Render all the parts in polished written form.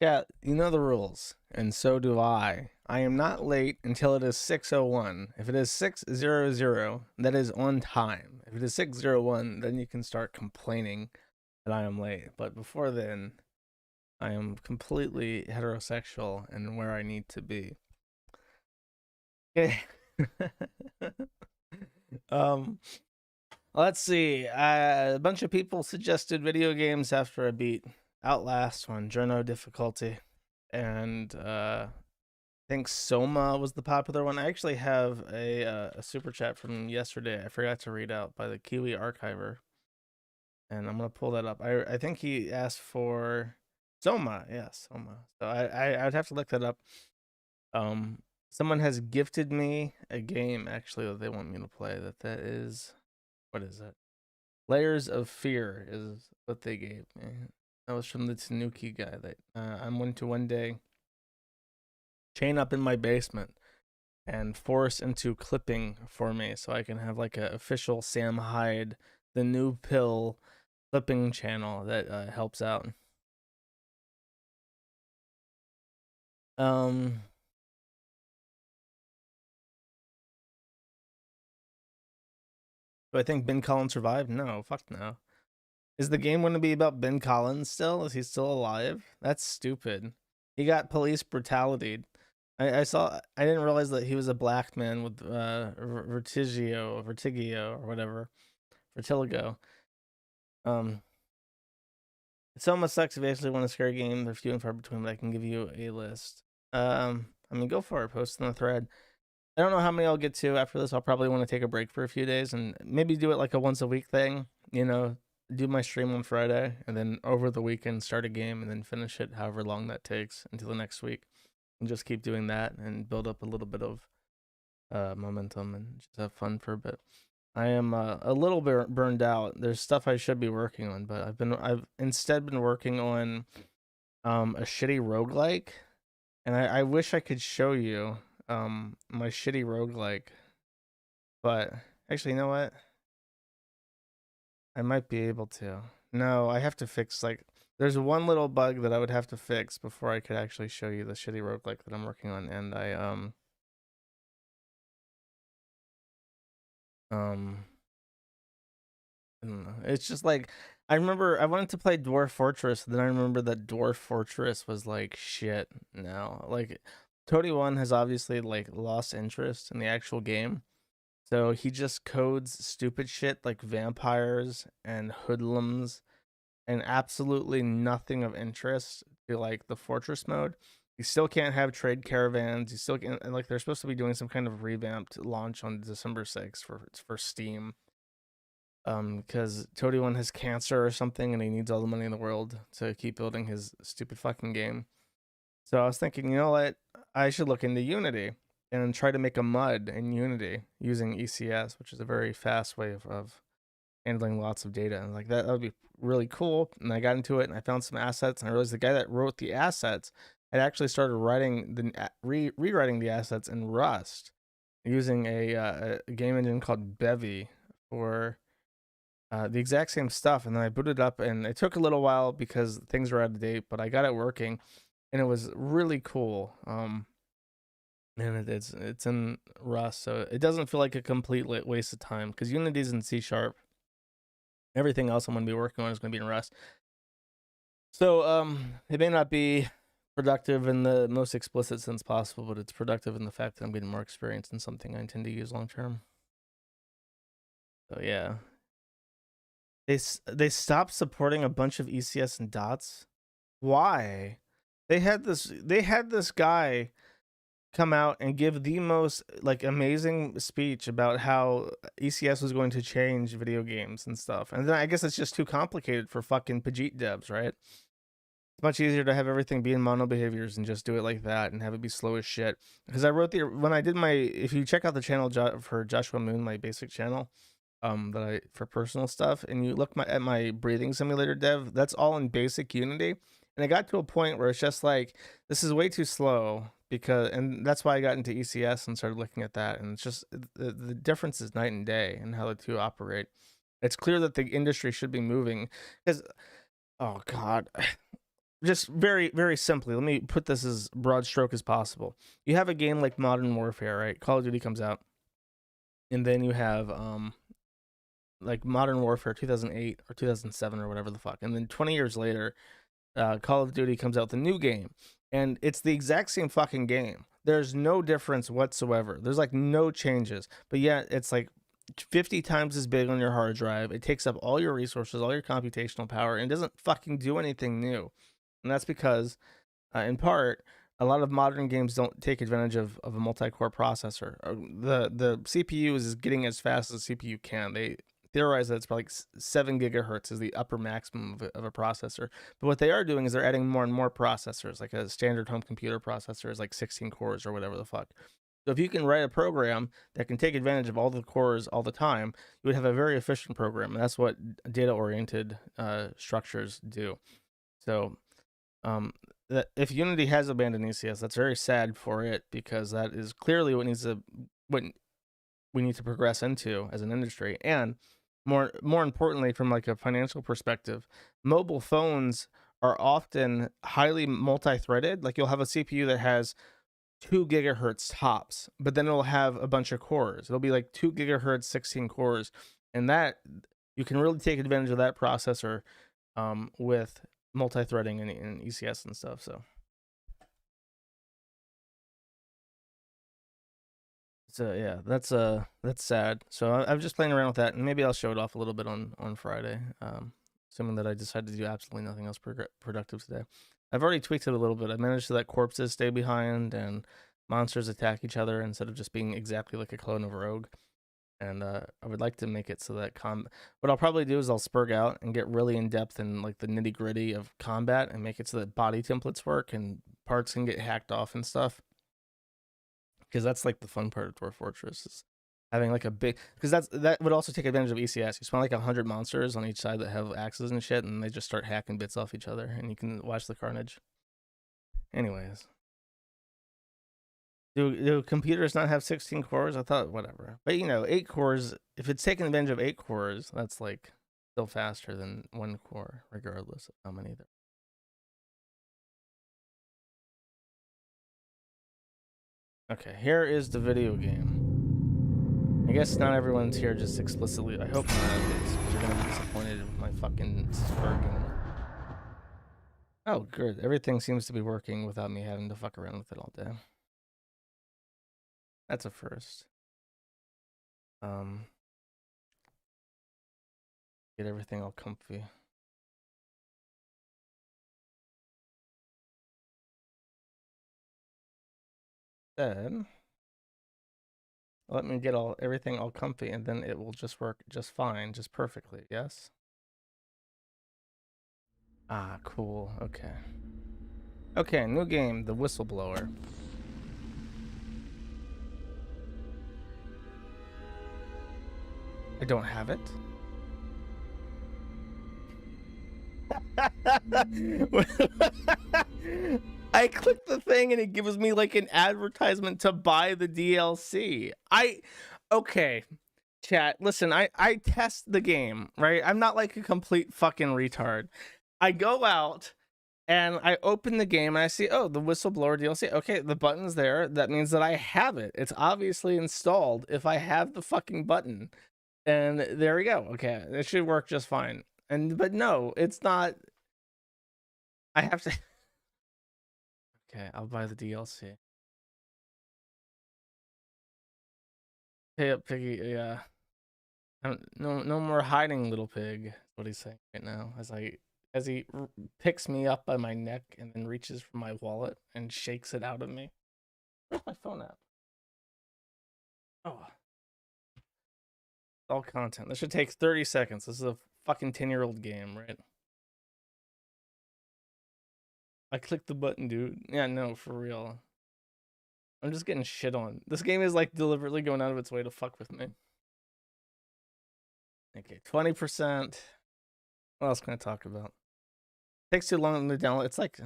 Chat, you know the rules, and so do I. I am not late until it is 6:01. If it is 6:00, that is on time. If it is 6:01, then you can start complaining that I am late. But before then, I am completely heterosexual and where I need to be. Okay. um, let's see. A bunch of people suggested video games after I beat Outlast on Journo difficulty, and I think Soma was the popular one. I actually have a super chat from yesterday. I forgot to read out by the Kiwi archiver, and I'm gonna pull that up. I think he asked for Soma. Yeah, Soma. So I'd have to look that up. Someone has gifted me a game actually that they want me to play. That is, what is it? Layers of Fear is what they gave me. That was from the Tanuki guy that I'm going to one day chain up in my basement and force into clipping for me so I can have like an official Sam Hyde, the new pill clipping channel that helps out. Um, do I think Ben Collins survived? No, fuck no. Is the game going to be about Ben Collins still? Is he still alive? That's stupid. He got police brutality. I saw. I didn't realize that he was a black man with vertigio, or whatever, vertigo. It almost sucks if you actually want a scary game. They're few and far between, but I can give you a list. I mean, go for it. Post in the thread. I don't know how many I'll get to after this. I'll probably want to take a break for a few days and maybe do it like a once a week thing. You know, do my stream on Friday and then over the weekend start a game and then finish it however long that takes until the next week, and just keep doing that and build up a little bit of momentum and just have fun for a bit. I am a little bit burned out. There's stuff I should be working on, but I've instead been working on a shitty roguelike, and I wish I could show you my shitty roguelike, but actually, you know what? I might be able to. No, I have to fix like there's one little bug that I would have to fix before I could actually show you the shitty roguelike that I'm working on, and um I don't know. It's just like I remember I wanted to play Dwarf Fortress, then I remember that Dwarf Fortress was like shit now. Like Toady One has obviously like lost interest in the actual game. So he just codes stupid shit like vampires and hoodlums and absolutely nothing of interest to like the fortress mode. You still can't have trade caravans. You still can't, and like they're supposed to be doing some kind of revamped launch on December 6th for Steam, because Toady One has cancer or something, and he needs all the money in the world to keep building his stupid fucking game. So I was thinking, you know what? I should look into Unity and try to make a mud in Unity using ECS, which is a very fast way of handling lots of data. And like that would be really cool. And I got into it and I found some assets, and I realized the guy that wrote the assets had actually started writing rewriting the assets in Rust using a game engine called Bevy for the exact same stuff. And then I booted up, and it took a little while because things were out of date, but I got it working, and it was really cool. And it's in Rust, so it doesn't feel like a complete waste of time because Unity's in C#. Everything else I'm going to be working on is going to be in Rust. So it may not be productive in the most explicit sense possible, but it's productive in the fact that I'm getting more experience in something I intend to use long term. So yeah, they stopped supporting a bunch of ECS and dots. Why? They had this guy come out and give the most like amazing speech about how ECS was going to change video games and stuff. And then I guess it's just too complicated for fucking Pajit devs, right? It's much easier to have everything be in mono behaviors and just do it like that and have it be slow as shit. Because I wrote when I did my, if you check out the channel for Joshua Moon, my basic channel, that I for personal stuff, and you look at my breathing simulator dev, that's all in basic Unity. And it got to a point where it's just like, this is way too slow and that's why I got into ECS and started looking at that. And it's just, the difference is night and day in how the two operate. It's clear that the industry should be moving because, oh God, just very, very simply, let me put this as broad stroke as possible. You have a game like Modern Warfare, right? Call of Duty comes out, and then you have like Modern Warfare 2008 or 2007 or whatever the fuck, and then 20 years later, Call of Duty comes out with a new game, and it's the exact same fucking game. There's no difference whatsoever. There's like no changes, but yet it's like 50 times as big on your hard drive. It takes up all your resources, all your computational power, and it doesn't fucking do anything new. And that's because, in part, a lot of modern games don't take advantage of a multi-core processor. The CPU is getting as fast as the CPU can. They theorize that it's probably like 7 gigahertz is the upper maximum of a processor. But what they are doing is they're adding more and more processors. Like a standard home computer processor is like 16 cores or whatever the fuck. So if you can write a program that can take advantage of all the cores all the time, you would have a very efficient program. And that's what data-oriented structures do. So that if Unity has abandoned ECS, that's very sad for it, because that is clearly what we need to progress into as an industry. And more importantly, from like a financial perspective, mobile phones are often highly multi-threaded. Like you'll have a CPU that has 2 gigahertz tops, but then it'll have a bunch of cores. It'll be like 2 gigahertz, 16 cores, and that you can really take advantage of that processor with multi-threading and ECS and stuff. So yeah, that's sad. So I'm just playing around with that, and maybe I'll show it off a little bit on Friday, assuming that I decide to do absolutely nothing else productive today. I've already tweaked it a little bit. I managed to let corpses stay behind and monsters attack each other instead of just being exactly like a clone of Rogue. And I would like to make it so that what I'll probably do is I'll spurg out and get really in depth in like the nitty gritty of combat and make it so that body templates work and parts can get hacked off and stuff. Because that's like the fun part of Dwarf Fortress is having like a big, because that would also take advantage of ECS. You spawn like 100 monsters on each side that have axes and shit, and they just start hacking bits off each other, and you can watch the carnage. Anyways, do computers not have 16 cores? I thought whatever, but 8 cores. If it's taking advantage of 8 cores, that's like still faster than 1 core, regardless of how many there. Okay, here is the video game. I guess not everyone's here just explicitly. I hope not, because you're gonna be disappointed with my fucking spurging. Oh, good. Everything seems to be working without me having to fuck around with it all day. That's a first. Get everything all comfy. Then let me get everything all comfy, and then it will just work just fine, just perfectly. Yes. Ah, cool. Okay. Okay, new game, The Whistleblower. I don't have it. I click the thing and it gives me like an advertisement to buy the DLC. Okay, chat, listen, I test the game, right? I'm not like a complete fucking retard. I go out and I open the game and I see, oh, the Whistleblower DLC. Okay, the button's there. That means that I have it. It's obviously installed if I have the fucking button. And there we go. Okay, it should work just fine. But no, it's not. I have to. Okay, I'll buy the DLC. Pay up, piggy. Yeah. No more hiding, little pig. That's what he's saying right now. As he picks me up by my neck and then reaches for my wallet and shakes it out of me. Where's my phone app? Oh. All content. This should take 30 seconds. This is a fucking 10-year-old game, right? I clicked the button, dude. Yeah, no, for real. I'm just getting shit on. This game is like deliberately going out of its way to fuck with me. Okay, 20%. What else can I talk about? Takes too long to download. It's like I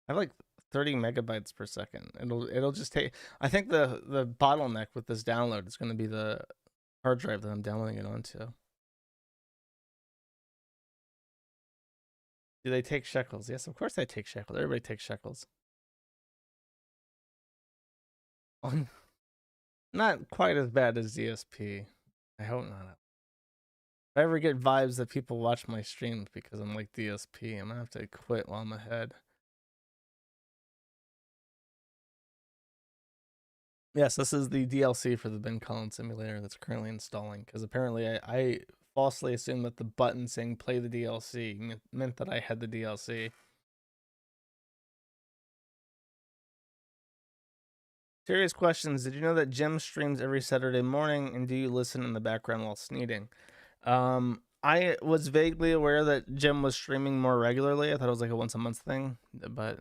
have like 30 megabytes per second. It'll just take. I think the bottleneck with this download is going to be the hard drive that I'm downloading it onto. Do they take shekels? Yes, of course they take shekels. Everybody takes shekels. Not quite as bad as DSP. I hope not. If I ever get vibes that people watch my streams because I'm like DSP, I'm gonna have to quit while I'm ahead. Yes, this is the DLC for the Ben Collins simulator that's currently installing, because apparently I falsely assumed that the button saying play the DLC meant that I had the DLC. Serious questions. Did you know that Jim streams every Saturday morning, and do you listen in the background while sneezing? I was vaguely aware that Jim was streaming more regularly. I thought it was like a once a month thing, but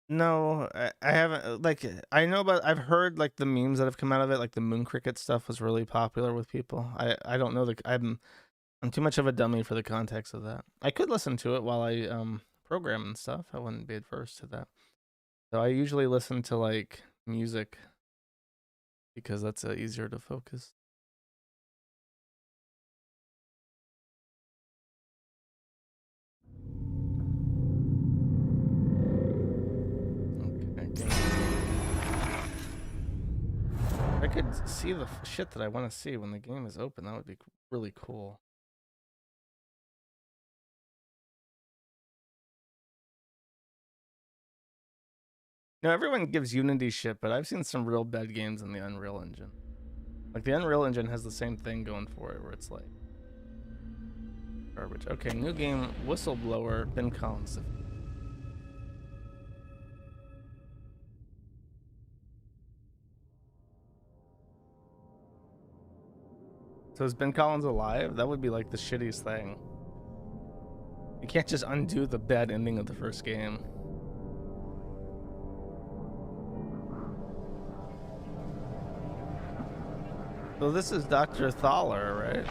no, I haven't. Like, I know about. I've heard like the memes that have come out of it. Like the moon cricket stuff was really popular with people. I don't know I'm too much of a dummy for the context of that. I could listen to it while I program and stuff. I wouldn't be adverse to that. So I usually listen to like music because that's easier to focus. I could see the shit that I want to see when the game is open. That would be really cool. No, everyone gives Unity shit, but I've seen some real bad games in the Unreal Engine. Like the Unreal Engine has the same thing going for it, where it's like garbage. Okay, new game, Whistleblower, Ben Collins. So is Ben Collins alive? That would be like the shittiest thing. You can't just undo the bad ending of the first game. So this is Dr. Thaler, right?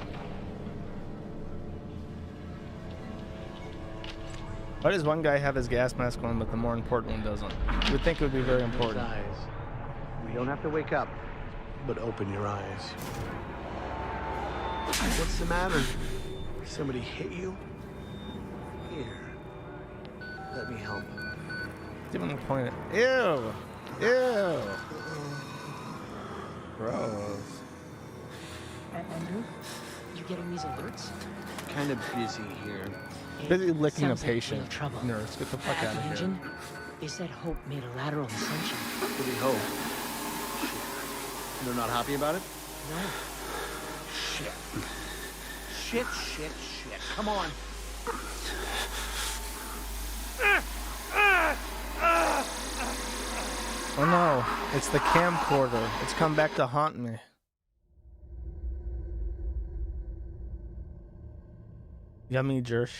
Why does one guy have his gas mask on, but the more important one doesn't? You would think it would be very important. Eyes. We don't have to wake up, but open your eyes. What's the matter? Somebody hit you? Here. Let me help. Give him the point. Ew! Ew! Gross. Andrew, you getting these alerts? Kind of busy here. Busy licking a Sounds like patient. real trouble. Nurse, get the fuck out of here. Engine? They said Hope made a lateral ascension. What do we hope? They're not happy about it? No. Shit. Shit. Come on. Oh no, it's the camcorder. It's come back to haunt me. Yummy jerk.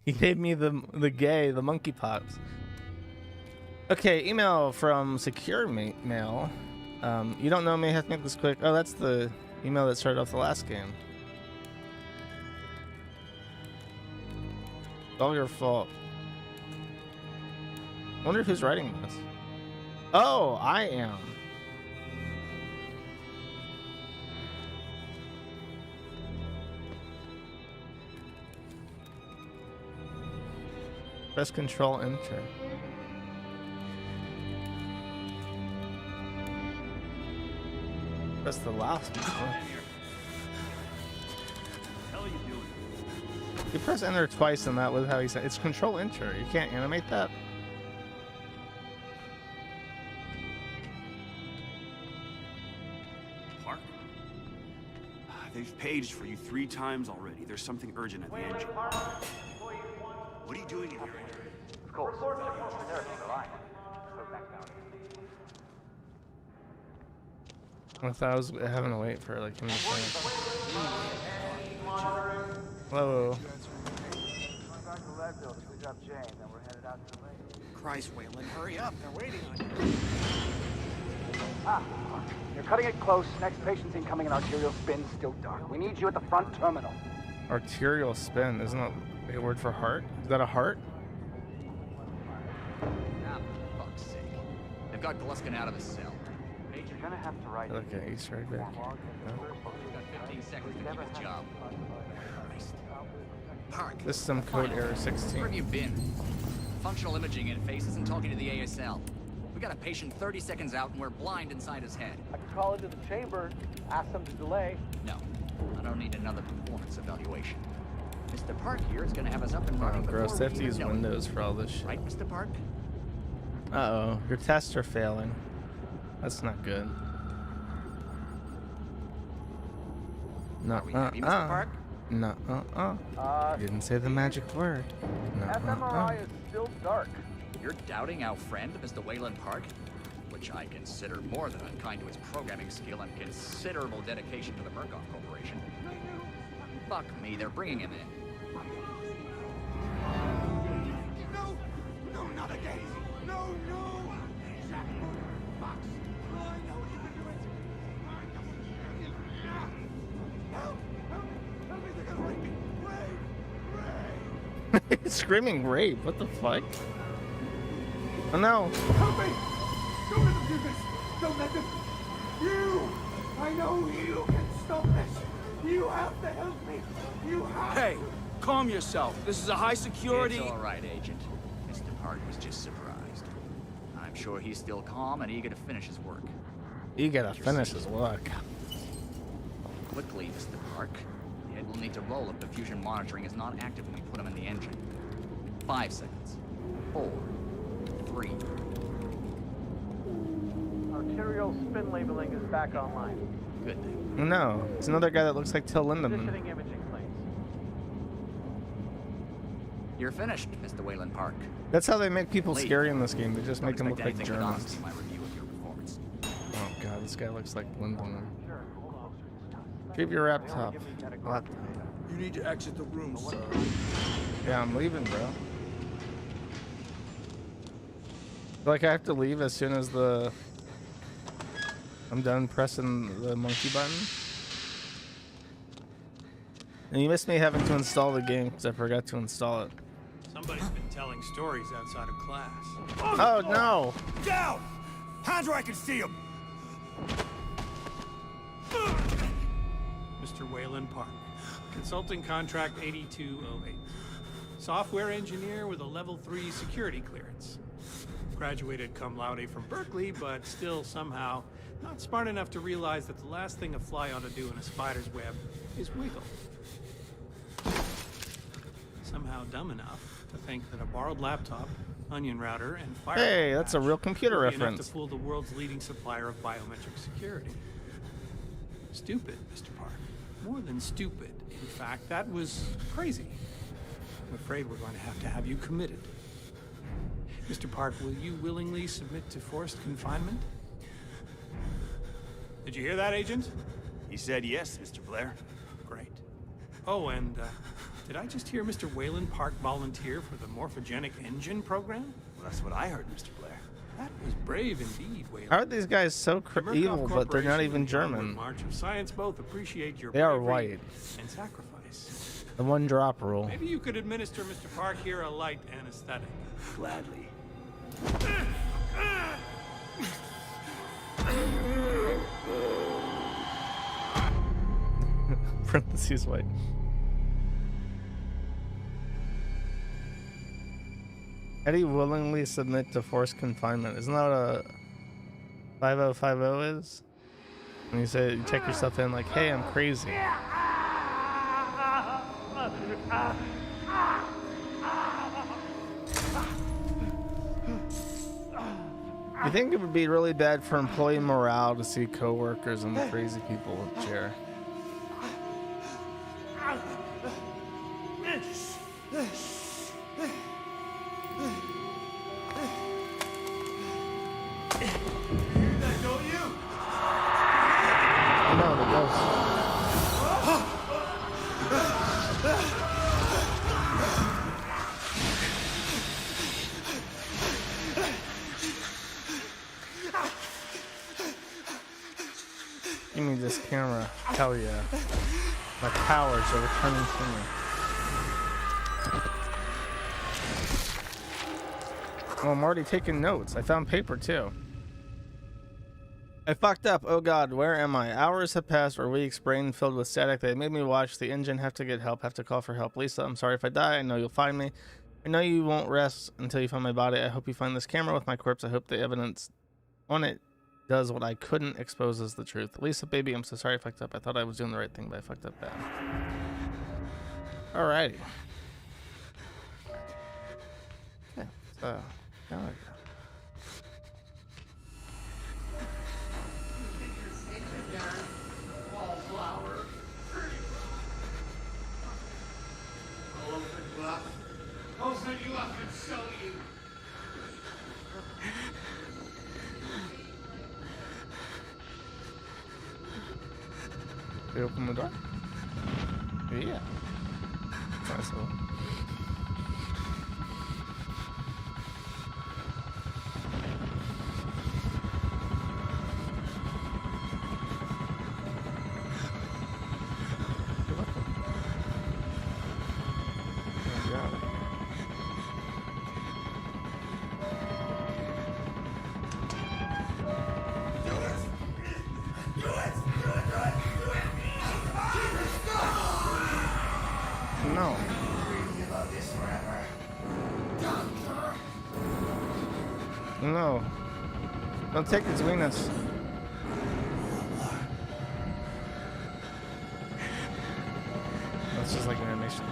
He gave me the monkeypox. Okay, email from Secure Mail. You don't know me, have to make this quick. Oh, that's the email that started off the last game. It's all your fault. I wonder who's writing this. Oh, I am. Press Control Enter. Press the last one. You press Enter twice, and that was how he said it's Control Enter. You can't animate that. Park? They've paged for you 3 times already. There's something urgent at the engine. What are you doing in here? Of course. I thought I was having to wait for like him to finish. Hello. Christ, Waylon, hurry up. They're waiting on you. You're cutting it close. Next patient's incoming in arterial spin, still dark. We need you at the front terminal. Arterial spin, isn't that a word for heart? Is that a heart? Ah, for fuck's sake. They've got Gluskin out of his cell. You're gonna have to write. Okay, he's right back. No? He's got 15 seconds to keep his job. Park. System code Fine. error Where have 16. you been? Functional imaging interface isn't talking to the ASL. We got a patient 30 seconds out and we're blind inside his head. I can call into the chamber, ask them to delay. No, I don't need another performance evaluation. Mr. Park here is gonna have us up and running Oh, gross. They before have to we use even know it. Windows for all this shit. Right, Mr. Park? Uh-oh. Your tests are failing. That's not good. No, Are we happy, Mr. Park? No, You didn't say the magic word. No, fMRI is still dark. You're doubting our friend, Mr. Wayland Park? Which I consider more than unkind to his programming skill and considerable dedication to the Murkoff Corporation. Fuck me, they're bringing him in. No! No, not again! No, no! Fox! I know you can do it! Help! Help me! Help me! They're gonna rape me! Rape! Rape! Screaming rape. What the fuck? Oh no. Help me! Don't let them do this! Don't let them... You! I know you can stop this! You have to help me! You have Hey, to! calm yourself. This is a high security... It's all right, Agent. Mr. Park was just surprised. I'm sure he's still calm and eager to finish his work. You gotta finish his work. Quickly, Mr. Park. The head will need to roll if the fusion monitoring is not active when we put him in the engine. 5 seconds. 4, 3. Arterial spin labeling is back online. Good thing. No, it's another guy that looks like Till Lindemann. Positioning imaging planes. You're finished, Mr. Wayland Park. That's how they make people Leave. scary in this game. They just Don't make them look expect like anything but honesty Germans. in my review of your performance. Oh god, this guy looks like Lindemann. Sure, hold on. Keep your laptop. Laptop. You need to exit the room, sir. Yeah, I'm leaving, bro. Like I have to leave as soon as I'm done pressing the monkey button. And you missed me having to install the game because I forgot to install it. Somebody's been telling stories outside of class. Oh no! Down! Hands where I can see them! Mr. Wayland Park, consulting contract 8208. Software engineer with a level 3 security clearance. Graduated cum laude from Berkeley, but still somehow not smart enough to realize that the last thing a fly ought to do in a spider's web is wiggle. Somehow dumb enough to think that a borrowed laptop, onion router, and firewall Hey, that's a patch real computer would be enough reference. to fool the world's leading supplier of biometric security. Stupid, Mr. Park. More than stupid. In fact, that was crazy. I'm afraid we're going to have you committed. Mr. Park, will you willingly submit to forced confinement? Did you hear that, Agent? He said yes, Mr. Blair. Great. Oh, and did I just hear Mr. Wayland Park volunteer for the morphogenic engine program? Well, that's what I heard, Mr. Blair. That was brave indeed, Wayland. How are these guys so The Murkoff evil, but they're not Corporation even and the Onward German? March of Science both appreciate your They are bravery white. and sacrifice. The one drop rule. Maybe you could administer Mr. Park here a light anesthetic. Gladly. Parentheses white. How do you willingly submit to forced confinement? Isn't that what a 5050 is? When you say you check yourself in like, hey, I'm crazy. You think it would be really bad for employee morale to see coworkers and crazy people in chair? No, the ghost. Give me this camera. Hell yeah. My powers are returning to me. Oh, I'm already taking notes. I found paper too. I fucked up. Oh god, where am I? Hours have passed, or weeks, brain filled with static. They made me watch the engine, have to get help, have to call for help. Lisa, I'm sorry if I die. I know you'll find me. I know you won't rest until you find my body. I hope you find this camera with my corpse. I hope the evidence on it does what I couldn't expose as the truth. Lisa, baby, I'm so sorry I fucked up. I thought I was doing the right thing, but I fucked up bad. Alrighty. Okay, so, now I go. Open you up and show you. They open the door? Yeah. Nice little. No. No. Don't take its weakness. That's just like an animation.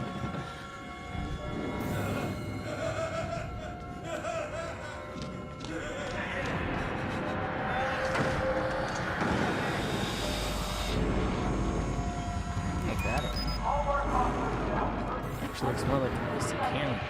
Like that. Actually looks more like a piece of cannon.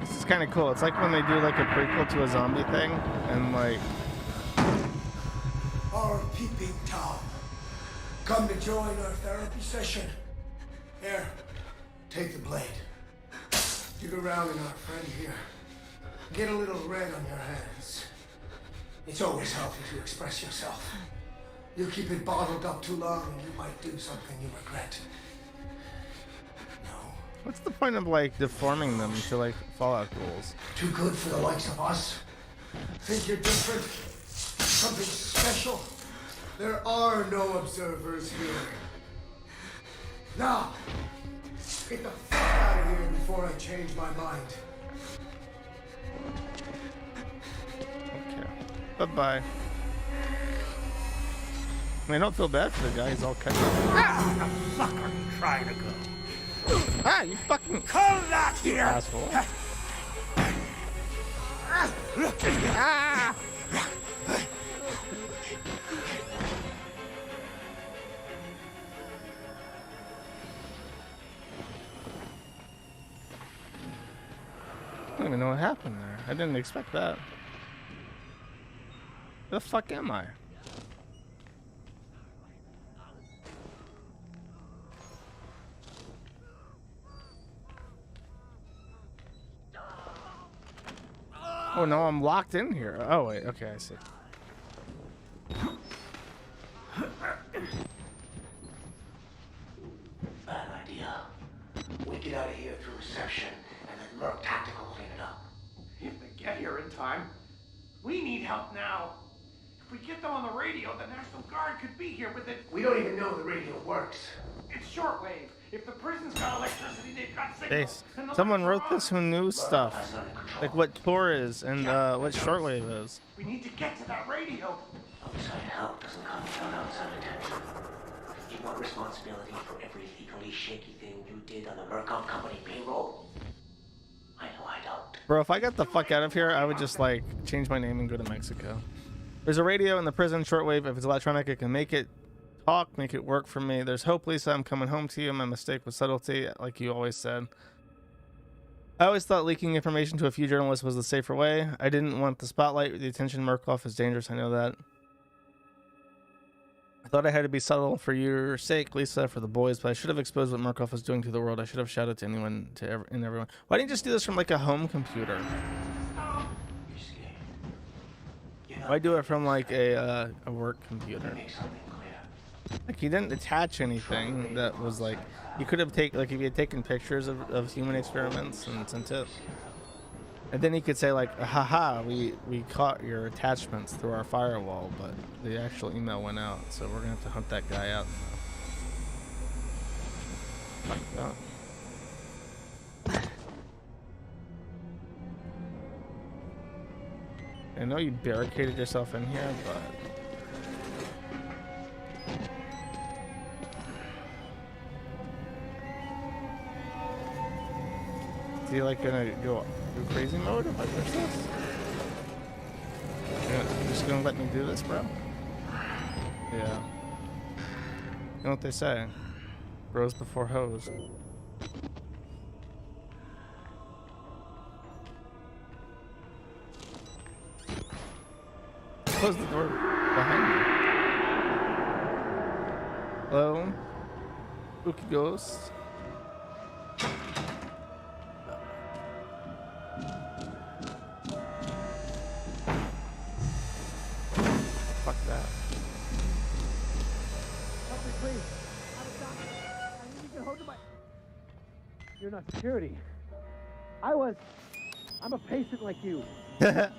This is kind of cool. It's like when they do like a prequel to a zombie thing, and like. Our peeping Tom. Come to join our therapy session. Here, take the blade. Dig around in our friend here. Get a little red on your hands. It's always healthy to express yourself. You keep it bottled up too long and you might do something you regret. No. What's the point of like deforming them to like Fallout rules? Too good for the likes of us? Think you're different? Something special? There are no observers here. Now, get the fuck out of here before I change my mind. Okay. Bye-bye. I mean, I don't feel bad for the guy. He's all cut up. Where the fuck are you trying to go? Ah, you fucking Come back here! asshole. Ah! I don't even know what happened there. I didn't expect that. Where the fuck am I? Oh no, I'm locked in here. Oh wait, okay, I see. Bad idea. We get out of here through reception and let Merc Tactical clean it up. If they get here in time, we need help now. If we get them on the radio, the National Guard could be here with it. We don't even know the radio works. It's shortwave. If the prison's got electricity, they've got signals. Hey, someone wrote this who knew stuff. Like what Tor is and what shortwave is. We need to get to that radio. Outside help doesn't come without outside attention. You want responsibility for every legally shaky thing you did on the Murkoff Company payroll? I know I don't. Bro, if I got the fuck out of here, I would just like change my name and go to Mexico. There's a radio in the prison, shortwave. If it's electronic, it can make it talk, make it work for me. There's hope, Lisa. I'm coming home to you. My mistake was subtlety, like you always said. I always thought leaking information to a few journalists was the safer way. I didn't want the spotlight. The attention Murkoff is dangerous. I know that. I thought I had to be subtle for your sake, Lisa, for the boys, but I should have exposed what Murkoff was doing to the world. I should have shouted to anyone, and everyone. Why didn't you just do this from like a home computer? Why do it from like a work computer? Make something clear. Like he didn't attach anything that was like you could have taken like if he had taken pictures of human experiments and sent it. And then he could say like, haha, we caught your attachments through our firewall, but the actual email went out, so we're gonna have to hunt that guy out now. Like that. I know you barricaded yourself in here, but is he like gonna go crazy mode if I push this? You're just gonna let me do this, bro? Yeah. You know what they say? Bros before hoes. Close the door behind you. Hello? Spooky ghost. Fuck that. You're not security. I'm a patient like you.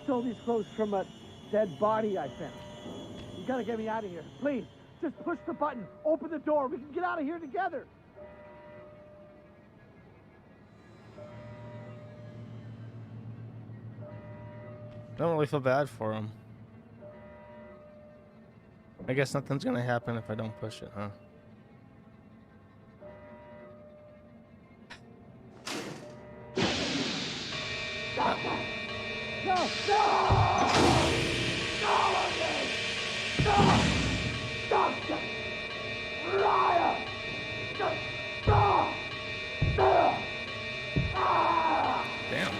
Stole these clothes from a dead body I found. You gotta get me out of here. Please, just push the button. Open the door. We can get out of here together. I don't really feel bad for him. I guess nothing's gonna happen if I don't push it, huh? Damn.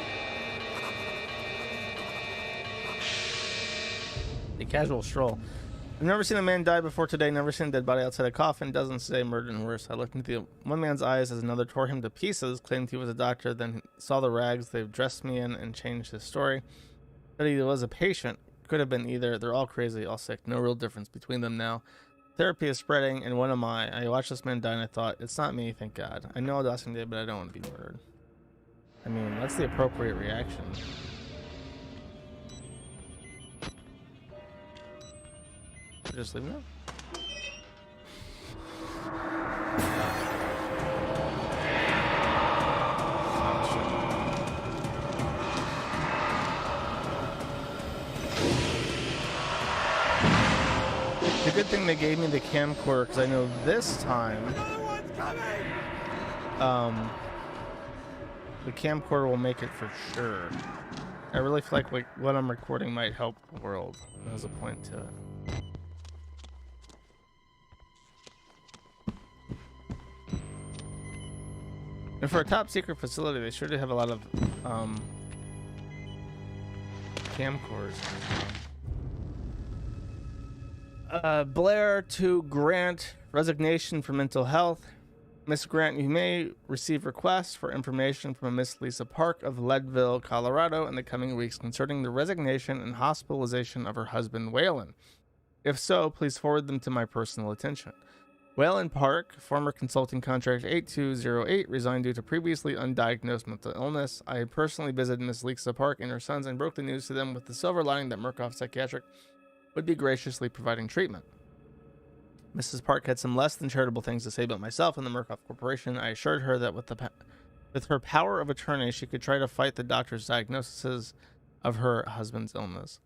A casual stroll. I've never seen a man die before today, never seen a dead body outside a coffin, doesn't say murdered and worse. I looked into the one man's eyes as another tore him to pieces, claimed he was a doctor, then saw the rags they've dressed me in and changed his story. Said he was a patient, could have been either. They're all crazy, all sick, no real difference between them now. Therapy is spreading, and what am I? I watched this man die and I thought, it's not me, thank God. I know Dawson did, but I don't want to be murdered. I mean, that's the appropriate reaction. Just leave now. The good thing they gave me the camcorder, because I know this time the camcorder will make it for sure. I really feel like what I'm recording might help the world. There's a point to it. And for a top secret facility, they sure do have a lot of camcorders. Blair to Grant, resignation for mental health. Miss Grant, you may receive requests for information from Miss Lisa Park of Leadville, Colorado in the coming weeks concerning the resignation and hospitalization of her husband, Waylon. If so, please forward them to my personal attention. Waylon Park, former consulting contract 8208, resigned due to previously undiagnosed mental illness. I personally visited Miss Lisa Park and her sons and broke the news to them with the silver lining that Murkoff Psychiatric would be graciously providing treatment. Mrs. Park had some less than charitable things to say about myself and the Murkoff Corporation. I assured her that with her power of attorney, she could try to fight the doctor's diagnoses of her husband's illness.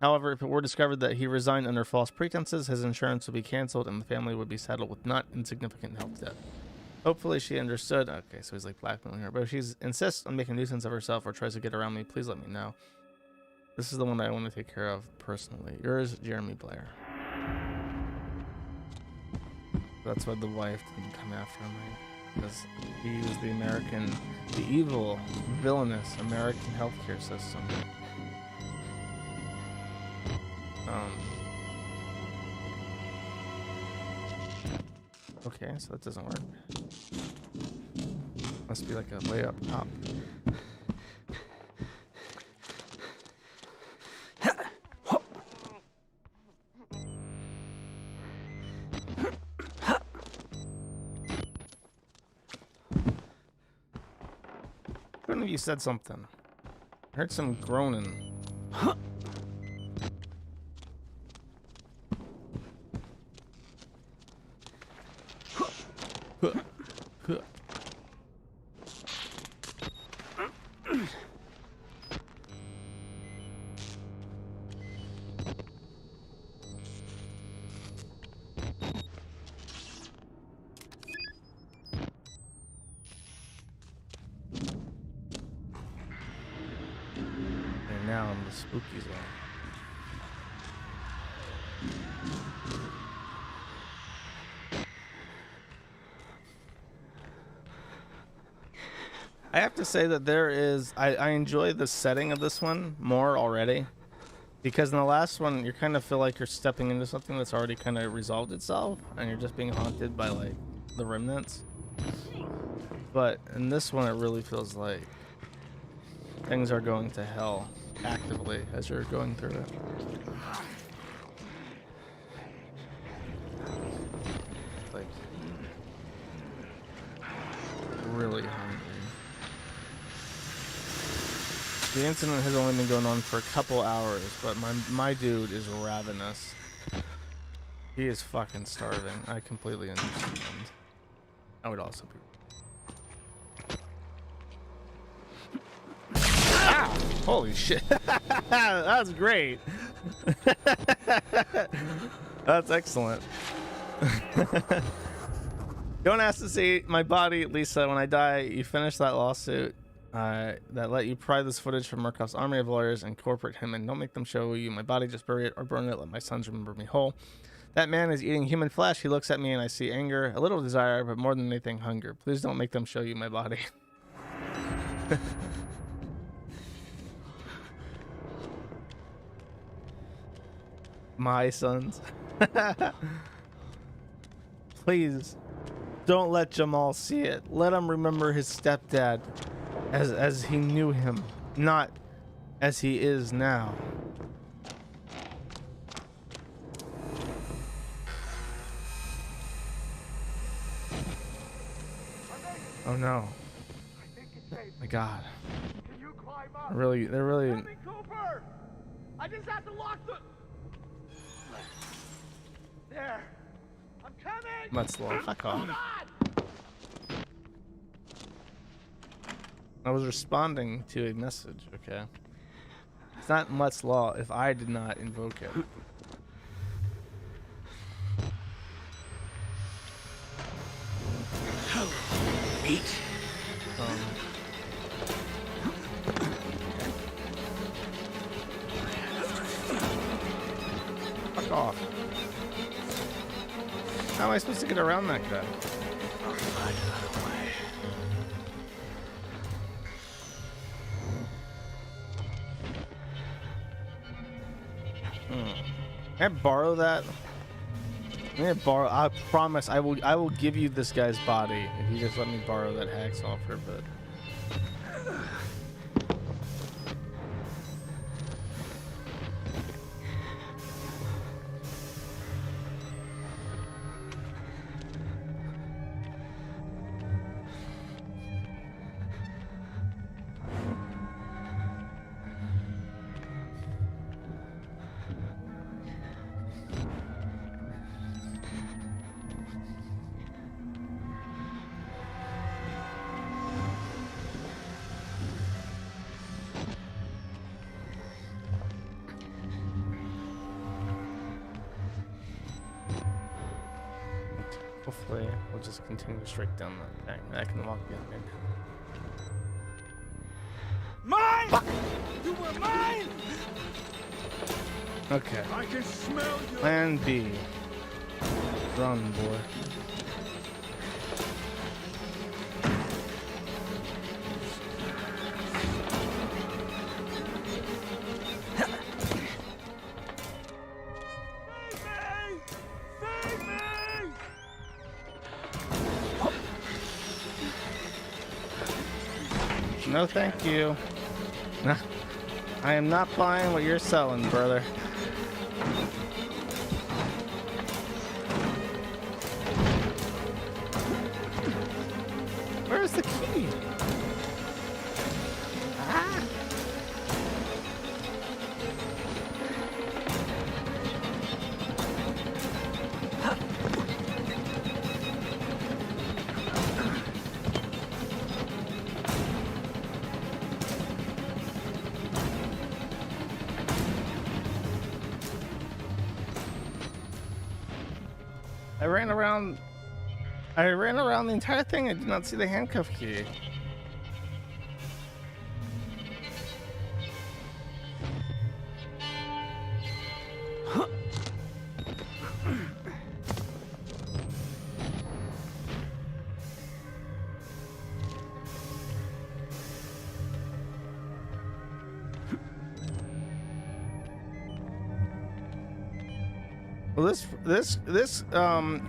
However, if it were discovered that he resigned under false pretenses, his insurance would be canceled and the family would be saddled with not insignificant health debt. Hopefully she understood. Okay, so he's like blackmailing her. But if she insists on making a nuisance of herself or tries to get around me, please let me know. This is the one I want to take care of personally. Yours, Jeremy Blair. That's why the wife didn't come after him, right? Because he was the evil, villainous American healthcare system. Okay, so that doesn't work. Must be like a way up top. one of you said something. I heard some groaning. And now I'm the spooky zone. I have to say that there is, I enjoy the setting of this one more already, because in the last one you kind of feel like you're stepping into something that's already kind of resolved itself and you're just being haunted by like the remnants. But in this one it really feels like things are going to hell actively as you're going through it. Like really hungry. The incident has only been going on for a couple hours, but my dude is ravenous. He is fucking starving. I completely understand. I would also be. Ah! Holy shit. That's great. That's excellent. Don't ask to see my body, Lisa. When I die, you finish that lawsuit that let you pry this footage from Murkoff's army of lawyers and corporate him, and don't make them show you my body. Just bury it or burn it. Let my sons remember me whole. That man is eating human flesh. He looks at me and I see anger, a little desire, but more than anything, hunger. Please don't make them show you my body. My sons. Please don't let Jamal see it. Let him remember his stepdad as he knew him, not as he is now. Oh no. My God. Can you climb up? They're really. Coming, Cooper! I just have to lock the. There. I'm coming! Much slow. Fuck off. Hold on! I was responding to a message, okay? It's not much law if I did not invoke it. Meat. Fuck off. How am I supposed to get around that guy? Can I borrow that? I promise I will give you this guy's body if you just let me borrow that hacksaw for a bit. Hopefully, we'll just continue straight down that thing. I can walk in here. Mine! Fuck! You were mine! Okay. I can smell you! Plan B. Run, boy. No, thank you. Nah, I am not buying what you're selling, brother. Where's the key? ran around. I ran around the entire thing. I did not see the handcuff key. Well, this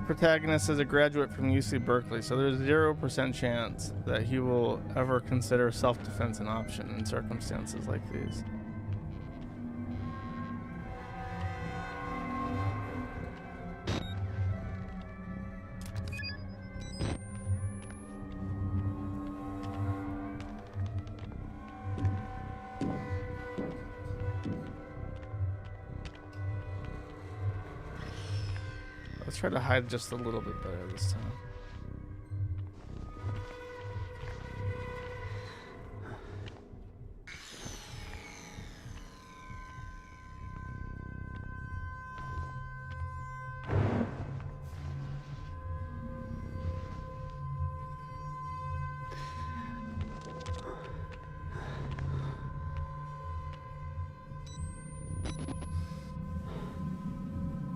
protagonist is a graduate from UC Berkeley, so there's 0% chance that he will ever consider self-defense an option in circumstances like these. Let's try to hide just a little bit better this time.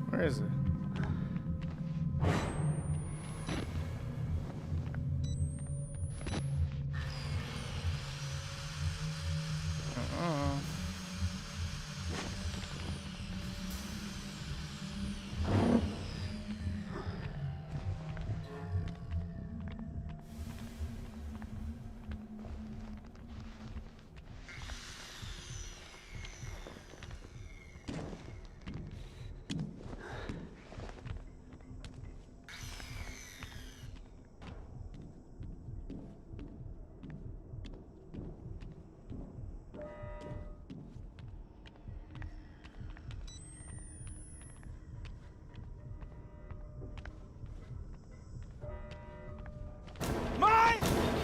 Where is it?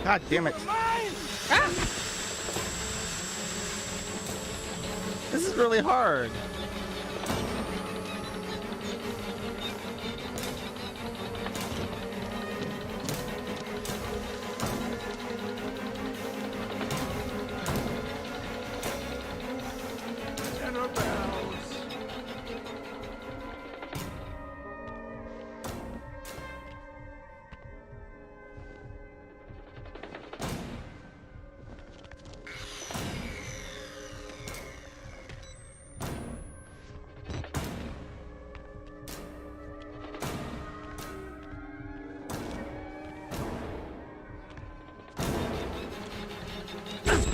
God damn it. Ah! This is really hard.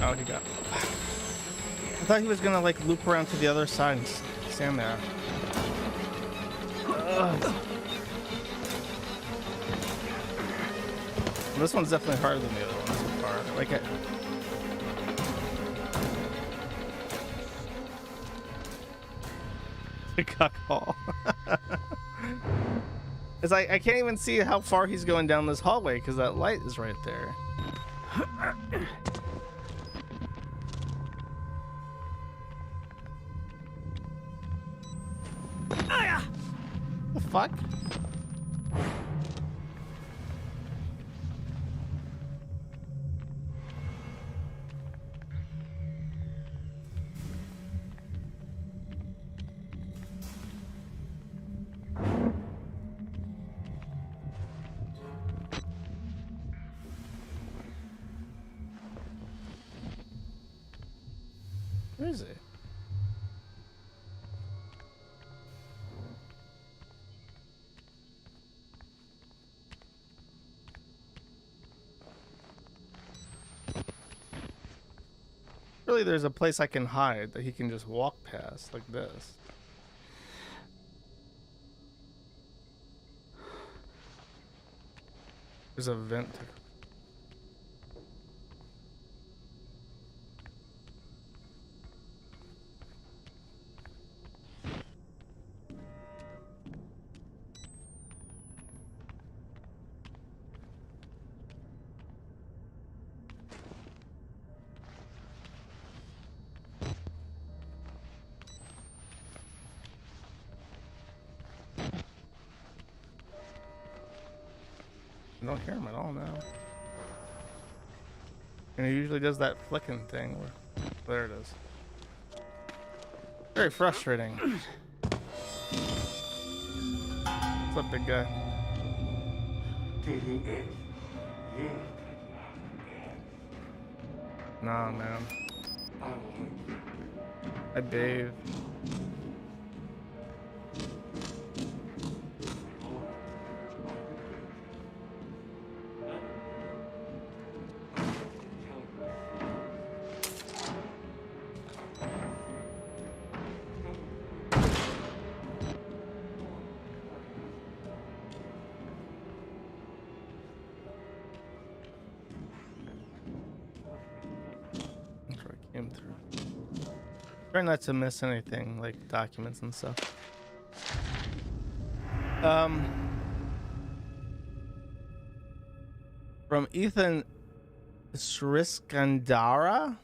Oh, he got. I thought he was gonna like loop around to the other side and stand there. Ugh. This one's definitely harder than the other one so far. I like it. The cuck hall. It's like I can't even see how far he's going down this hallway because that light is right there. The fuck? Where is it? Really, there's a place I can hide that he can just walk past like this. There's a vent. I don't hear him at all now. And he usually does that flicking thing. There it is. Very frustrating. What's up, big guy? Nah, man. I bathe. Came through. Try not to miss anything like documents and stuff. From Ethan Sriskandara.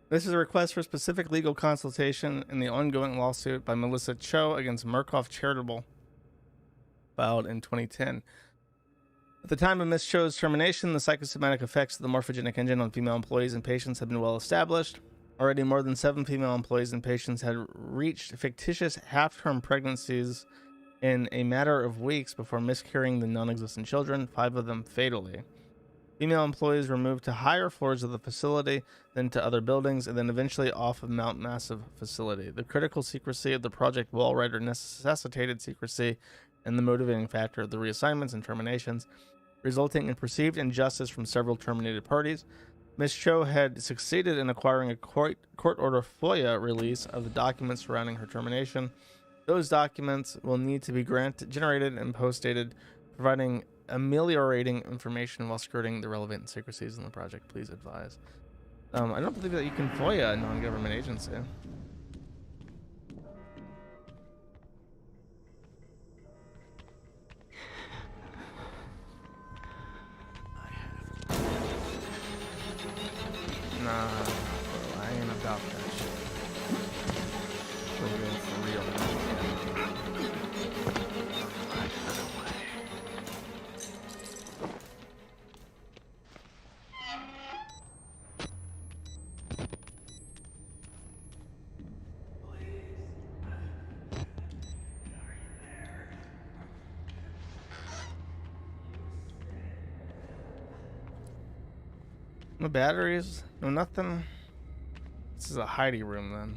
This is a request for specific legal consultation in the ongoing lawsuit by Melissa Cho against Murkoff Charitable, filed in 2010. At the time of Ms. Cho's termination, the psychosomatic effects of the morphogenic engine on female employees and patients have been well established. Already more than 7 female employees and patients had reached fictitious half-term pregnancies in a matter of weeks before miscarrying the non-existent children, 5 of them fatally. Female employees were moved to higher floors of the facility, then to other buildings, and then eventually off of Mount Massive facility. The critical secrecy of the project Wallrider necessitated secrecy and the motivating factor of the reassignments and terminations, resulting in perceived injustice from several terminated parties. Ms. Cho had succeeded in acquiring a court order FOIA release of the documents surrounding her termination. Those documents will need to be generated and post-dated, providing ameliorating information while skirting the relevant secrecies in the project. Please advise. I don't believe that you can FOIA a non-government agency. Nah, bro, I ain't about that shit. We're going for real now. No batteries, no nothing. This is a Heidi room then.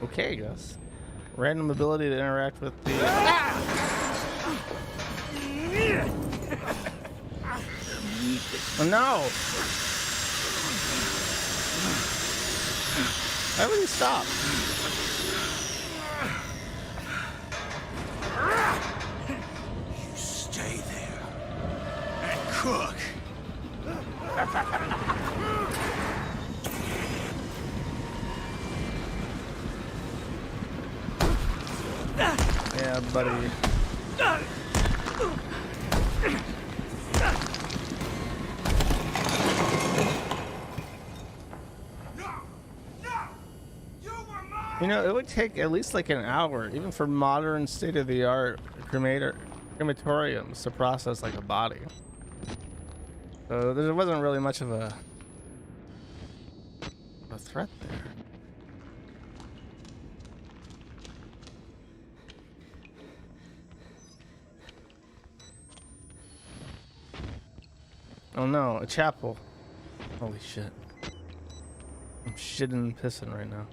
Okay, I guess. Random ability to interact with the... Oh no! Why would he stop? You stay there and cook. Yeah, buddy. You know, it would take at least like an hour, even for modern state-of-the-art crematoriums to process like a body. So there wasn't really much of a threat there. Oh no, a chapel. Holy shit. I'm shitting and pissing right now.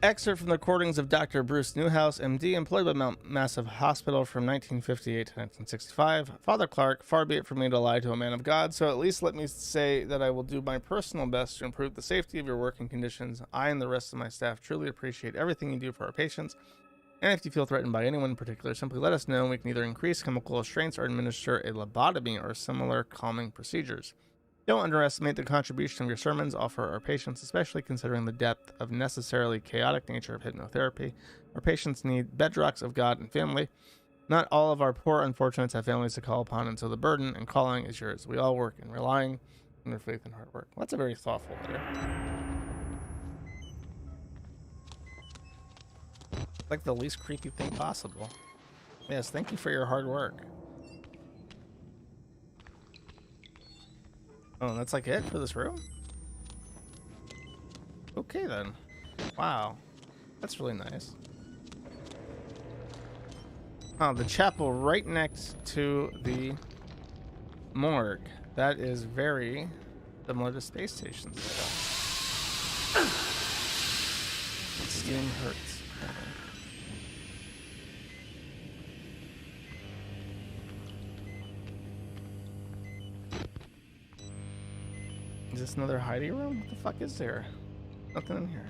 Excerpt from the recordings of Dr. Bruce Newhouse, MD, employed by Mount Massive Hospital from 1958 to 1965. Father Clark, far be it from me to lie to a man of God, so at least let me say that I will do my personal best to improve the safety of your working conditions. I and the rest of my staff truly appreciate everything you do for our patients. And if you feel threatened by anyone in particular, simply let us know and we can either increase chemical restraints or administer a lobotomy or similar calming procedures. Don't underestimate the contribution of your sermons offer our patients, especially considering the depth of necessarily chaotic nature of hypnotherapy. Our patients need bedrocks of God and family. Not all of our poor unfortunates have families to call upon, and so the burden and calling is yours. We all work in relying on their faith and hard work. Well, that's a very thoughtful letter. Like the least creepy thing possible. Yes, thank you for your hard work. Oh, and that's like it for this room? Okay then. Wow. That's really nice. Oh, the chapel right next to the morgue. That is very similar to space stations. Steam hurts. Is this another hidey room? What the fuck is there? Nothing in here.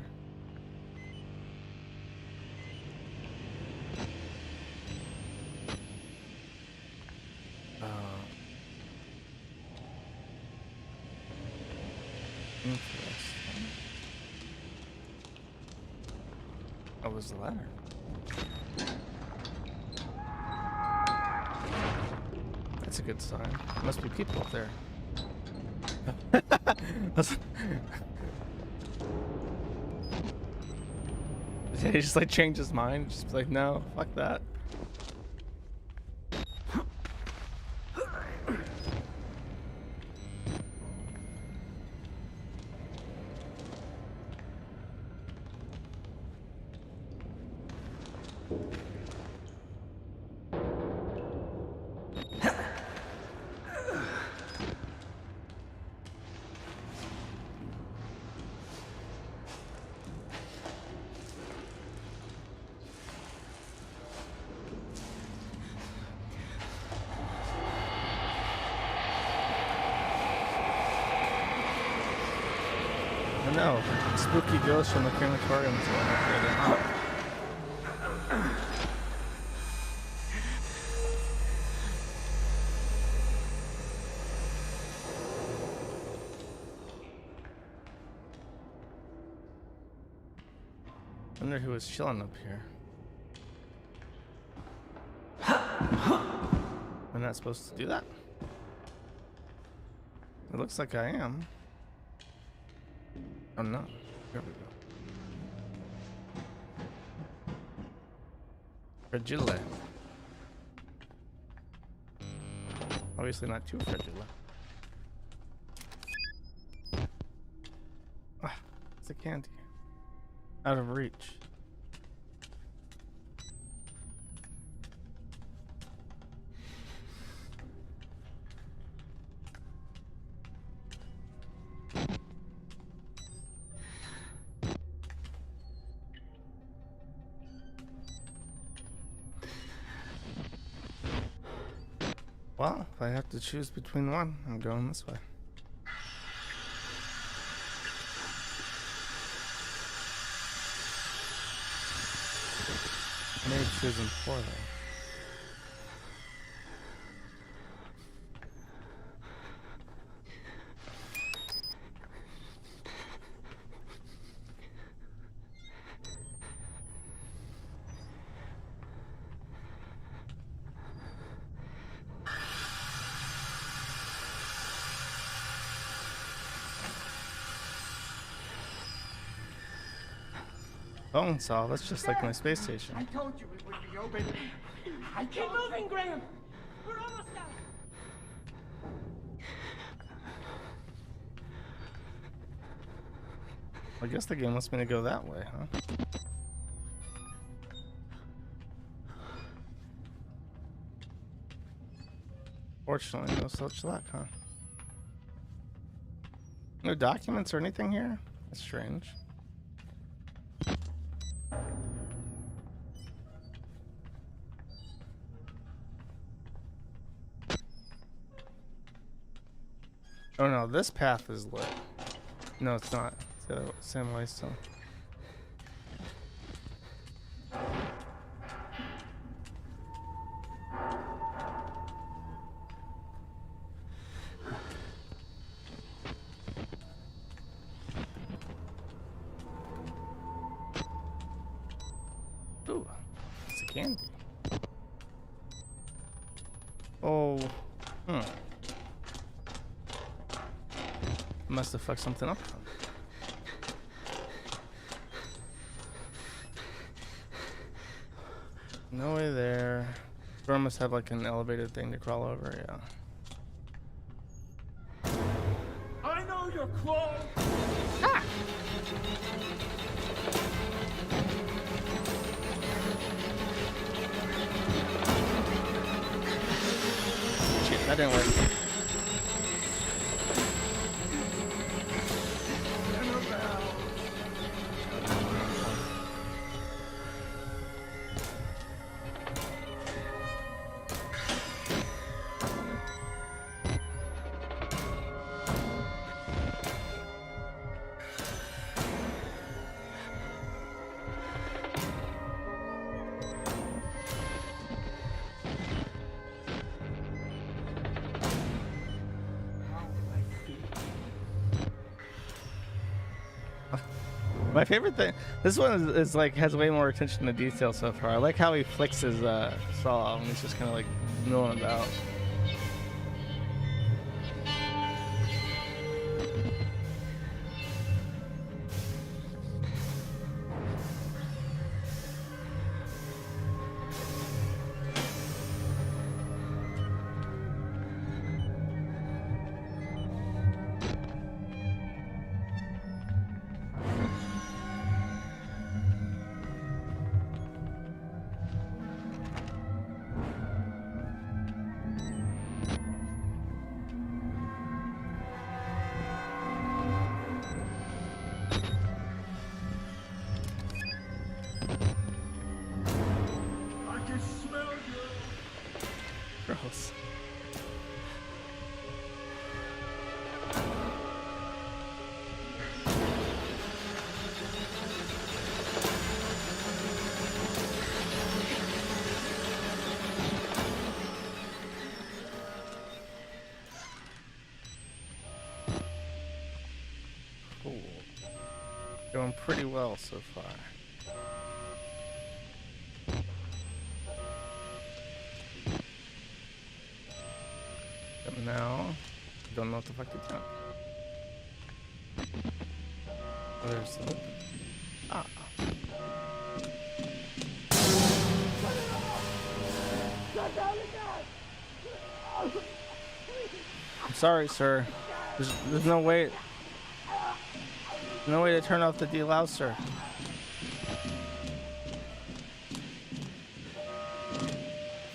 Interesting. What was the ladder? That's a good sign. There must be people up there. Did he just like change his mind? Just be like, no, fuck that. No, spooky ghost from the crematorium is going up there. I wonder who was chilling up here. I'm not supposed to do that. It looks like I am. Oh no, here we go. Fragile. Obviously not too fragile. Ah, it's a candy. Out of reach. Well, if I have to choose between one, I'm going this way. Maybe choosing 4 though. Bone saw, that's just like my space station. I told you it would be open. Keep moving, Graham. We're almost out. I guess the game wants me to go that way, huh? Fortunately, no such luck, huh? No documents or anything here? That's strange. Oh no, this path is lit. No, it's not. It's the same way still. Ooh, it's a candy. Oh, must have fucked something up. No way there. Door must have like an elevated thing to crawl over, yeah. I know you're close. Shit, that didn't work. My favorite thing, this one is like has way more attention to detail so far. I like how he flicks his saw when he's just kind of like milling about. Gross. Cool. Going pretty well so far. Now, don't know what the fuck to do. There's the... Ah. I'm sorry, sir. There's no way. No way to turn off the delouser.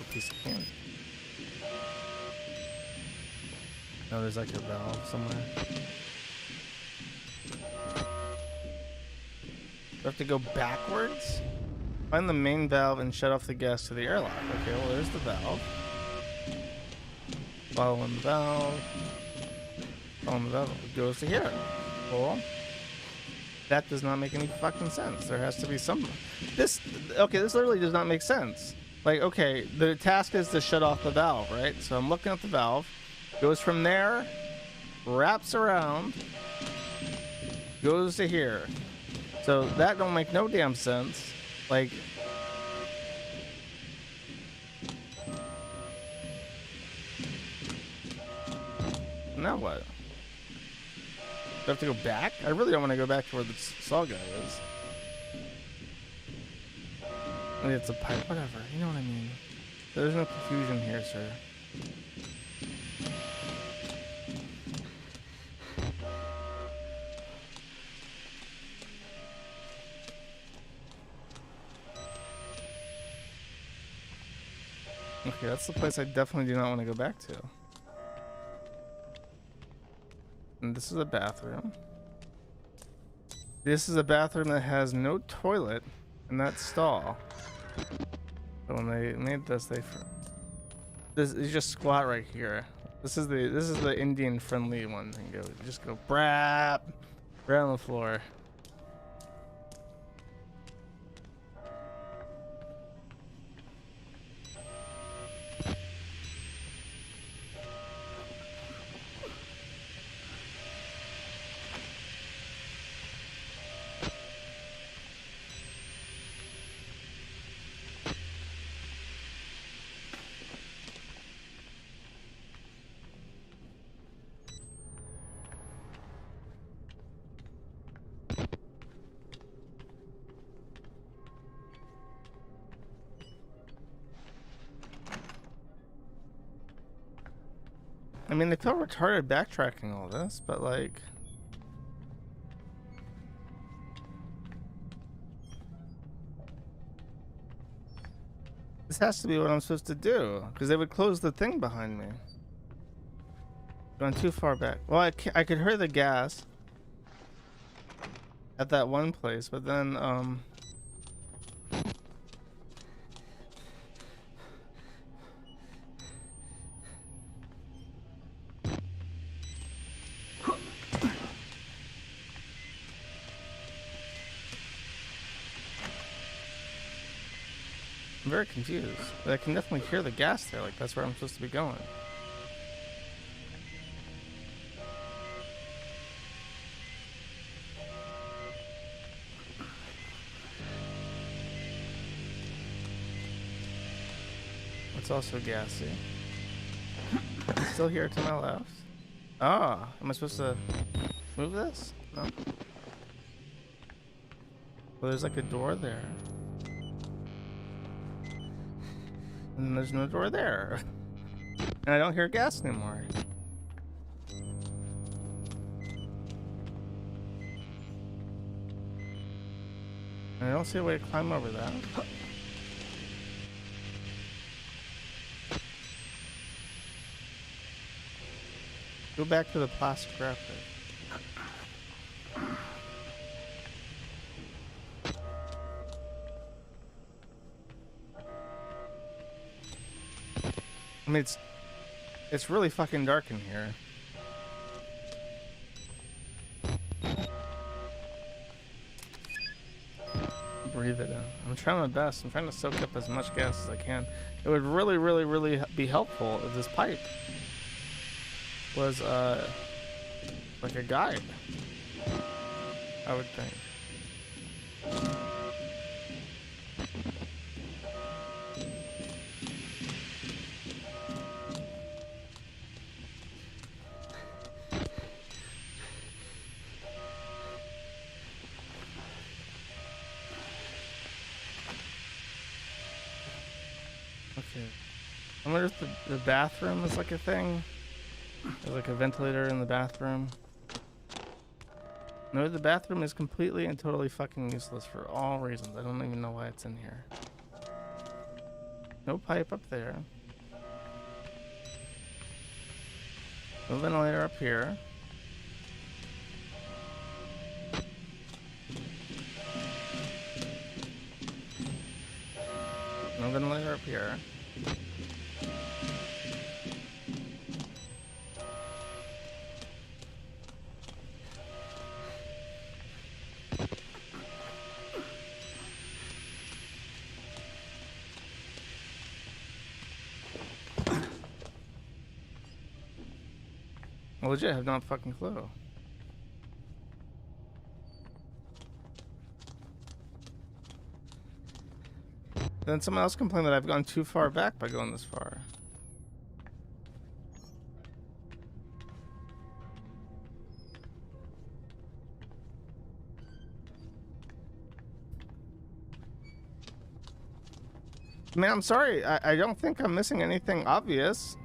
A piece of candy. No, there's like a valve somewhere. Do I have to go backwards? Find the main valve and shut off the gas to the airlock. Okay, well there's the valve. Following the valve. Following the valve. It goes to here. Cool. That does not make any fucking sense. There has to be some... This literally does not make sense. Like, okay, the task is to shut off the valve, right? So I'm looking at the valve. Goes from there, wraps around, goes to here. So that don't make no damn sense. Like, now what? Do I have to go back? I really don't want to go back to where the saw guy is. Maybe it's a pipe, whatever. You know what I mean. There's no confusion here, sir. Okay, that's the place I definitely do not want to go back to. And this is a bathroom. This is a bathroom that has no toilet in that stall. So when they made this, you just squat right here. This is the Indian friendly one. You just go brap right on the floor. I mean, I feel retarded backtracking all this, but like... This has to be what I'm supposed to do, because they would close the thing behind me. Gone too far back. Well, I could hear the gas at that one place, but then, I'm very confused. But I can definitely hear the gas there, like that's where I'm supposed to be going. It's also gassy. It's still here to my left. Ah, am I supposed to move this? No. Well, there's like a door there. And there's no door there. And I don't hear gas anymore. And I don't see a way to climb over that. Go back to the plastic wrapper. I mean, it's really fucking dark in here. Breathe it in. I'm trying my best. I'm trying to soak up as much gas as I can. It would really, really, really be helpful if this pipe was like a guide, I would think. Okay. I wonder if the bathroom is like a thing. There's like a ventilator in the bathroom. No, the bathroom is completely and totally fucking useless for all reasons. I don't even know why it's in here. No pipe up there. No ventilator up here. No ventilator up here. I legit have no fucking clue. Then someone else complained that I've gone too far back by going this far. Man, I'm sorry. I don't think I'm missing anything obvious.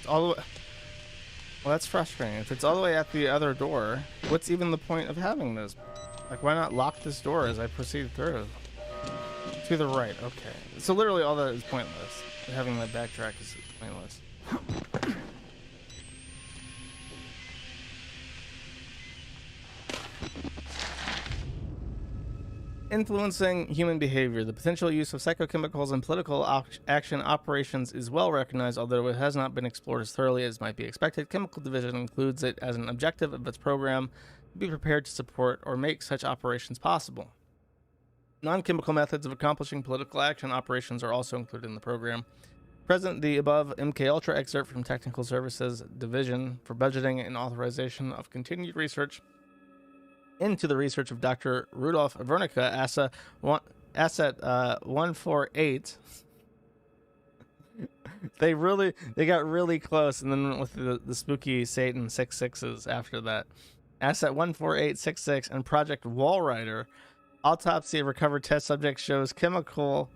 All the way. Well, that's frustrating. If it's all the way at the other door, what's even the point of having this? Like, why not lock this door as I proceed through? To the right, okay. So literally all that is pointless. Having that backtrack is pointless. Influencing human behavior. The potential use of psychochemicals in political action operations is well recognized, although it has not been explored as thoroughly as might be expected. Chemical Division includes it as an objective of its program to be prepared to support or make such operations possible. Non-chemical methods of accomplishing political action operations are also included in the program. Present the above MK Ultra excerpt from Technical Services Division for budgeting and authorization of continued research into the research of Dr. Rudolf Wernicke, asset 148. They got really close, and then went with the spooky Satan 66s after that. Asset 14866 and Project Wallrider. Autopsy of recovered test subjects shows chemical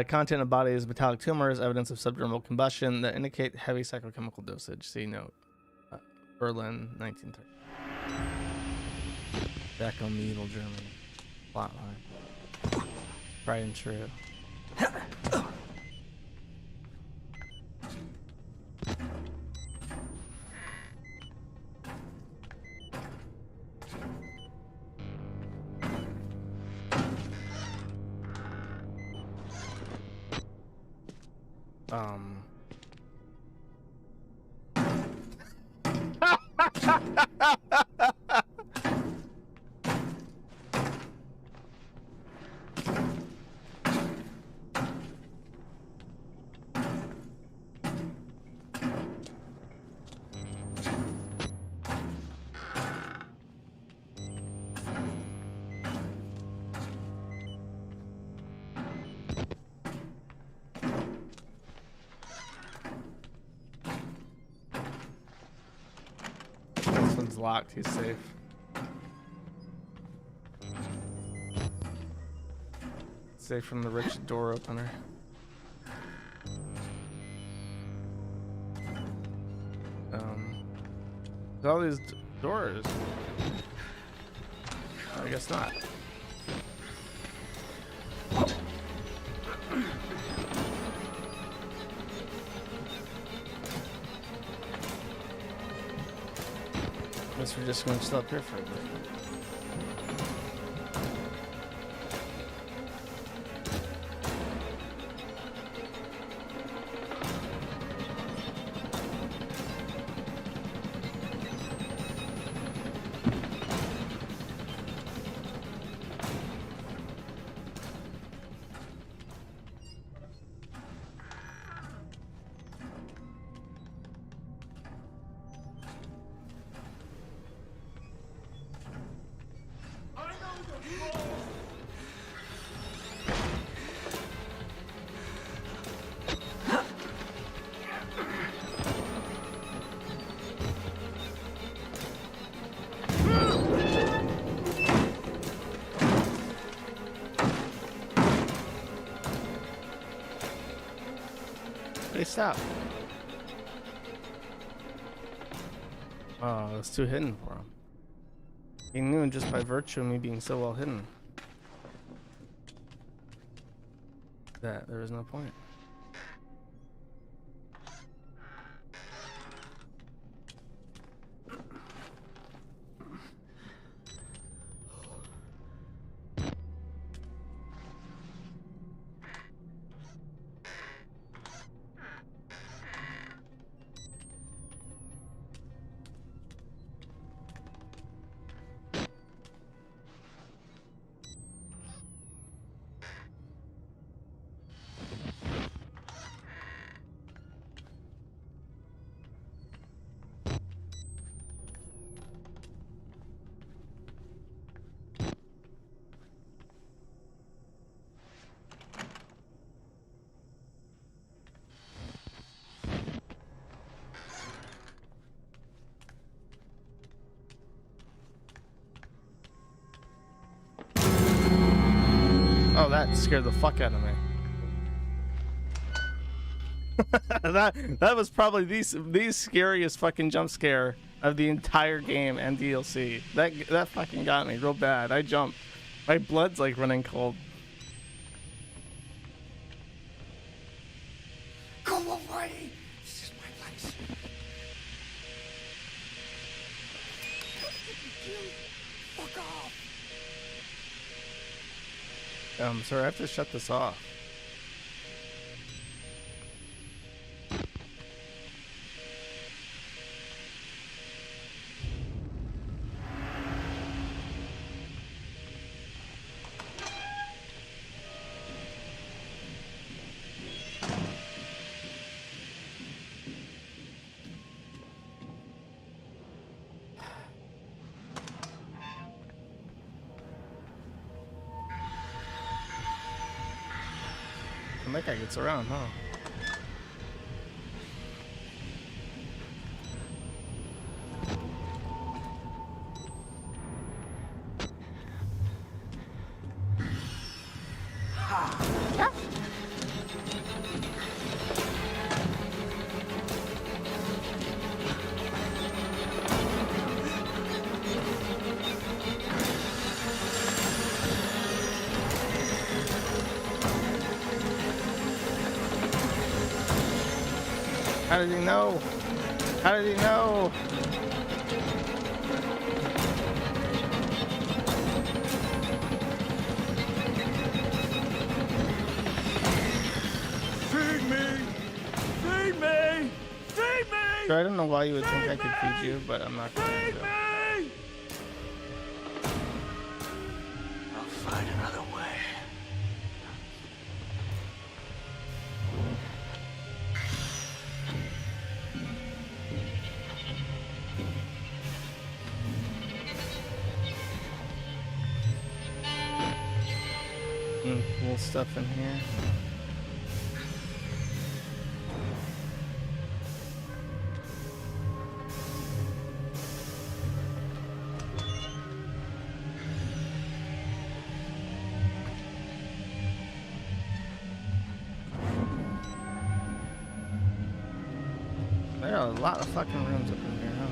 content of bodies, metallic tumors, evidence of subdermal combustion that indicate heavy psychochemical dosage. See note. Berlin, 1930. Back on medieval Germany. Plotline. Tried and true. This one's locked. He's safe. Safe from the rich door opener. All these doors. I guess not. Guess we're just going to stop here for a bit. Stop. Oh, it's too hidden for him. He knew just by virtue of me being so well hidden that there was no point. Oh, that scared the fuck out of me. that was probably the scariest fucking jump scare of the entire game and DLC. That fucking got me real bad. I jumped. My blood's like running cold. Go away! This is my place. Fuck off! Sorry, I have to shut this off. that guy gets around, huh? How did he know? How did he know? Feed me! Feed me! Feed me! So I don't know why you would think I could feed you, but I'm not going Feed to. me! I'll find another way. Cool stuff in here. There are a lot of fucking rooms up in here, huh?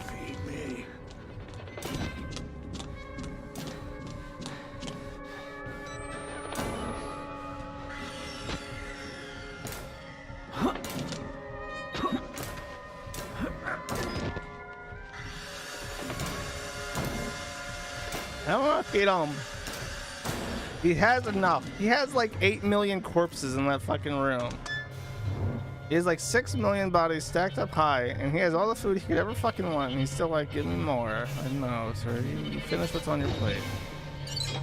Feed me. I don't want to feed him. He has enough. He has like 8 million corpses in that fucking room. He has like 6 million bodies stacked up high, and he has all the food he could ever fucking want, and he's still like, give me more. I know, sir. You finish what's on your plate. Is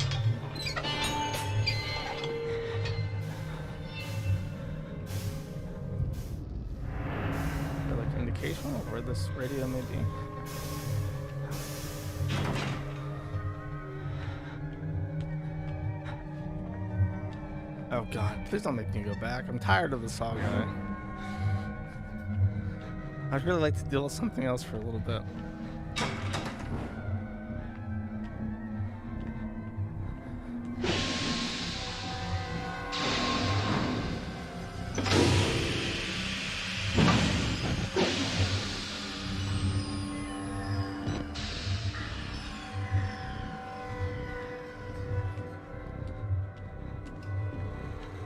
there like indication of where this radio may be? Oh god, please don't make me go back. I'm tired of the Saw guy. I'd really like to deal with something else for a little bit.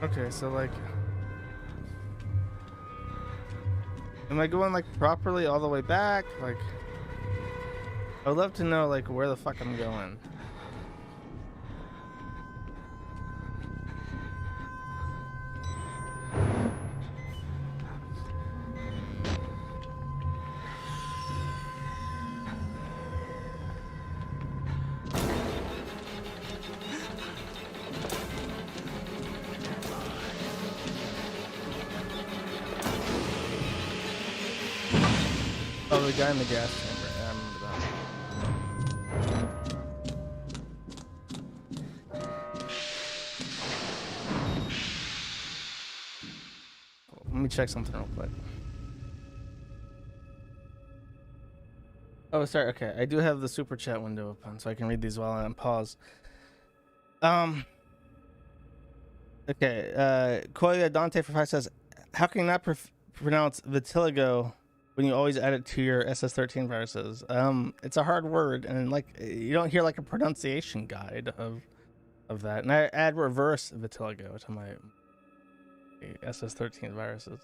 Okay, so like, am I going like properly all the way back? Like, I would love to know like where the fuck I'm going. Oh, the guy in the gas chamber. Yeah, I remember that. Let me check something real quick. Oh, sorry. Okay, I do have the super chat window open, so I can read these while I'm on pause. Okay. Koya Dante for 5 says, "How can you not pronounce vitiligo when you always add it to your SS13 viruses?" It's a hard word, and like you don't hear like a pronunciation guide of that. And I add reverse vitiligo to my SS13 viruses.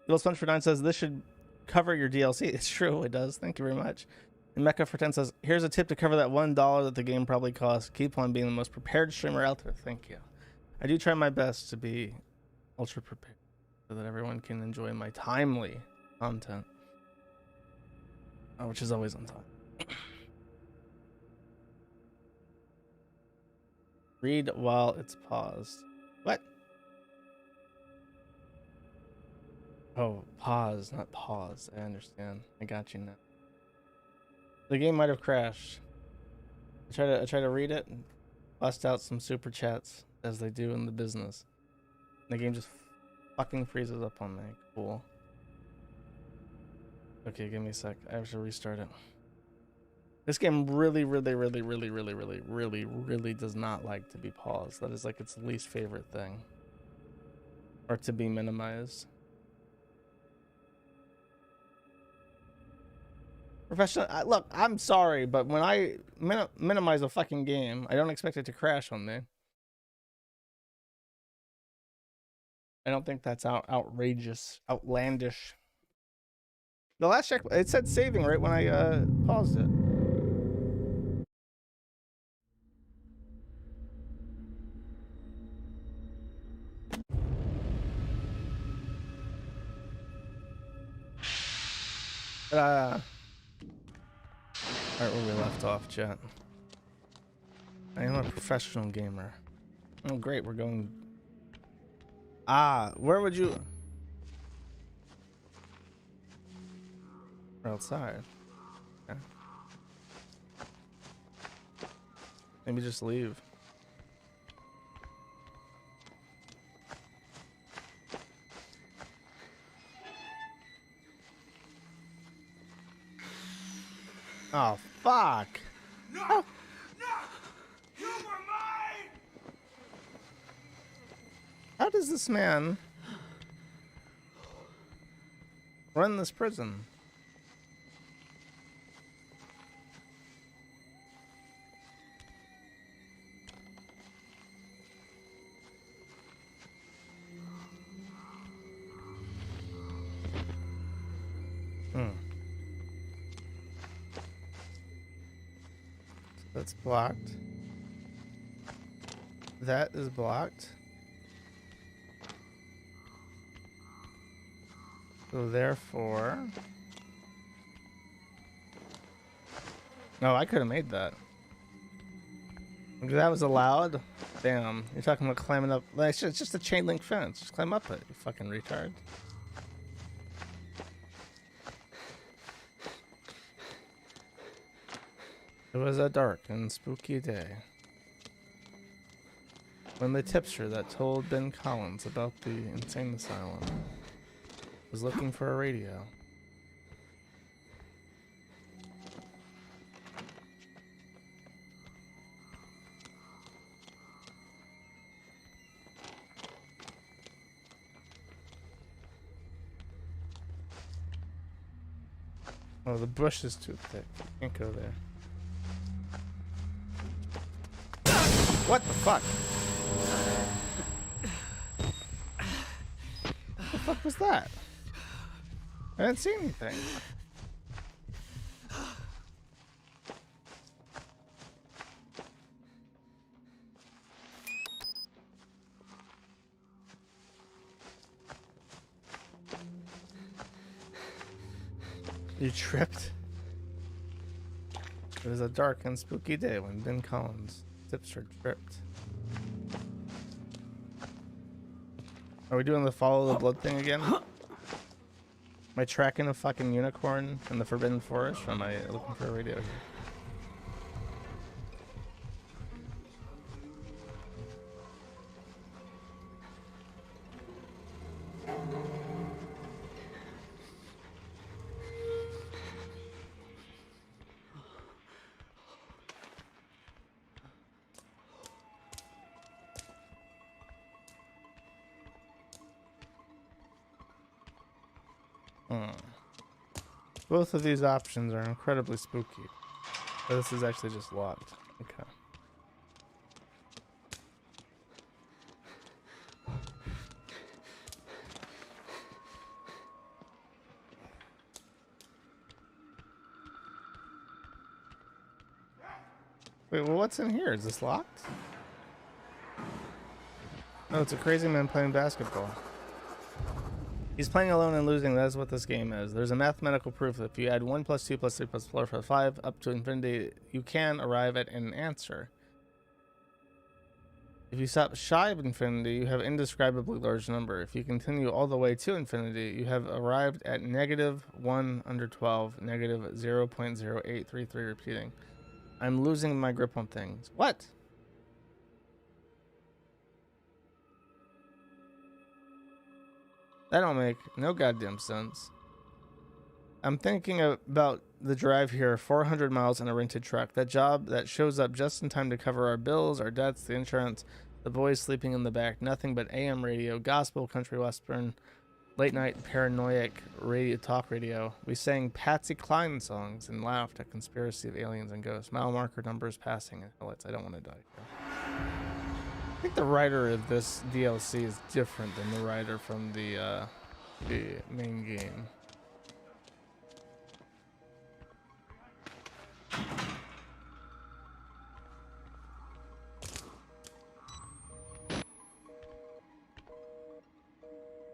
Little Sponge for 9 says, "This should cover your DLC." It's true, it does. Thank you very much. And Mecha for 10 says, "Here's a tip to cover that $1 that the game probably costs. Keep on being the most prepared streamer out there." Thank you. I do try my best to be ultra prepared so that everyone can enjoy my timely content, which is always on time. Read while it's paused. What? Oh, pause, not pause. I understand. I got you now. The game might have crashed. I try to read it and bust out some super chats as they do in the business. The game just fucking freezes up on me. Cool. Okay, give me a sec. I have to restart it. This game really does not like to be paused. That is like its least favorite thing. Or to be minimized. Professional, look, I'm sorry, but when I minimize a fucking game, I don't expect it to crash on me. I don't think that's outrageous, outlandish. The last check, it said saving right when I paused it. Right where we left off, chat. I am a professional gamer. Oh, great, we're going. Where would you? We're outside. Okay. Maybe just leave. Oh, fuck. No! Oh. No! You were mine! How does this man run this prison? That's blocked. That is blocked. So therefore... No, I could have made that. If that was allowed? Damn. You're talking about climbing up... It's just a chain link fence. Just climb up it, you fucking retard. It was a dark and spooky day when the tipster that told Ben Collins about the insane asylum was looking for a radio. Oh, the bush is too thick. Can't go there. What the fuck? What the fuck was that? I didn't see anything. You tripped? It was a dark and spooky day when Ben Collins tipster tripped. Are we doing the follow the blood thing again? Am I tracking a fucking unicorn in the Forbidden Forest? Or am I looking for a radio here? Both of these options are incredibly spooky. But this is actually just locked. Okay. Wait, well, what's in here? Is this locked? Oh, it's a crazy man playing basketball. He's playing alone and losing. That's what this game is. There's a mathematical proof that if you add 1 plus 2 plus 3 plus 4 plus 5 up to infinity, you can arrive at an answer. If you stop shy of infinity, you have indescribably large number. If you continue all the way to infinity, you have arrived at -1 under 12, -0.0833 repeating. I'm losing my grip on things. What? That don't make no goddamn sense. I'm thinking about the drive here, 400 miles in a rented truck. That job that shows up just in time to cover our bills, our debts, the insurance, the boys sleeping in the back. Nothing but AM radio, gospel, country western, late night paranoiac radio, talk radio. We sang Patsy Cline songs and laughed at conspiracy of aliens and ghosts. Mile marker numbers passing and highlights. I don't want to die here. I think the writer of this DLC is different than the writer from the main game.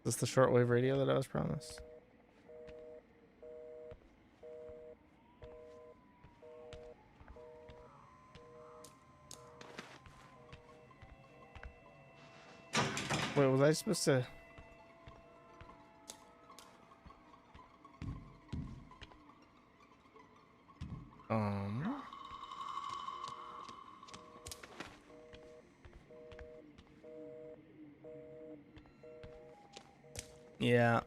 Is this the shortwave radio that I was promised? Wait, was I supposed to... Yeah.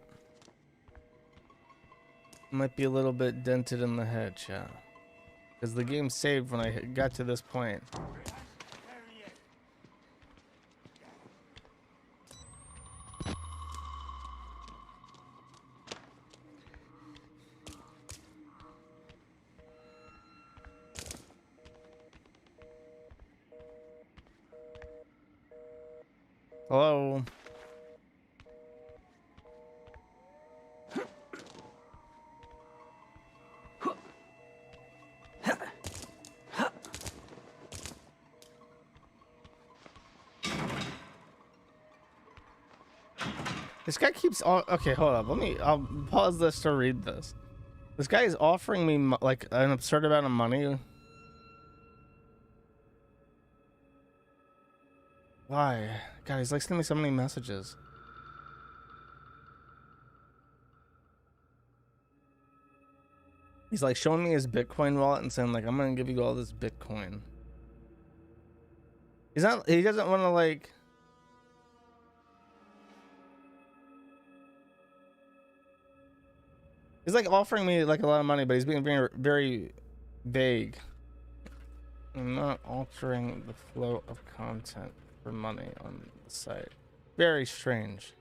Might be a little bit dented in the head, yeah. Because the game saved when I got to this point. Hello? This guy keeps on. Okay, hold up. I'll pause this to read this. This guy is offering me like an absurd amount of money. Why? God, he's like sending me so many messages. He's like showing me his Bitcoin wallet and saying like, I'm gonna give you all this Bitcoin. He doesn't want to like. He's like offering me like a lot of money, but he's being very, very vague. I'm not altering the flow of content for money on the site. Very strange.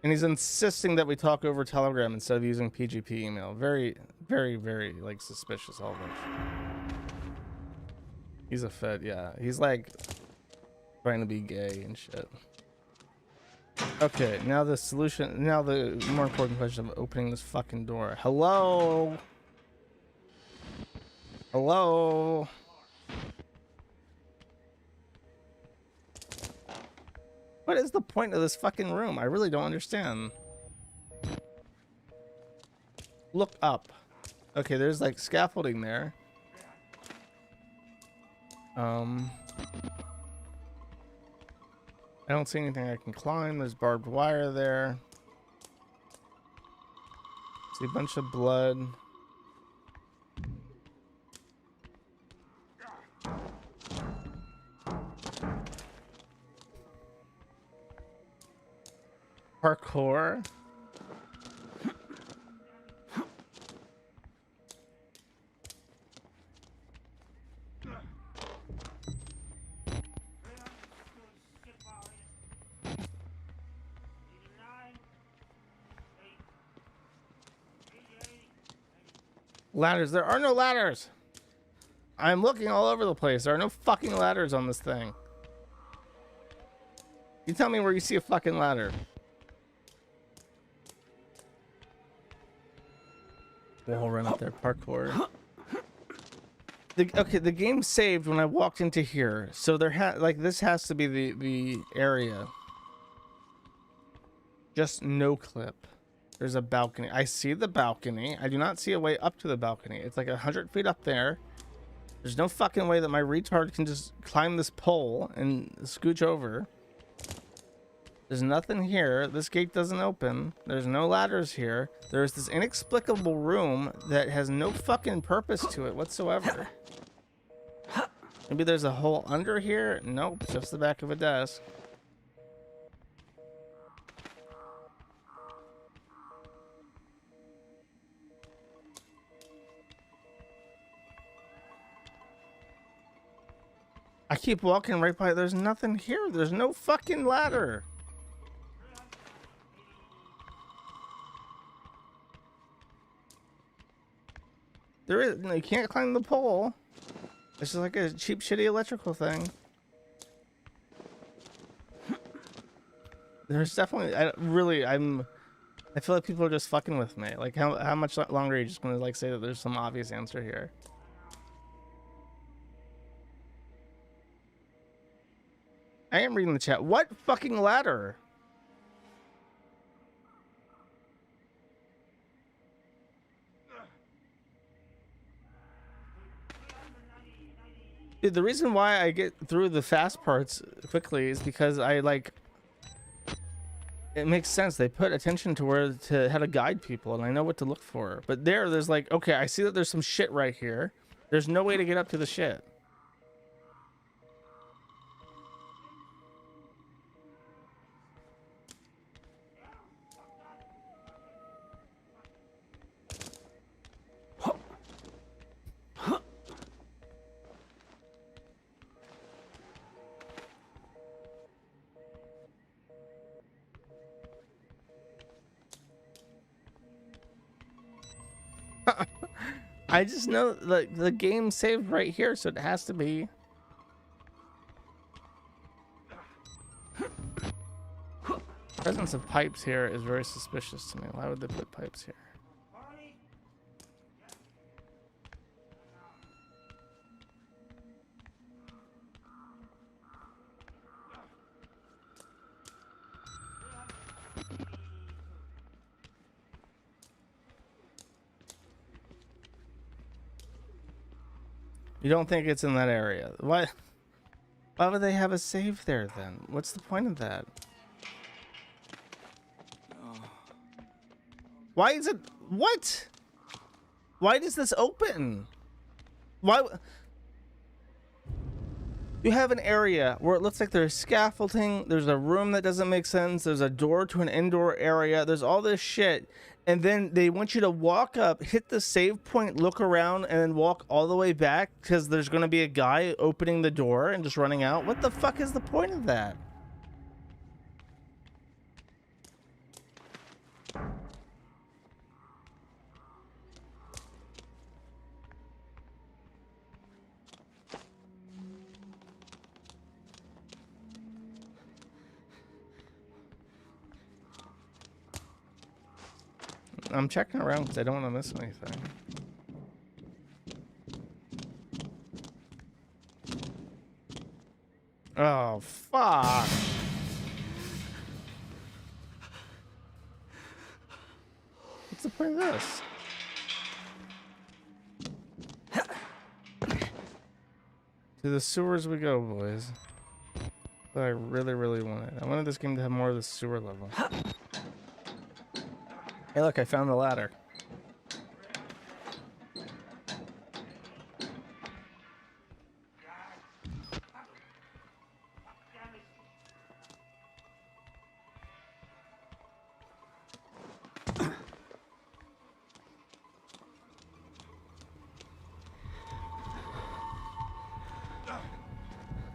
And he's insisting that we talk over Telegram instead of using PGP email. Very, very, very like suspicious all this. He's a Fed, yeah. He's like trying to be gay and shit. Okay, now the solution, now the more important question of opening this fucking door. Hello? Hello? What is the point of this fucking room? I really don't understand. Look up. Okay, there's like scaffolding there. I don't see anything I can climb. There's barbed wire there. See a bunch of blood. Parkour. Ladders. There are no ladders. I'm looking all over the place. There are no fucking ladders on this thing. You tell me where you see a fucking ladder. We'll run up there. Parkour. Okay, the game saved when I walked into here. So there like this has to be the area. Just no clip. There's a balcony. I see the balcony. I do not see a way up to the balcony. It's like 100 feet up there. There's no fucking way that my retard can just climb this pole and scooch over. There's nothing here. This gate doesn't open. There's no ladders here. There's this inexplicable room that has no fucking purpose to it whatsoever. Maybe there's a hole under here? Nope, just the back of a desk. I keep walking right by. There's nothing here. There's no fucking ladder. There is. No, you can't climb the pole. It's just like a cheap, shitty electrical thing. There's definitely. I feel like people are just fucking with me. Like, how much longer are you just gonna like say that there's some obvious answer here? I am reading the chat. What fucking ladder? Dude, the reason why I get through the fast parts quickly is because I like. It makes sense. They put attention to how to guide people, and I know what to look for. But there's like, okay, I see that there's some shit right here. There's no way to get up to the shit. I just know the game saved right here, so it has to be. Presence of pipes here is very suspicious to me. Why would they put pipes here? You don't think it's in that area? Why would they have a save there then? What's the point of that? Why is it? What? Why does this open? Why? You have an area where it looks like there's scaffolding, there's a room that doesn't make sense, there's a door to an indoor area, there's all this shit, and then they want you to walk up, hit the save point, look around, and then walk all the way back because there's going to be a guy opening the door and just running out. What the fuck is the point of that? I'm checking around because I don't want to miss anything. Oh, fuck. What's the point of this? To the sewers we go, boys. But I really, really wanted. I wanted this game to have more of the sewer level. Hey, look, I found the ladder.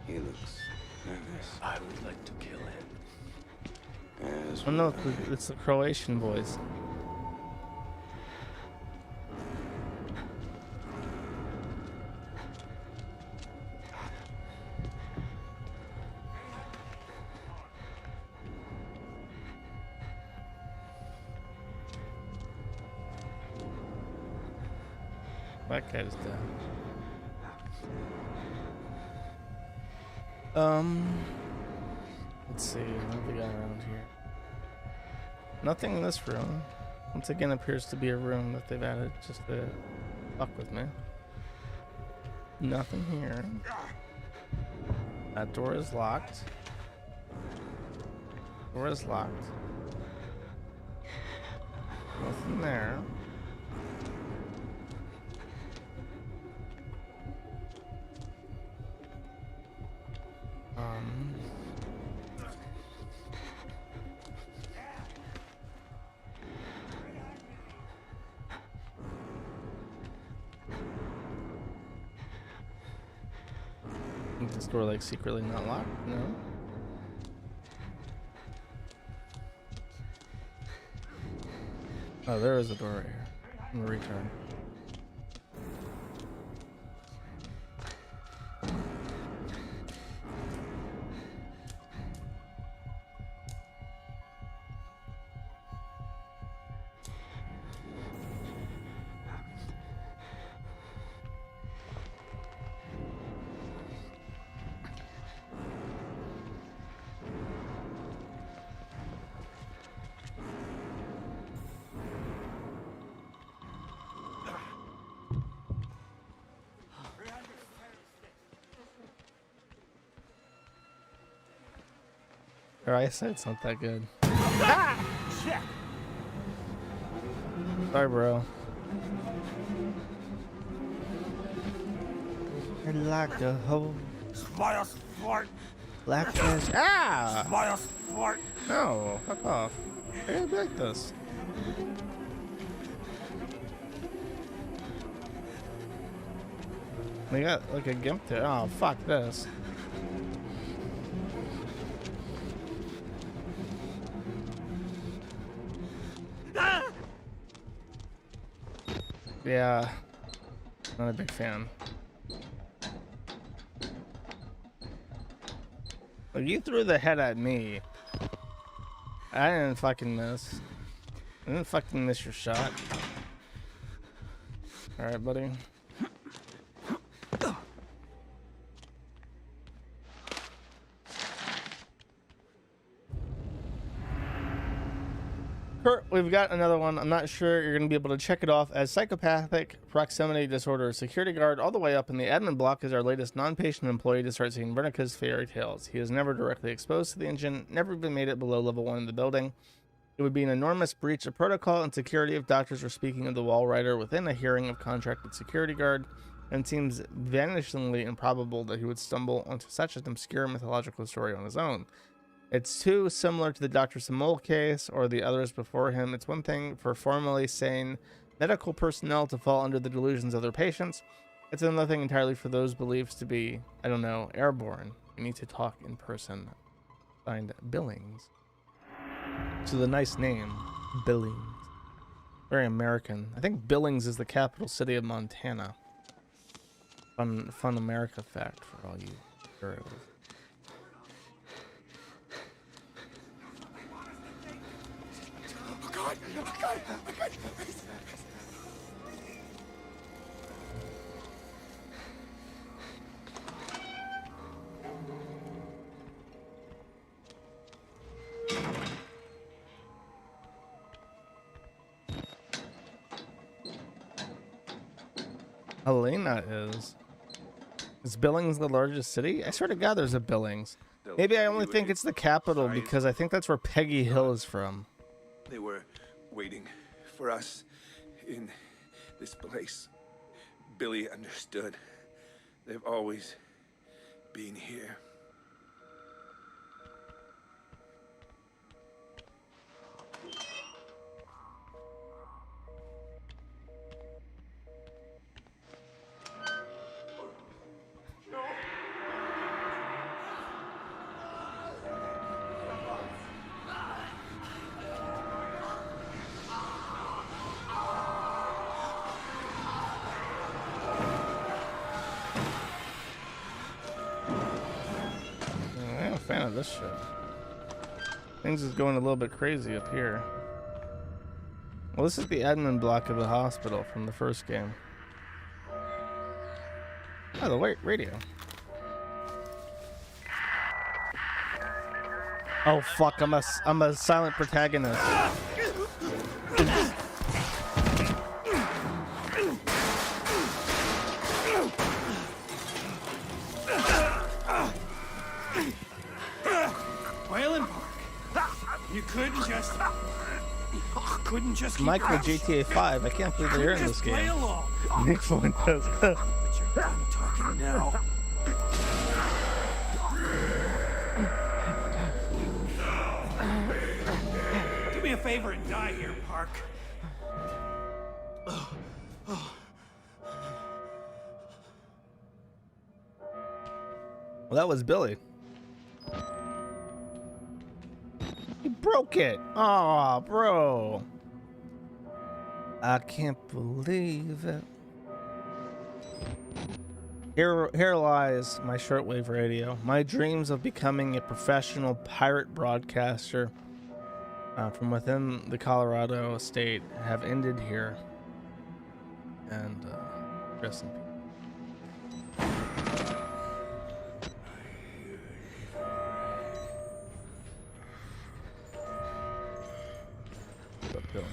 He looks nervous. I would like to kill him. As Oh no, it's the Croatian boys. That guy's dead. Let's see what we got around here. Nothing in this room. Once again, appears to be a room that they've added just to fuck with me. Nothing here. That door is locked. Door is locked. Nothing there. Is this door like secretly not locked? No. Oh, there is a door right here. I'm gonna return. Her eyesight's not that good. Sorry, bro. I like the whole black fish. Ah! No, fuck off. I gotta be like this. They got like a gimp there. Oh, fuck this. Yeah, not a big fan. Like, you threw the head at me. I didn't fucking miss. I didn't fucking miss your shot. Alright, buddy. Kurt, we've got another one. I'm not sure you're going to be able to check it off as psychopathic proximity disorder security guard all the way up in the admin block is our latest non-patient employee to start seeing Vernica's fairy tales. He is never directly exposed to the engine, never even made it below level 1 in the building. It would be an enormous breach of protocol and security if doctors were speaking of the wall rider within a hearing of contracted security guard, and it seems vanishingly improbable that he would stumble onto such an obscure mythological story on his own. It's too similar to the Dr. Samole case or the others before him. It's one thing for formally sane medical personnel to fall under the delusions of their patients. It's another thing entirely for those beliefs to be, I don't know, airborne. We need to talk in person. Signed, Billings. So the nice name, Billings. Very American. I think Billings is the capital city of Montana. Fun America fact for all you girls. Oh God! Helena is. Is Billings the largest city? I swear to God there's a Billings. Maybe I only think it's the capital because I think that's where Peggy Hill is from. They were waiting for us in this place. Billy understood. They've always been here. Fan of this shit. Things is going a little bit crazy up here. Well, this is the admin block of the hospital from the first game. Oh, the radio. Oh fuck! I'm a silent protagonist. You couldn't just keep Michael your mouth GTA 5. I can't believe they're in this Just play game. along. Nick Fuentes. But you're done talking now. Do me a favor and die here, Park. Well, that was Billy. He broke it. Aw, bro. I can't believe it. Here lies my shortwave radio. My dreams of becoming a professional pirate broadcaster from within the Colorado state have ended here. And rest in peace. What's up, Bill?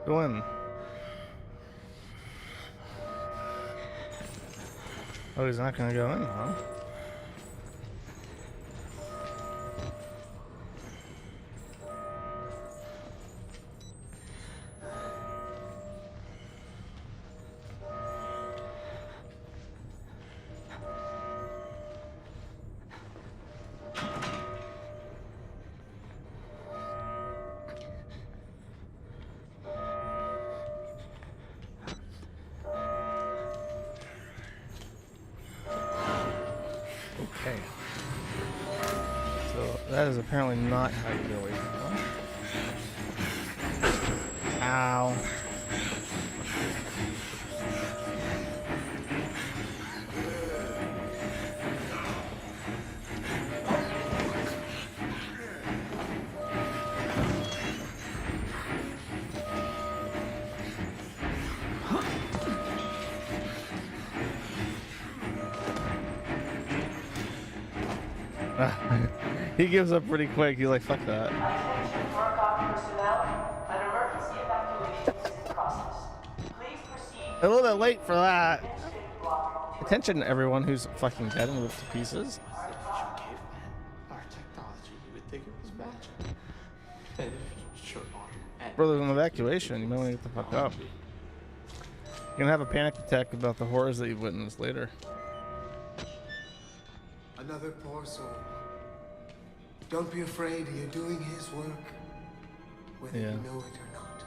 Go in. Oh, he's not gonna go in, huh? Okay. So that is apparently not how you go in. Ow. He gives up pretty quick. He's like, fuck that. Attention Murkoff personnel, an emergency evacuation is in process. Please proceed. A little bit late for that. Administrative block. Attention, everyone who's fucking dead and ripped to pieces. Our technology, you would think it was magic. And sure, Bro, there's an evacuation. You might want to get the fuck up. You're gonna have a panic attack about the horrors that you've witnessed later. another poor soul. Don't be afraid, you're doing his work, whether you know it or not.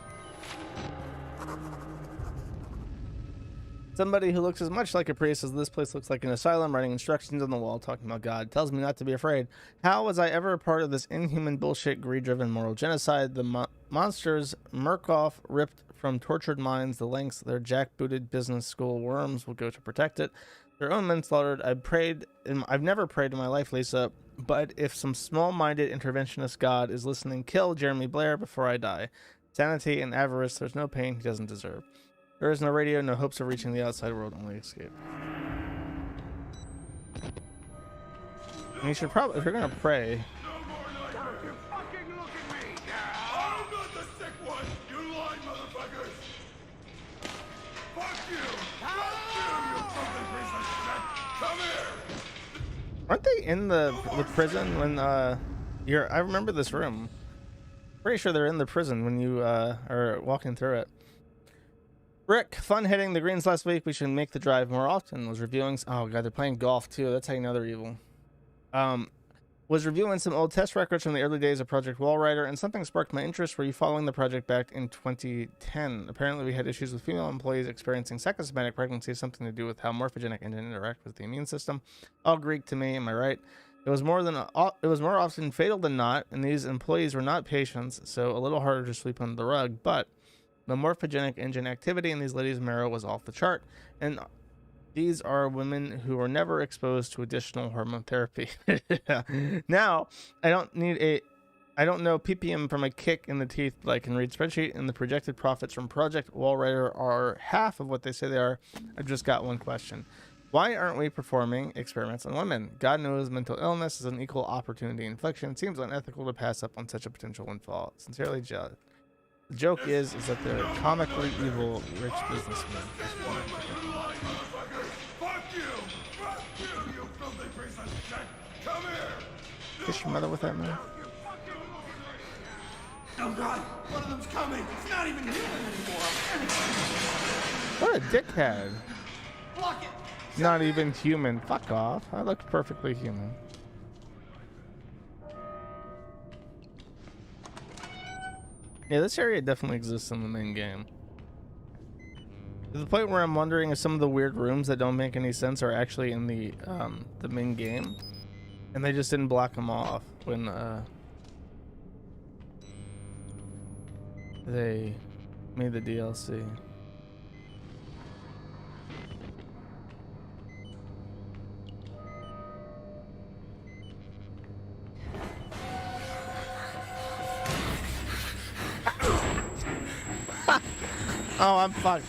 Somebody who looks as much like a priest as this place looks like an asylum, writing instructions on the wall, talking about God, tells me not to be afraid. How was I ever a part of this inhuman bullshit, greed-driven moral genocide? The monsters Murkoff ripped from tortured minds, the lengths their jackbooted business school worms will go to protect it. Their own men slaughtered. I've never prayed in my life, Lisa, but if some small-minded interventionist God is listening, kill Jeremy Blair before I die. Sanity and avarice, there's no pain he doesn't deserve. There is no radio, no hopes of reaching the outside world, only escape. And you should probably, if you're gonna pray. Don't you fucking look at me! I'm not the sick one! You lying motherfuckers! Fuck you! Fuck you, you fucking piece of shit! Come here! Aren't they in the prison when I remember this room. Pretty sure they're in the prison when you are walking through it. Rick, fun hitting the greens last week. We should make the drive more often. Was reviewing. Oh god, they're playing golf too. That's how you know they're evil. Was reviewing some old test records from the early days of Project Wallrider, and something sparked my interest. Were you following the project back in 2010? Apparently, we had issues with female employees experiencing psychosomatic pregnancy, something to do with how morphogenic engines interact with the immune system. All Greek to me. Am I right? It was more often fatal than not, and these employees were not patients, so a little harder to sweep under the rug. But the morphogenic engine activity in these ladies' marrow was off the chart, and these are women who were never exposed to additional hormone therapy. Now, I I don't know ppm from a kick in the teeth, but I can read spreadsheet, and the projected profits from Project Wallrider are half of what they say they are. I've just got one question. Why aren't we performing experiments on women? God knows mental illness is an equal opportunity infliction. It seems unethical to pass up on such a potential windfall. Sincerely, Judd. The joke is that they're comically evil rich businessmen. Fuck you! Fuck you, you filthy piece of shit! Come here! Kiss your mother with that, man. Oh god, one of them's coming! It's not even human anymore! What a dickhead. Block it! Not even human. Fuck off. I look perfectly human. Yeah, this area definitely exists in the main game. To the point where I'm wondering if some of the weird rooms that don't make any sense are actually in the main game, and they just didn't block them off when they made the DLC. Oh, I'm fucked.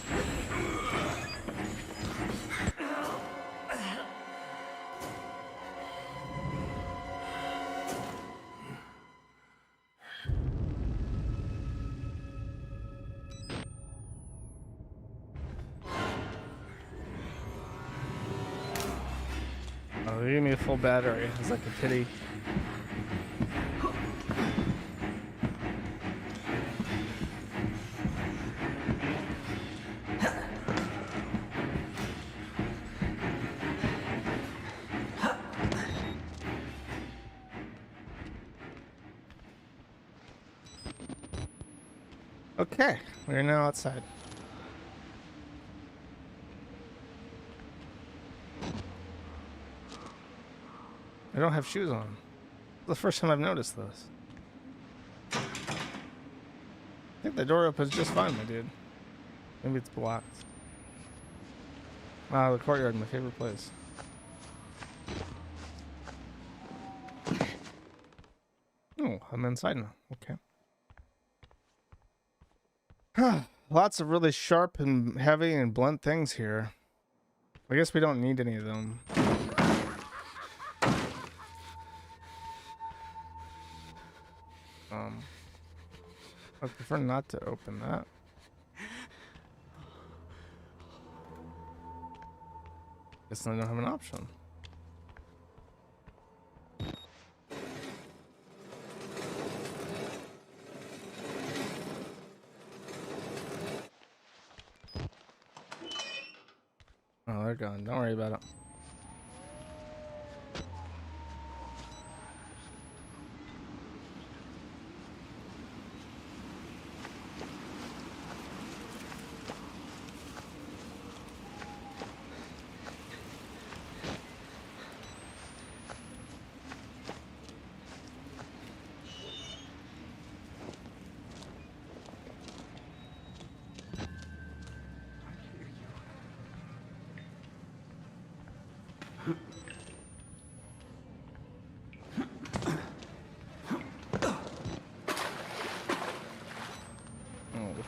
Oh, they gave me a full battery. It's like a pity. Okay, we're now outside. I don't have shoes on. It's the first time I've noticed this. I think the door opens just fine, my dude. Maybe it's blocked. Wow, the courtyard, my favorite place. Oh, I'm inside now. Okay. Lots of really sharp and heavy and blunt things here. I guess we don't need any of them. I prefer not to open that. Guess I don't have an option. Oh, they're gone. Don't worry about it.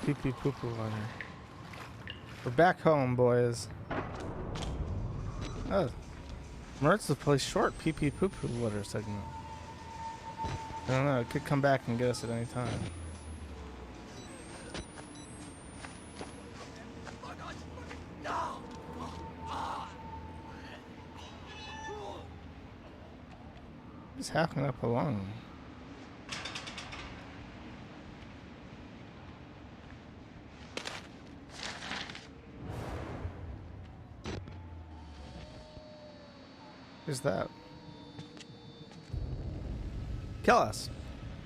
Pee pee poo poo on her. We're back home, boys. Oh, Mertz the place short pee pee poo poo water segment. I don't know. It could come back and get us at any time. Just hacking up along. Who's that? Kill us.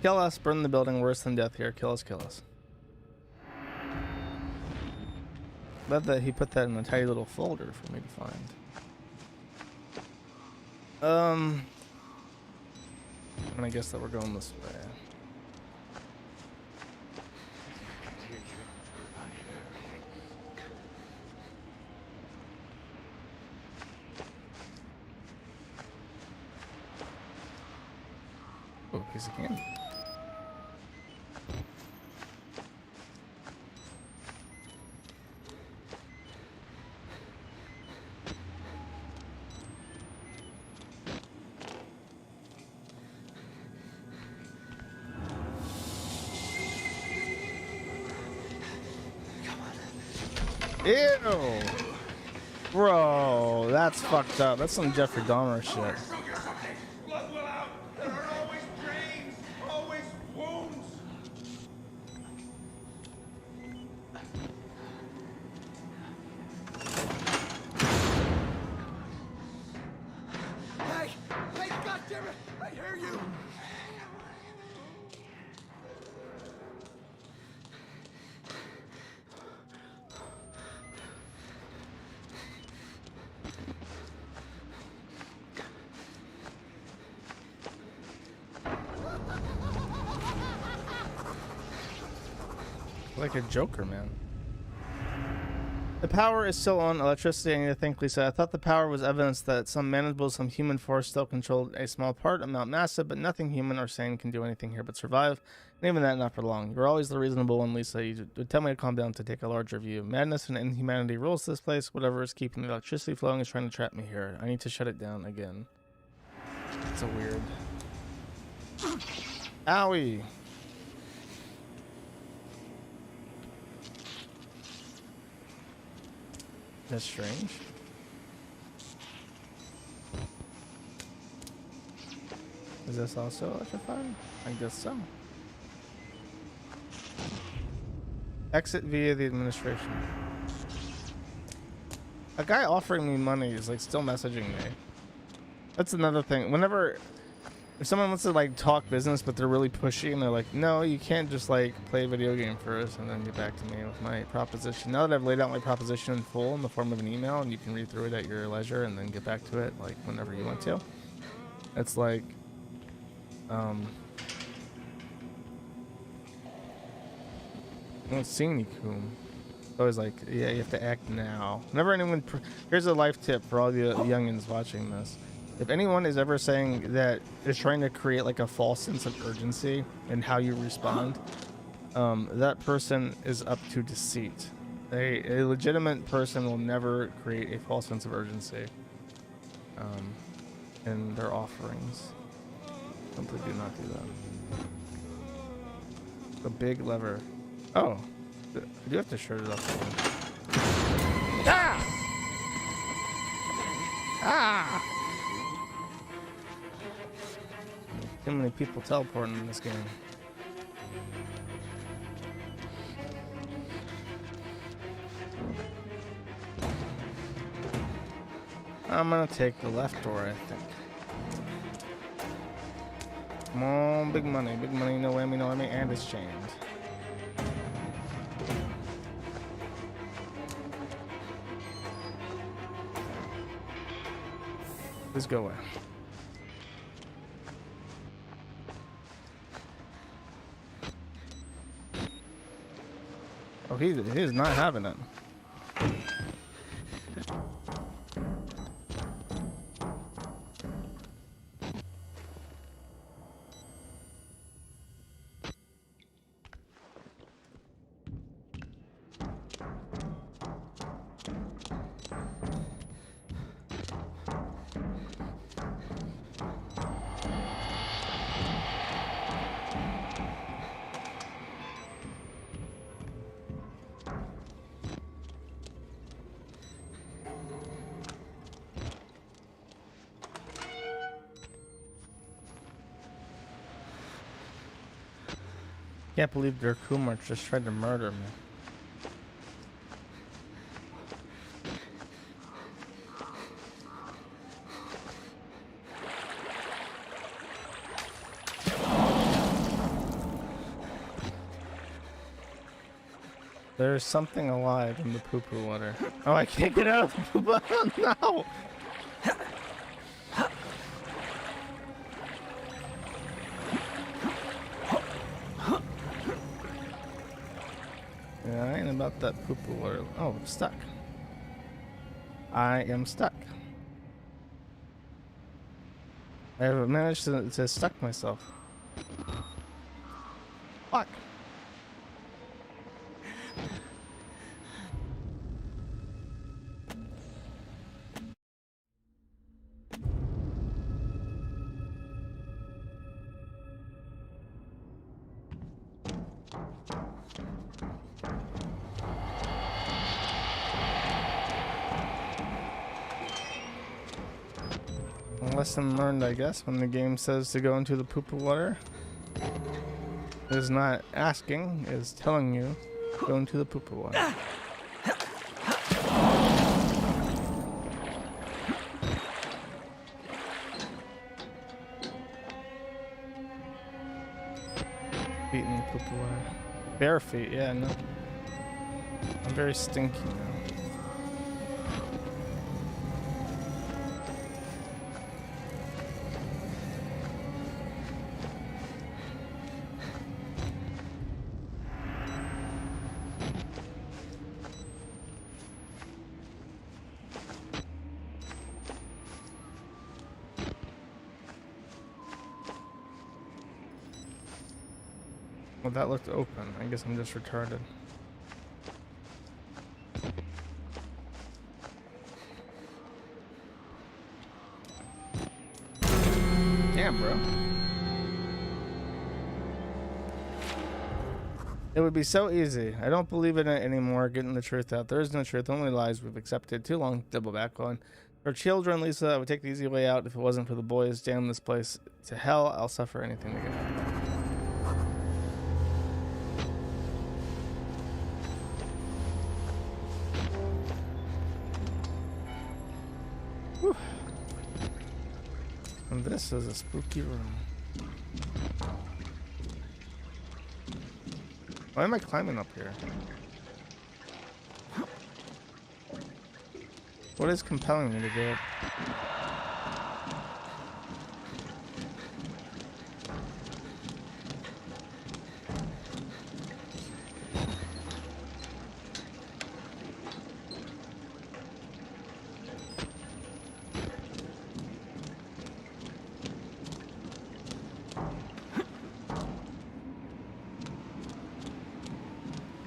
Kill us. Burn the building. Worse than death here. Kill us. Kill us. Love that he put that in a tiny little folder for me to find. I'm gonna guess that we're going this way. Oh, piece of candy. Ew. Bro, that's fucked up. That's some Jeffrey Dahmer shit. Blood will out. There are always drains, always wounds. Hey! Hey, goddammit! I hear you! Like a Joker, man. The power is still on. Electricity, I need to think, Lisa. I thought the power was evidence that some manageable, some human force still controlled a small part, amount massive, but nothing human or sane can do anything here but survive. And even that, not for long. You're always the reasonable one, Lisa. You would tell me to calm down, to take a larger view. Madness and inhumanity rules this place. Whatever is keeping the electricity flowing is trying to trap me here. I need to shut it down again. It's a weird. Owie. That's strange. Is this also electrified? I guess so. Exit via the administration. A guy offering me money is like still messaging me. That's another thing. Whenever if someone wants to like talk business but they're really pushy and they're like, no, you can't just like play a video game first and then get back to me with my proposition. Now that I've laid out my proposition in full in the form of an email and you can read through it at your leisure and then get back to it like whenever you want to. It's like I don't see any coom. Always like, yeah, you have to act now. Whenever anyone here's a life tip for all the youngins watching this. If anyone is ever saying that is trying to create like a false sense of urgency in how you respond, that person is up to deceit. A legitimate person will never create a false sense of urgency in their offerings. Simply do not do that. The big lever. Oh, I do have to shut it off. Ah! Ah! Too many people teleporting in this game. I'm gonna take the left door, I think. Come on, big money, no whammy, and it's chained. Please go away. Oh, he's not having it. Can't believe their Kumar just tried to murder me. There's something alive in the poo-poo water. Oh, I can't get out of the poo-poo. Oh, no! Yeah, I ain't about that poo-poo water. Oh, I'm stuck. I am stuck. I have managed to stuck myself. Fuck. Lesson learned, I guess, when the game says to go into the poop of water. It is not asking, it is telling you go into the poop of water. Feet in the poop of water. Bare feet, yeah, no. I'm very stinky now. Well, that looked open. I guess I'm just retarded. Damn, bro. It would be so easy. I don't believe in it anymore. Getting the truth out. There is no truth. Only lies we've accepted. Too long. Double back going. For children, Lisa, I would take the easy way out if it wasn't for the boys. Damn this place to hell. I'll suffer anything to get out. Whew. And this is a spooky room. Why am I climbing up here? What is compelling me to do it?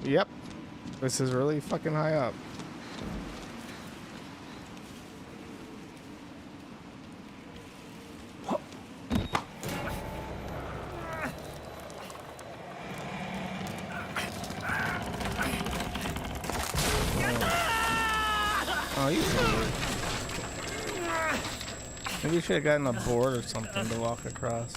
Yep. This is really fucking high up. Oh, you weird. Maybe you should have gotten a board or something to walk across.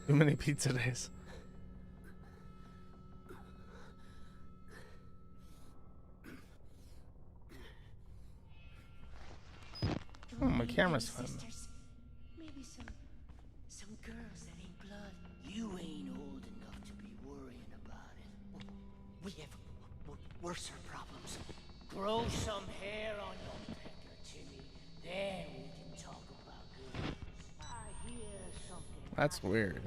Too many pizza days. Oh, my camera's fine. Maybe some girls that ain't blood. You ain't old enough to be worrying about it. We have worser problems. Grow some hair on your pecker, Timmy. Then we can talk about girls. I hear something. That's weird.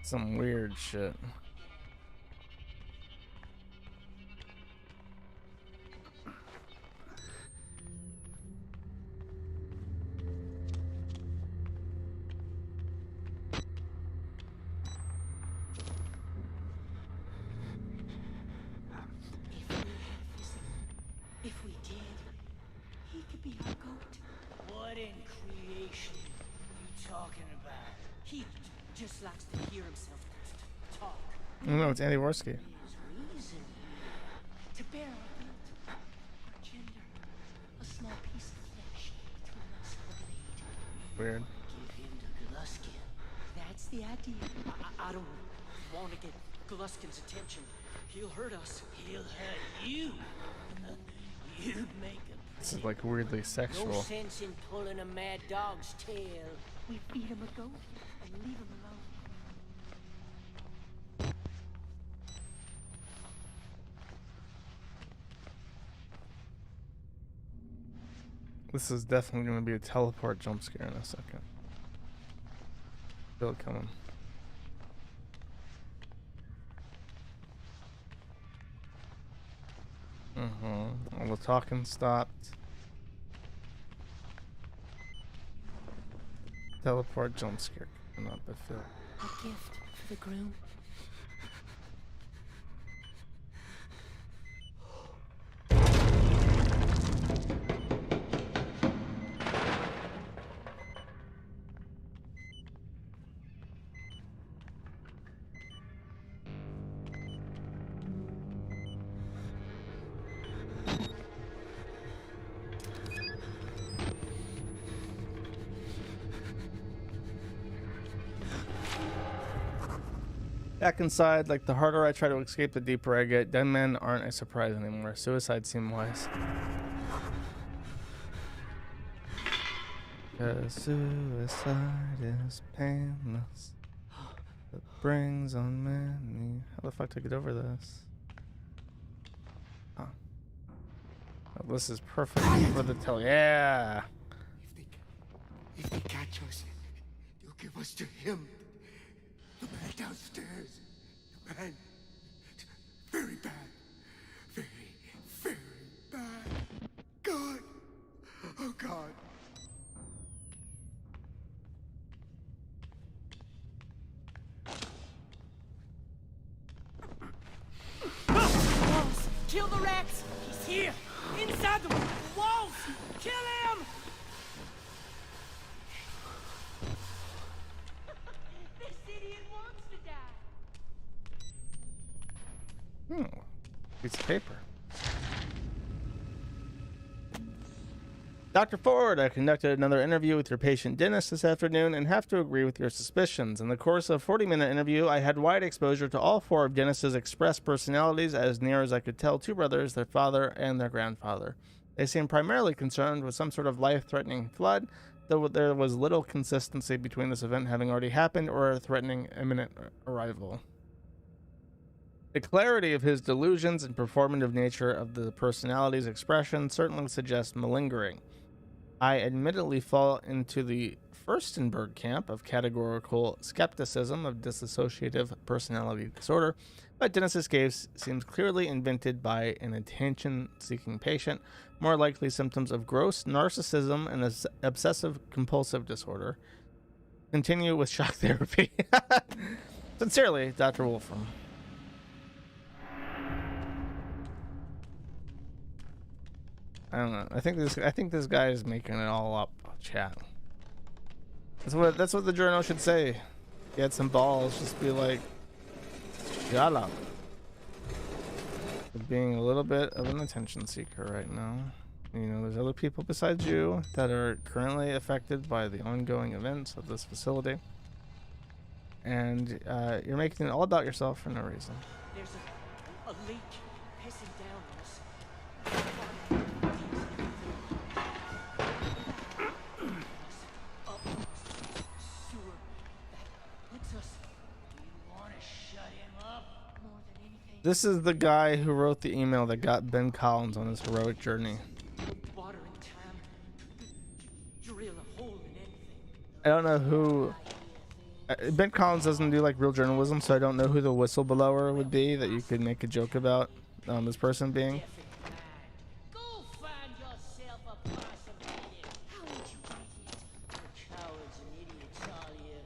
Some weird shit. If we did, he could be our goat. What in creation you talking about? He just likes to hear himself talk. No, it's Andy Worski. His reason to bear our guilt, our gender, a small piece of flesh through us of a blade. Weird. Give him to Gluskin. That's the idea. I don't want to get Gluskin's attention. He'll hurt us. He'll hurt you. You'd make a This is like weirdly sexual. no sense in pulling a mad dog's tail. We feed him a goat and leave him alone. This is definitely going to be a teleport jump scare in a second. Feel it coming. All the talking stopped. Teleport jump scare coming up, I feel. A gift for the groom. Back inside, like the harder I try to escape, the deeper I get. Dead men aren't a surprise anymore. Suicide seemed wise. Cause suicide is painless. It brings on many. How the fuck to get over this? Huh. Oh, this is perfect for the tell. Yeah. If they catch us, they'll give us to him. The man downstairs. The man. Very bad. Very, very bad. God. Oh, God. Walls! Kill the rats! He's here! Inside the walls! Kill him! This idiot wants to die! Piece of paper. Dr. Ford, I conducted another interview with your patient Dennis this afternoon and have to agree with your suspicions. In the course of a 40-minute interview, I had wide exposure to all 4 of Dennis's expressed personalities, as near as I could tell 2 brothers, their father, and their grandfather. They seemed primarily concerned with some sort of life-threatening flood, though there was little consistency between this event having already happened or a threatening imminent arrival. The clarity of his delusions and performative nature of the personality's expression certainly suggests malingering. I admittedly fall into the Furstenberg camp of categorical skepticism of dissociative personality disorder, but Dennis's case seems clearly invented by an attention-seeking patient, more likely symptoms of gross narcissism and obsessive-compulsive disorder. Continue with shock therapy. Sincerely, Dr. Wolfram. I don't know. I think this guy is making it all up. Chat. That's what the journal should say. Get some balls. Just be like, shut up. You're being a little bit of an attention seeker right now. You know, there's other people besides you that are currently affected by the ongoing events of this facility, and you're making it all about yourself for no reason. There's a leak pissing down on us. This is the guy who wrote the email that got Ben Collins on his heroic journey. Water and time. Drill a hole in anything. I don't know who. Ben Collins doesn't do like real journalism, so I don't know who the whistleblower would be that you could make a joke about this person being. Go find yourself a possum idiot. How would you idiot? Cowards and idiots, all you.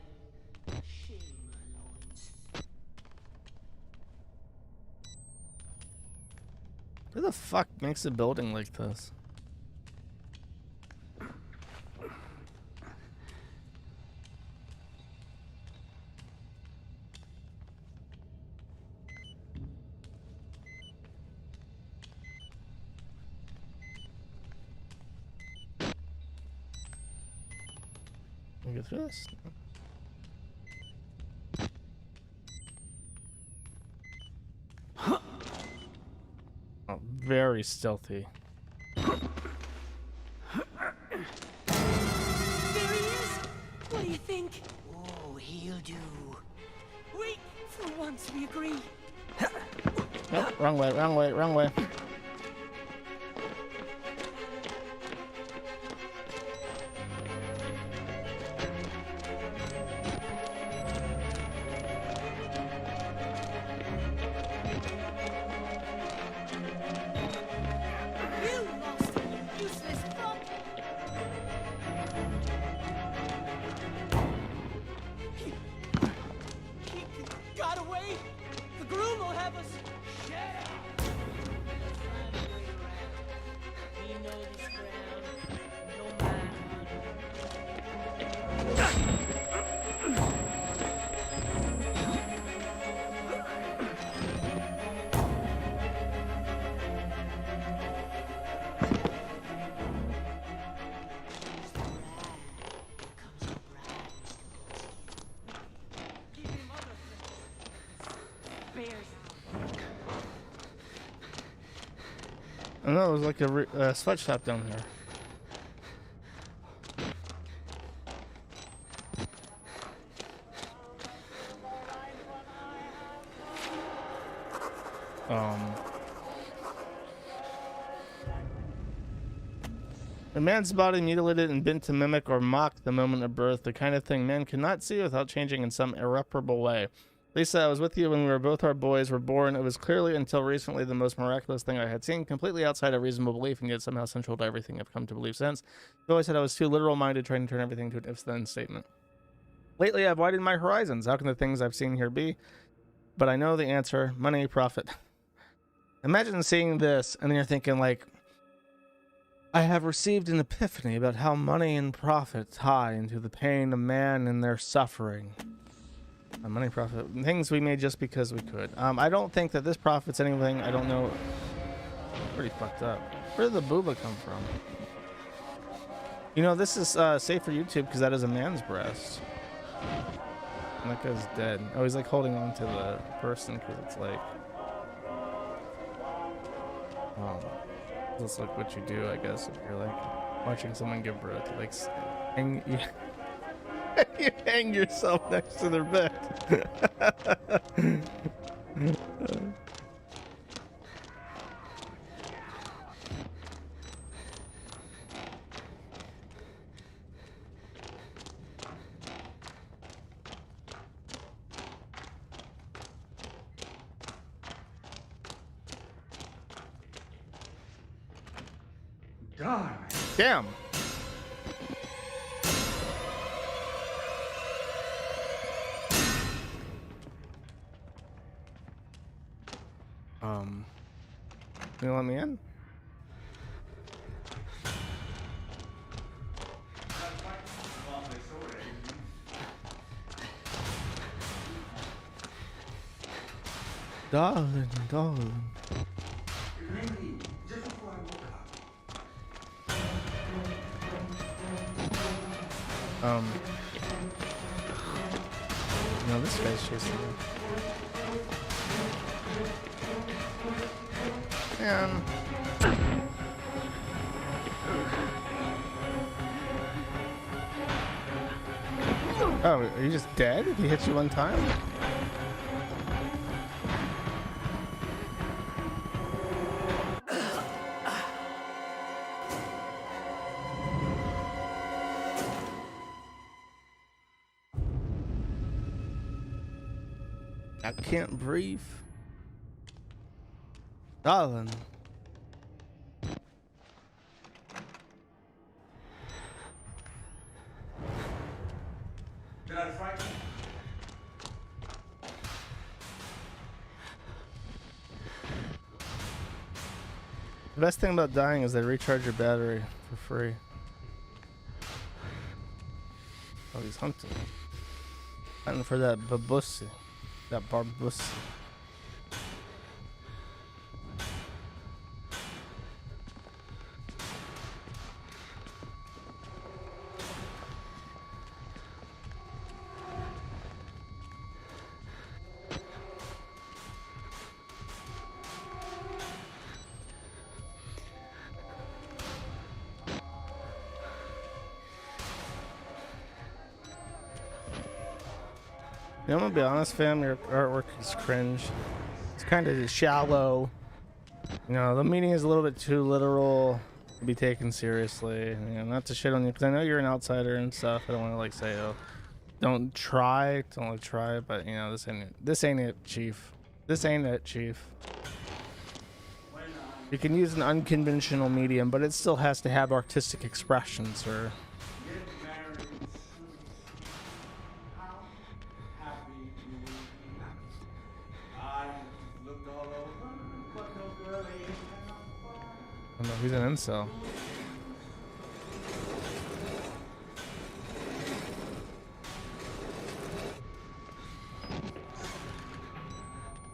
Shame my loins. Who the fuck makes a building like this? Can we get through this? Oh, very stealthy. There he is! What do you think? Oh, he'll do. Wait! For once we agree. Nope, wrong way, wrong way, wrong way. I know it was like a sweatshop down here. A man's body mutilated and bent to mimic or mock the moment of birth, the kind of thing man cannot see without changing in some irreparable way. Lisa, I was with you when both our boys were born. It was clearly until recently the most miraculous thing I had seen, completely outside of reasonable belief and yet somehow central to everything I've come to believe since. You always said I was too literal-minded, trying to turn everything to an if-then statement. Lately, I've widened my horizons. How can the things I've seen here be? But I know the answer. Money, profit. Imagine seeing this, and then you're thinking, like, I have received an epiphany about how money and profit tie into the pain of man and their suffering. Money, profit, things we made just because we could. I don't think that this profits anything. I don't know. Pretty fucked up. Where did the booba come from? You know, this is safe for YouTube because that is a man's breast. And that guy's dead. Oh, he's like holding on to the person because it's like, that's like what you do, I guess, if you're like watching someone give birth. You like hang, you hang yourself next to their bed. Damn. You let me in? Darling, darling. No, this guy's chasing me. Man. Oh, are you just dead? He hit you one time? I can't breathe. Darling. Did I frighten you? The best thing about dying is they recharge your battery for free. Oh, he's hunting. Hunting for that babussy. That barbussy. I'm gonna be honest, fam, your artwork is cringe. It's kind of shallow. You know, the meaning is a little bit too literal to be taken seriously. You know, not to shit on you, because I know you're an outsider and stuff. I don't want to like say, oh, don't try, but you know, this ain't it, chief. This ain't it, chief. You can use an unconventional medium, but it still has to have artistic expression, sir. Oh no, he's an incel.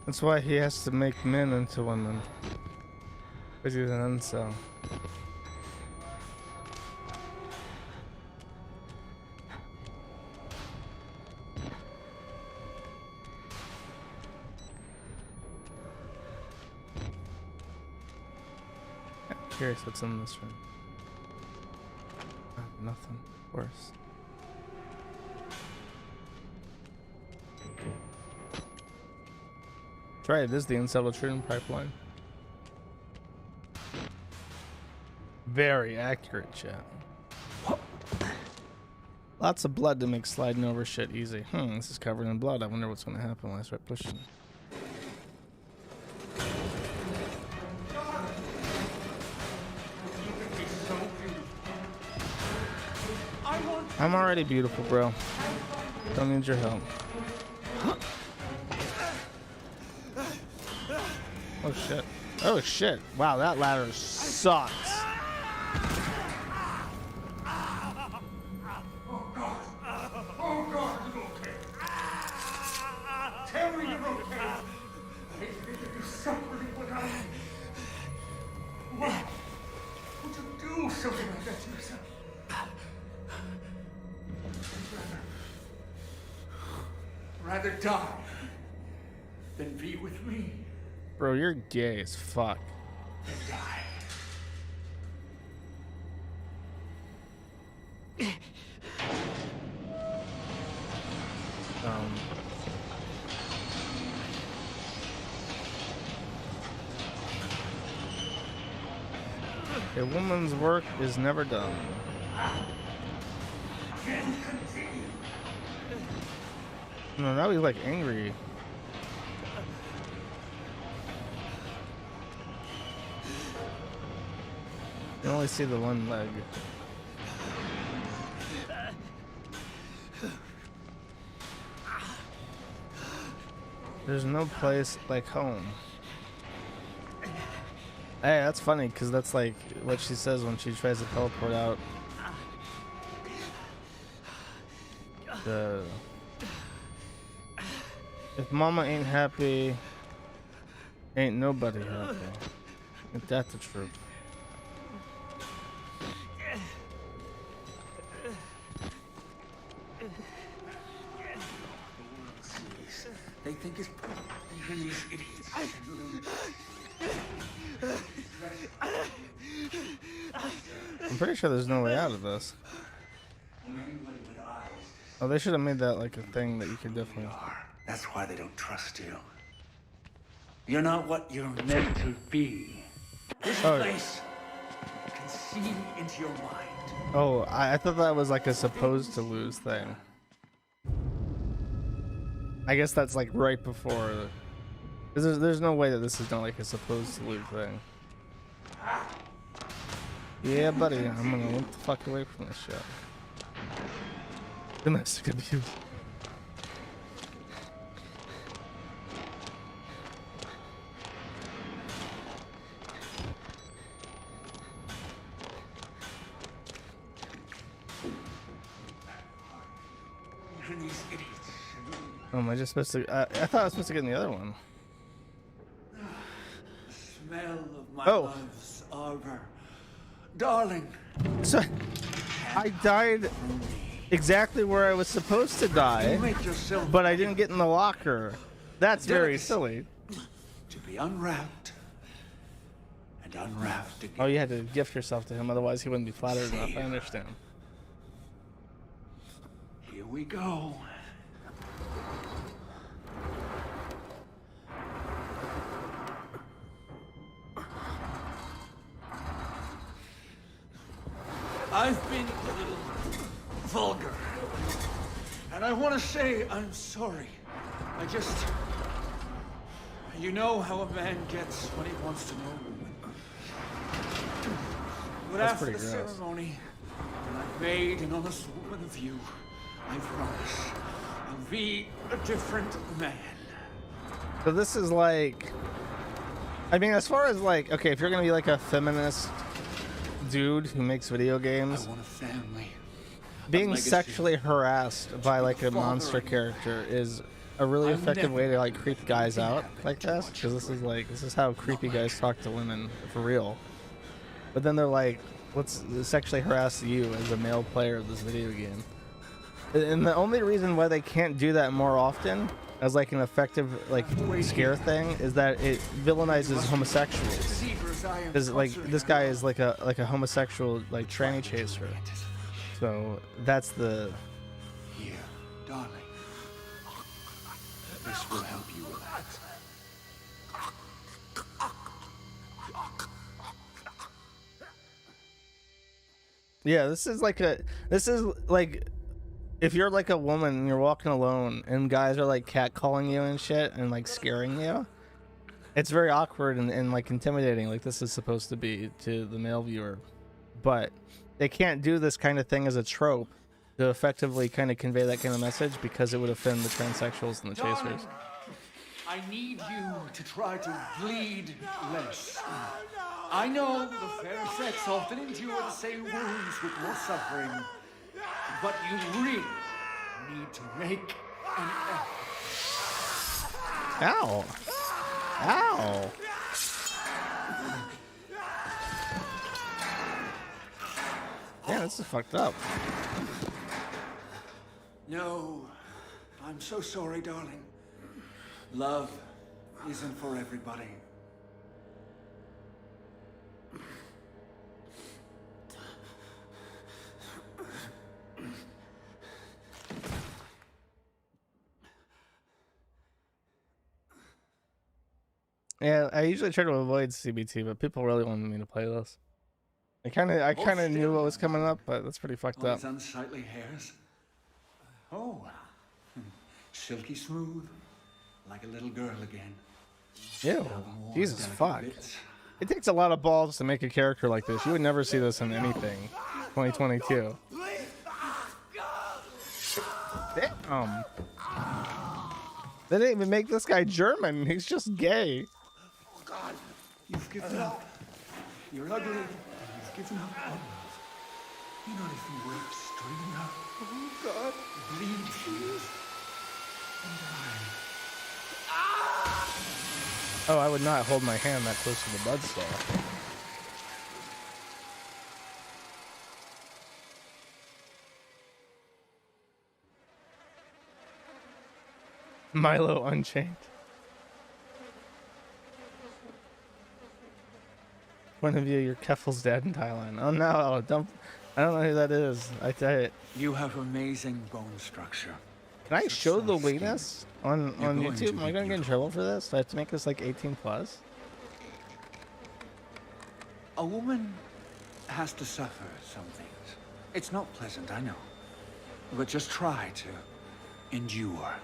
That's why he has to make men into women. Because he's an incel. curious what's in this room. Nothing. Of course. That's right, it is the unsettled treatment pipeline. Very accurate, chat. Lots of blood to make sliding over shit easy. This is covered in blood. I wonder what's gonna happen when I start pushing. I'm already beautiful, bro. Don't need your help. Oh shit. Oh shit. Wow, that ladder sucks. Tell me you're okay. You're suffering without. Why would you do something like that to yourself? Rather die than be with me. Bro, you're gay as fuck. Then die. A woman's work is never done. No, now he's like angry. You only see the one leg. There's no place like home. Hey, that's funny because that's like what she says when she tries to teleport out. If mama ain't happy, ain't nobody happy. Ain't that the truth? They think it's even these idiots. I'm pretty sure there's no way out of this. Oh, they should have made that like a thing that you could definitely. That's why they don't trust you. You're not what you're meant to be. This place can see into your mind. Oh, I thought that was like a supposed to lose thing. I guess that's like right before. There's no way that this is not like a supposed to lose thing. Yeah, buddy, I'm gonna look the fuck away from this shit. Domestic abuse. These idiots. Oh, am I just supposed to? I thought I was supposed to get in the other one. The smell of my love's arbor. Darling. So I died exactly where I was supposed to die, but I didn't get in the locker. That's very silly. To be unwrapped and unwrapped again. Oh, you had to gift yourself to him, otherwise he wouldn't be flattered enough. I understand. Here we go. I've been a little vulgar. And I want to say I'm sorry. I just... You know how a man gets when he wants to know a woman. But That's after the pretty gross. ceremony, when I've made an honest woman of you, I promise I'll be a different man. So this is like, I mean, as far as like, okay, if you're gonna be like a feminist dude who makes video games, I want a family. being sexually harassed by like a monster character is a really effective way to like creep guys out like this, because this is how creepy guys talk to women for real. But then they're like, let's sexually harass you as a male player of this video game. And the only reason why they can't do that more often as like an effective like scare thing is that it villainizes homosexuals. Because like this guy is like a homosexual like tranny chaser. So that's the. Here, darling. This will help you relax. Yeah, this is like if you're like a woman and you're walking alone and guys are like catcalling you and shit and like scaring you, it's very awkward and like intimidating, like this is supposed to be to the male viewer. But they can't do this kind of thing as a trope to effectively kind of convey that kind of message because it would offend the transsexuals and the chasers. I need you to try to bleed less. I know the fair sex often endure the same wounds with more suffering, but you really need to make an effort. Ow! Ow! Yeah, this is fucked up. No, I'm so sorry, darling. Love isn't for everybody. Yeah, I usually try to avoid CBT, but people really wanted me to play this. I kind of knew what was coming up, but that's pretty fucked up. These unsightly hairs. Oh, silky smooth, like a little girl again. Ew, Jesus fuck. It takes a lot of balls to make a character like this. You would never see this in anything. 2022. Damn. They didn't even make this guy German. He's just gay. Oh God, you've given up. You're ugly. You've given up on love. You're not even worth stringing up. Oh God, bleed tears and die. Oh, I would not hold my hand that close to the buzzsaw. Milo Unchained. Point of view, you're Keffel's dad in Thailand. Oh no, I don't know who that is. I tell you. You have amazing bone structure. Can I show the weakness on YouTube? Am I gonna get in trouble for this? Do I have to make this like 18 plus? A woman has to suffer some things. It's not pleasant, I know. But just try to endure.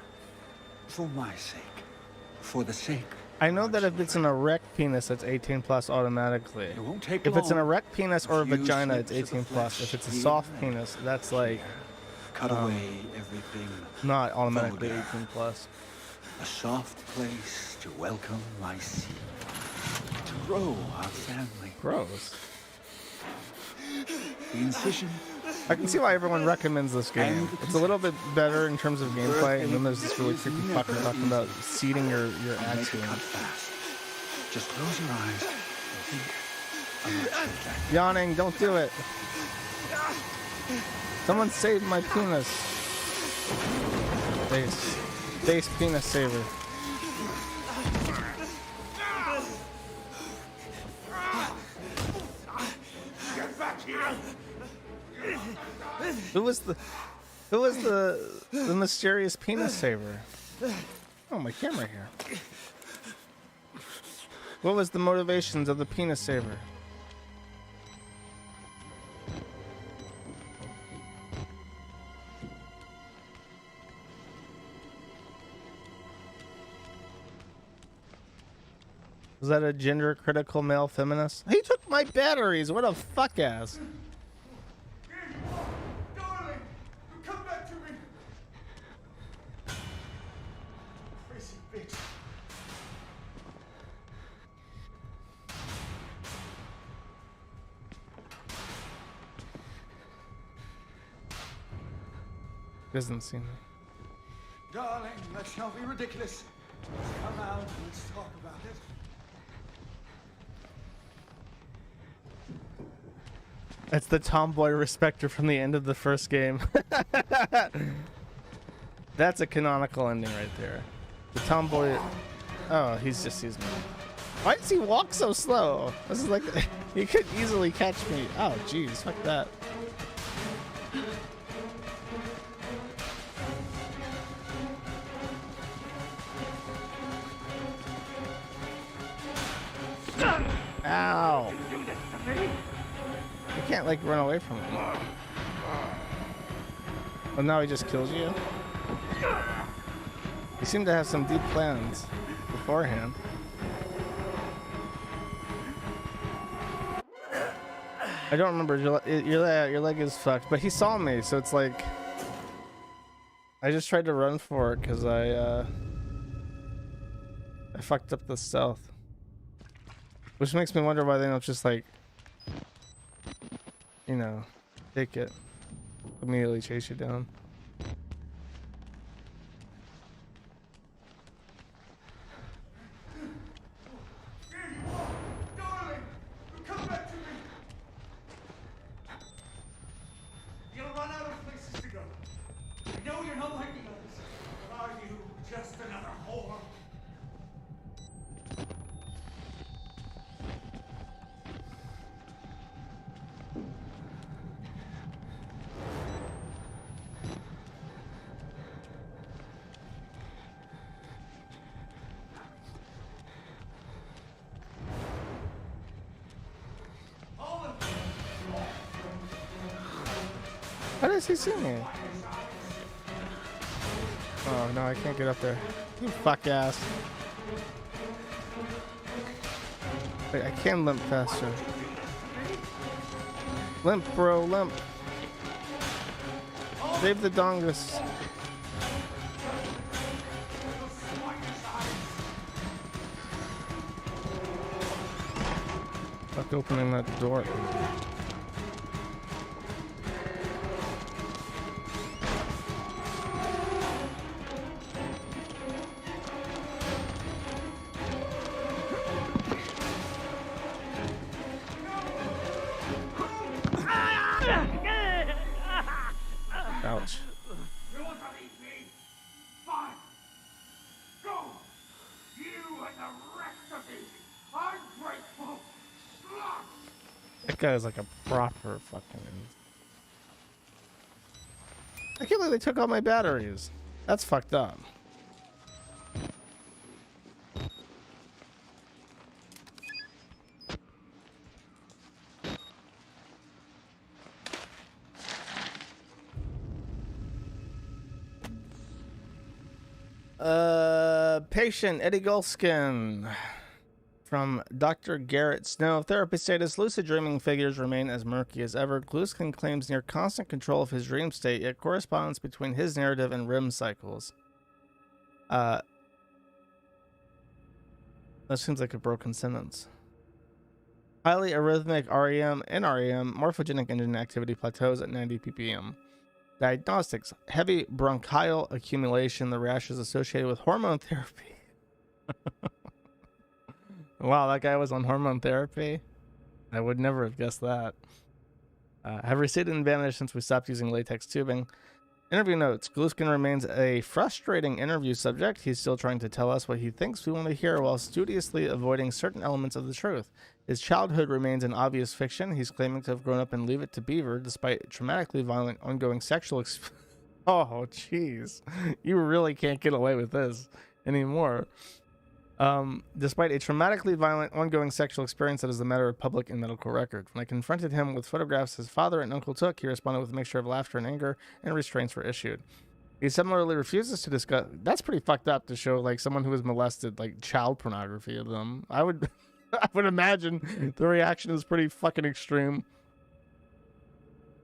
For my sake. For the sake. I know that if it's an erect penis, it's 18 plus automatically. It won't take if long. It's an erect penis or a vagina, it's 18 plus. If it's a soft penis, that's like cut away everything. Not automatically vulgar. 18 plus. A soft place to welcome my seed. To grow our family. Gross. The incision. I can see why everyone recommends this game. It's a little bit better in terms of gameplay, and then there's this really creepy fucker talking about seeding your axe wound. Just close your eyes and think. Yawning, don't do it. Someone saved my penis. Base penis saver. Get back here! Who was the mysterious penis saver? Oh, my camera here. What was the motivations of the penis saver? Was that a gender critical male feminist? He took my batteries. What a fuck ass. Darling, come back to me. Crazy bitch. Doesn't seem. Darling, let's not be ridiculous. Come out and let's talk about it. That's the tomboy respecter from the end of the first game. That's a canonical ending right there. The tomboy. Oh, he's just using me. Why does he walk so slow? This is like he could easily catch me. Oh jeez, fuck that. Ow! You can't like run away from him. Oh, now he just kills you? You seem to have some deep plans beforehand. I don't remember. Your leg is fucked, but he saw me, so it's like I just tried to run for it because I fucked up the stealth, which makes me wonder why they don't just like, you know, take it, immediately chase you down. How does he see me? Oh no, I can't get up there. You fuck ass. Wait, I can limp faster. Limp, bro, limp. Save the dongus. Fuck opening that door. Ouch. You want to eat me? Fine. Go. You and the rest of these ungrateful sluts. That guy is like a proper fucking. I can't believe they took all my batteries. That's fucked up. Patient Eddie Gulskin from Dr. Garrett Snow. Therapy status: lucid dreaming figures remain as murky as ever. Gluskin claims near constant control of his dream state, yet correspondence between his narrative and REM cycles. That seems like a broken sentence. Highly arrhythmic REM and REM morphogenic engine activity plateaus at 90 ppm. Diagnostics: heavy bronchial accumulation. The rash is associated with hormone therapy. Wow, that guy was on hormone therapy? I would never have guessed that. Have receded and vanished since we stopped using latex tubing. Interview notes: Gluskin remains a frustrating interview subject. He's still trying to tell us what he thinks we want to hear while studiously avoiding certain elements of the truth. His childhood remains an obvious fiction. He's claiming to have grown up in Leave It to Beaver despite traumatically violent ongoing sexual Oh, jeez. You really can't get away with this anymore. Despite a traumatically violent ongoing sexual experience that is a matter of public and medical record. When I confronted him with photographs his father and uncle took, he responded with a mixture of laughter and anger, and restraints were issued. He similarly refuses to discuss. That's pretty fucked up to show like someone who was molested like child pornography of them. I would I would imagine the reaction is pretty fucking extreme.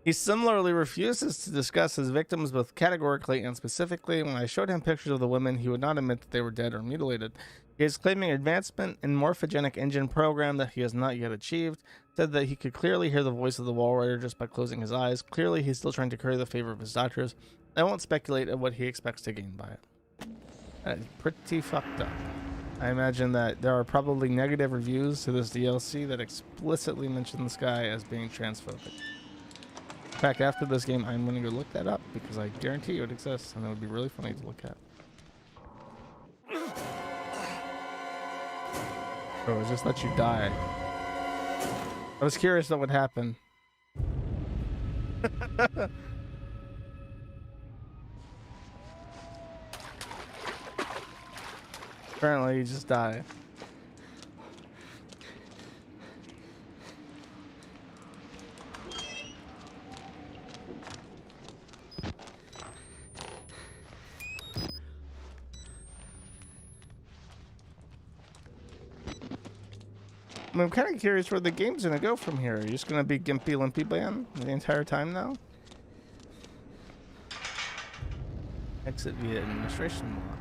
He similarly refuses to discuss his victims both categorically and specifically. When I showed him pictures of the women, he would not admit that they were dead or mutilated. He is claiming advancement in morphogenic engine program that he has not yet achieved. Said that he could clearly hear the voice of the wall rider just by closing his eyes. Clearly, he's still trying to curry the favor of his doctors. I won't speculate on what he expects to gain by it. That is pretty fucked up. I imagine that there are probably negative reviews to this DLC that explicitly mention this guy as being transphobic. In fact, after this game, I'm going to go look that up because I guarantee you it exists, and it would be really funny to look at. Oh, it just let you die. I was curious what would happen. Apparently, you just die. I'm kind of curious where the game's gonna go from here. Are you just gonna be Gimpy Limpy Band the entire time now? Exit via administration block.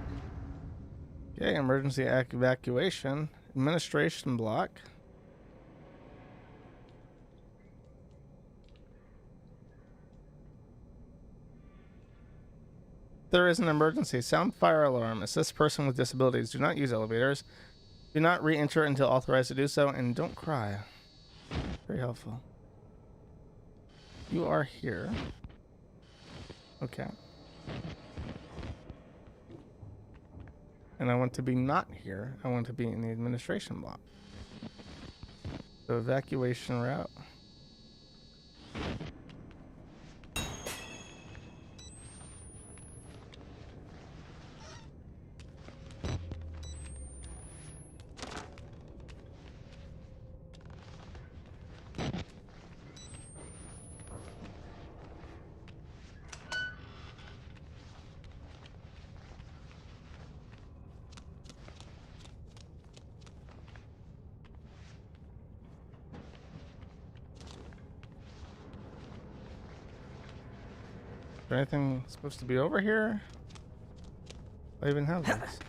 Okay, emergency evacuation. Administration block. There is an emergency. Sound fire alarm. Assist person with disabilities. Do not use elevators. Do not re-enter until authorized to do so, and don't cry. Very helpful. You are here. Okay. And I want to be not here. I want to be in the administration block. So evacuation route. Is there anything supposed to be over here? I even have this.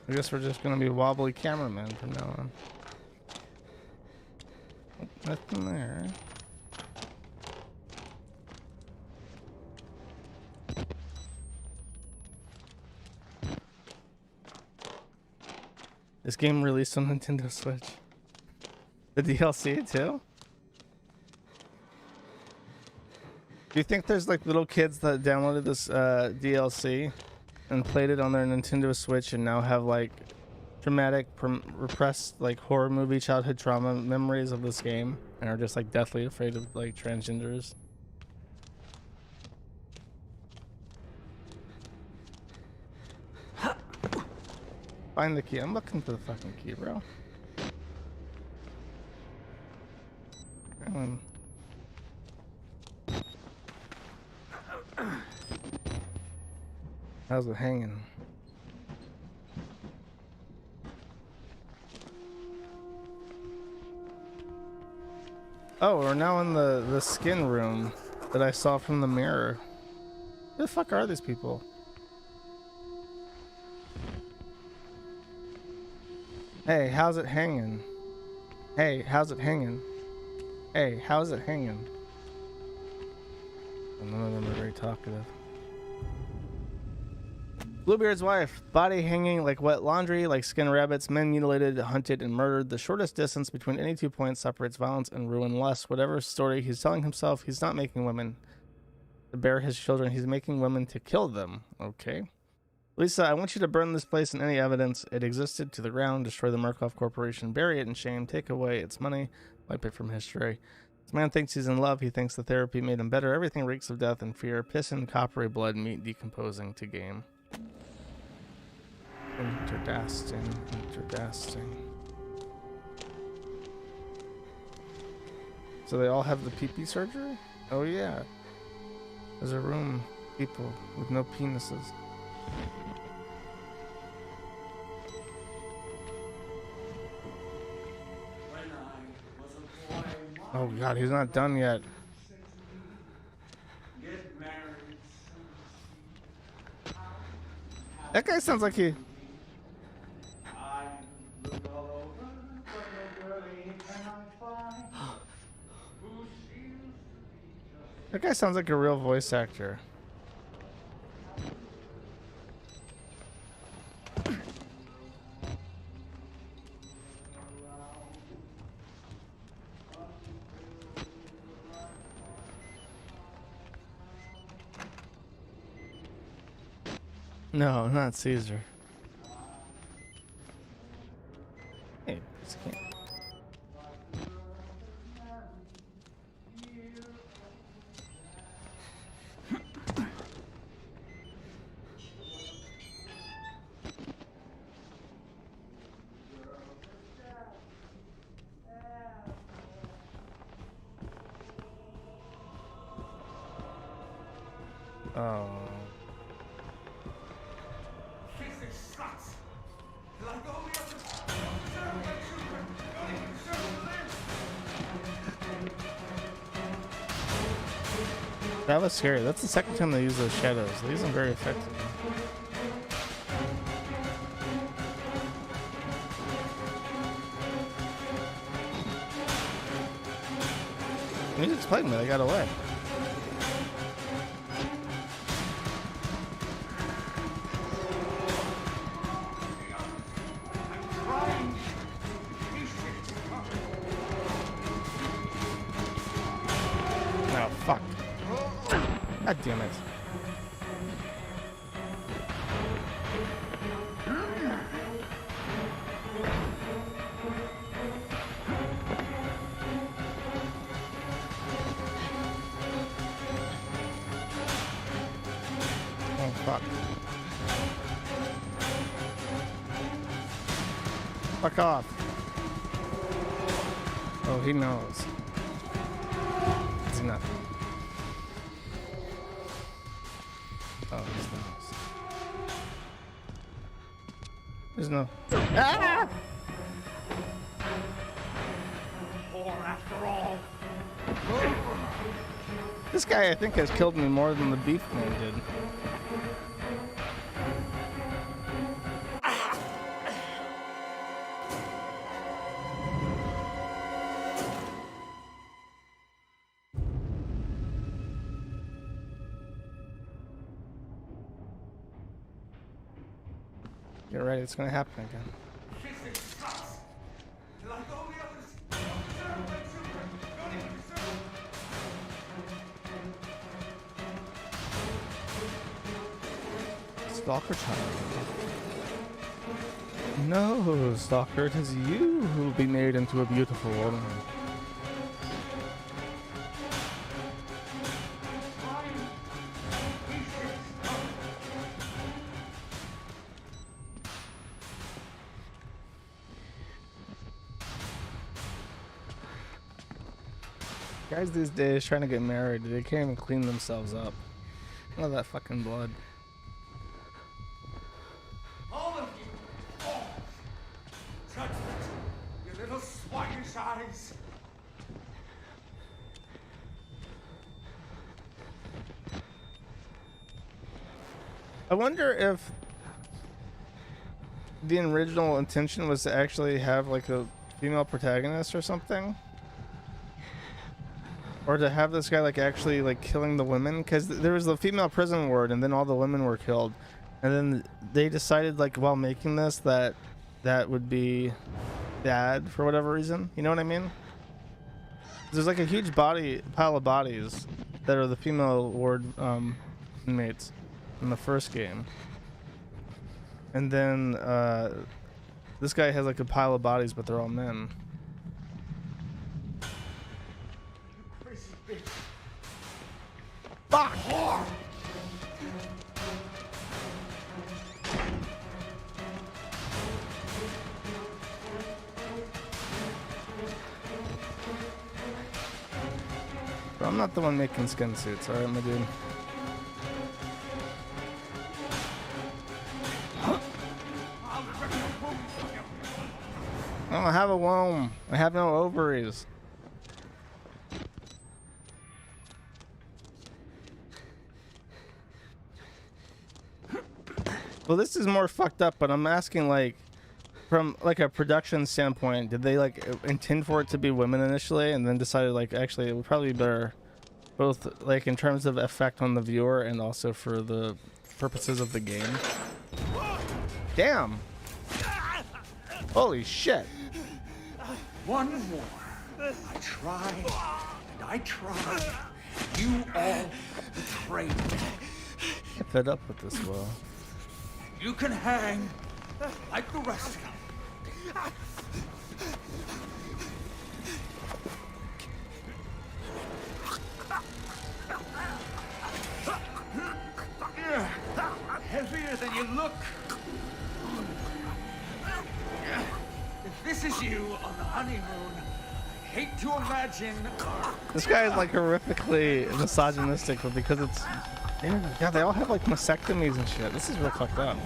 I guess we're just gonna be wobbly cameramen from now on. Oh, nothing there. This game released on Nintendo Switch. The DLC too? Do you think there's like little kids that downloaded this DLC and played it on their Nintendo Switch and now have like traumatic, repressed like horror movie childhood trauma memories of this game and are just like deathly afraid of like transgenders? Find the key. I'm looking for the fucking key, bro. How's it hanging? Oh, we're now in the skin room that I saw from the mirror. Who the fuck are these people? Hey, how's it hanging? Hey, how's it hanging? Hey, how's it hanging? None of them are very talkative. Bluebeard's wife, body hanging like wet laundry, like skinned rabbits, men mutilated, hunted, and murdered. The shortest distance between any 2 points separates violence and ruin less. Whatever story he's telling himself, he's not making women to bear his children. He's making women to kill them. Okay. Lisa, I want you to burn this place and any evidence it existed to the ground, destroy the Murkoff Corporation, bury it in shame, take away its money, wipe it from history. This man thinks he's in love. He thinks the therapy made him better. Everything reeks of death and fear. Piss and coppery blood, meat decomposing to game. Interdasting. So they all have the pee-pee surgery? Oh yeah. There's a room, people with no penises. Oh god, he's not done yet. That guy sounds like he... That guy sounds like a real voice actor. No, not Caesar. Hey, this can't. Oh. That was scary. That's the second time they use those shadows. They use them very effectively. Music's playing, but they got away. Oh, fuck. God damn it. Oh, fuck. Fuck off. Oh, he knows. Is he not? Oh, he's knows. There's no. Ah! After all. This guy, I think, has killed me more than the beef man did. Get ready, it's gonna happen again. Stalker child. No, Stalker, it is you who will be made into a beautiful woman. Guys these days trying to get married, they can't even clean themselves up. Look at that fucking blood. All of you! All! Judgment! You little swinish eyes! I wonder if the original intention was to actually have like a female protagonist or something. Or to have this guy like actually like killing the women, because there was the female prison ward and then all the women were killed, and then they decided like while making this that that would be bad for whatever reason. You know what I mean? There's like a huge pile of bodies that are the female ward inmates in the first game, and then this guy has like a pile of bodies, but they're all men. Fuck! Bro, I'm not the one making skin suits, alright, my dude? I don't have a womb. I have no ovaries. Well, this is more fucked up, but I'm asking, like, from like a production standpoint, did they like intend for it to be women initially, and then decided like actually it would probably be better, both like in terms of effect on the viewer and also for the purposes of the game? Damn! Holy shit! One more. I tried, and I tried. You all betrayed me. I fed up with this well. You can hang like the rest of them. Heavier than you look. If this is you on the honeymoon, I hate to imagine. This guy is like horrifically misogynistic, but because it's yeah, they all have like mastectomies and shit. This is real fucked up.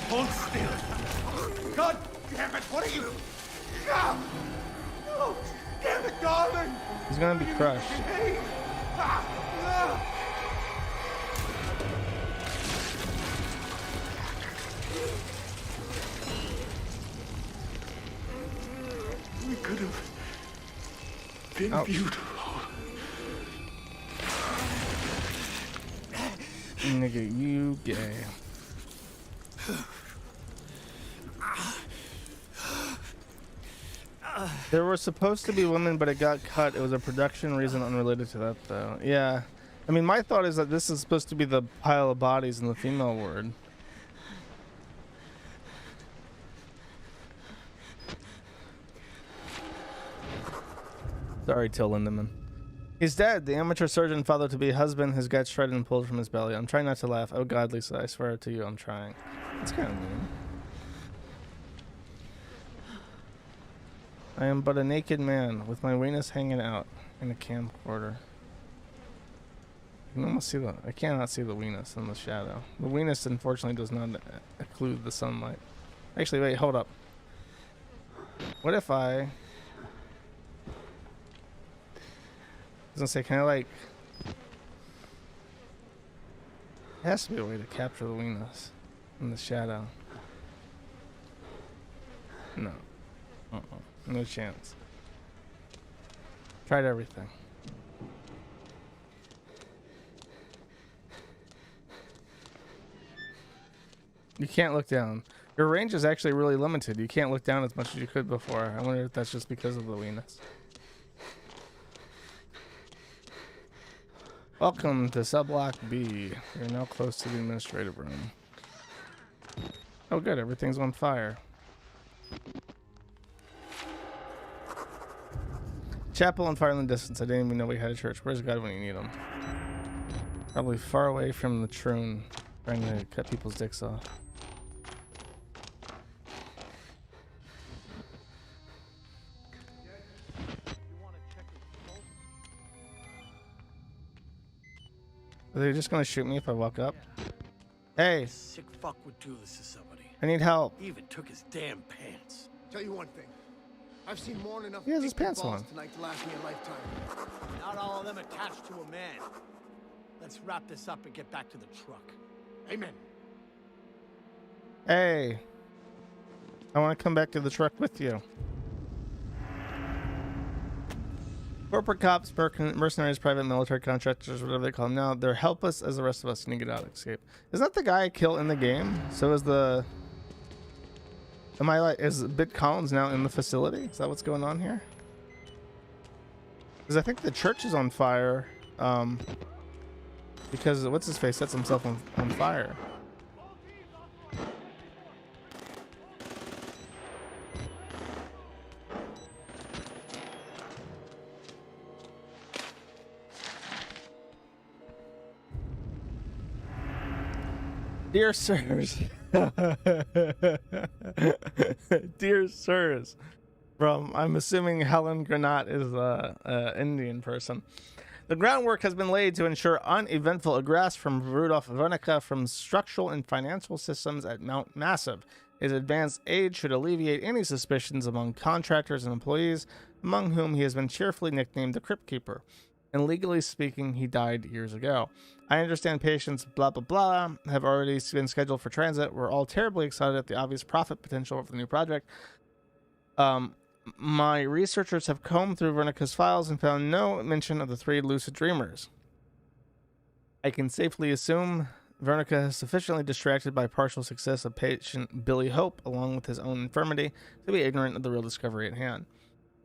Hold still. God damn it! What are you? Oh, damn it, darling! He's gonna be crushed. We could have been beautiful. Nigga, you gay. There were supposed to be women, but it got cut. It was a production reason unrelated to that, though. Yeah. I mean, my thought is that this is supposed to be the pile of bodies in the female ward. Sorry, Till Lindemann. He's dead. The amateur surgeon found out to be a husband. His guts shredded and pulled from his belly. I'm trying not to laugh. Oh God, Lisa, I swear to you, I'm trying. It's kind of mean. I am but a naked man with my weenus hanging out in a camcorder. You can almost see the. I cannot see the weenus in the shadow. The weenus, unfortunately, does not occlude the sunlight. Actually, wait, hold up. What if I was gonna say, can I like? There has to be a way to capture the weenus in the shadow. No. No chance. Tried everything. You can't look down. Your range is actually really limited. You can't look down as much as you could before. I wonder if that's just because of the weenus. Welcome to Subblock B. You're now close to the administrative room. Oh good, everything's on fire. Chapel on fire in the distance. I didn't even know we had a church. Where's God when you need him? Probably far away from the troon, trying to cut people's dicks off. Are they just gonna shoot me if I walk up? Hey! Sick fuck would do this to somebody. I need help. He even took his damn pants. Tell you one thing. I've seen more than enough He has his big pants balls on. tonight to last me a lifetime. Not all of them attached to a man. Let's wrap this up and get back to the truck. Amen. Hey! I want to come back to the truck with you. Corporate cops, mercenaries, private military contractors, whatever they call them now, they're helpless as the rest of us. Need to get out, escape. Is that the guy I kill in the game? So is the... Am I like... Is Bit Collins now in the facility? Is that what's going on here? Because I think the church is on fire. Because what's his face sets himself on fire. Dear sirs, dear sirs, from I'm assuming Helen Granat is a Indian person. The groundwork has been laid to ensure uneventful egress from Rudolf Wernicke from structural and financial systems at Mount Massive. His advanced age should alleviate any suspicions among contractors and employees, among whom he has been cheerfully nicknamed the Crypt Keeper. And legally speaking, he died years ago. I understand patients, blah, blah, blah, have already been scheduled for transit. We're all terribly excited at the obvious profit potential of the new project. My researchers have combed through Wernicke's files and found no mention of the 3 lucid dreamers. I can safely assume Wernicke is sufficiently distracted by partial success of patient Billy Hope, along with his own infirmity, to be ignorant of the real discovery at hand.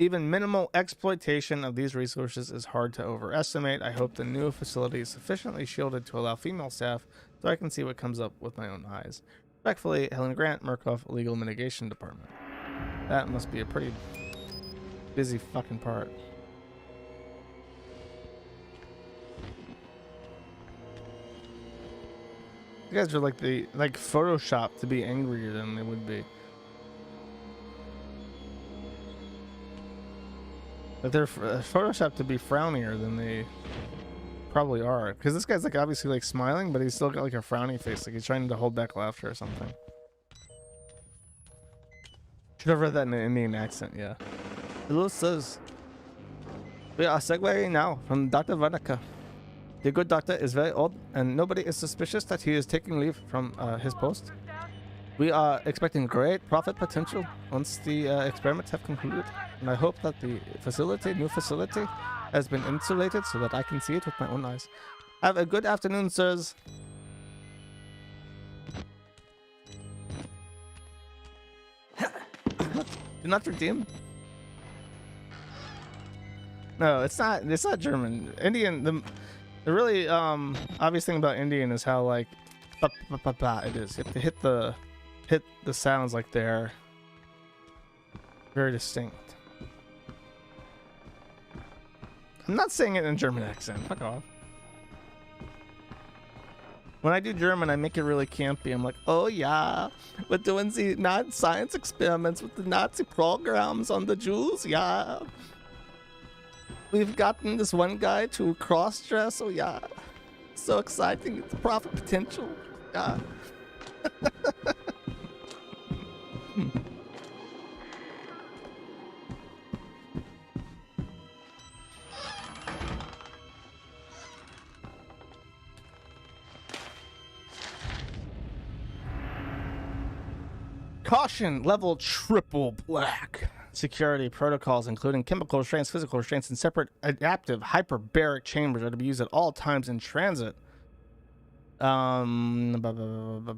Even minimal exploitation of these resources is hard to overestimate. I hope the new facility is sufficiently shielded to allow female staff so I can see what comes up with my own eyes. Respectfully, Helen Grant, Murkoff Legal Mitigation Department. That must be a pretty busy fucking part. You guys are like Photoshop to be angrier than they would be. But they're Photoshop to be frownier than they probably are. Because this guy's like obviously like smiling, but he's still got like a frowny face, like he's trying to hold back laughter or something. Should have read that in an Indian accent, yeah. Hello, sirs. We are segueing now from Dr. Vanaka. The good doctor is very old, and nobody is suspicious that he is taking leave from his post. We are expecting great profit potential once the experiments have concluded, and I hope that the new facility, has been insulated so that I can see it with my own eyes. Have a good afternoon, sirs. Do not redeem. No, it's not. It's not German. Indian. The really obvious thing about Indian is how like it is. You have to hit the sounds like they're very distinct. I'm not saying it in a German accent. Fuck off. When I do German, I make it really campy. I'm like, oh yeah, we're doing the Nazi science experiments with the Nazi programs on the Jews, yeah. We've gotten this one guy to cross-dress, oh yeah. So exciting, it's profit potential, yeah. Caution level triple black. Security protocols, including chemical restraints, physical restraints, and separate adaptive hyperbaric chambers, are to be used at all times in transit. Chemical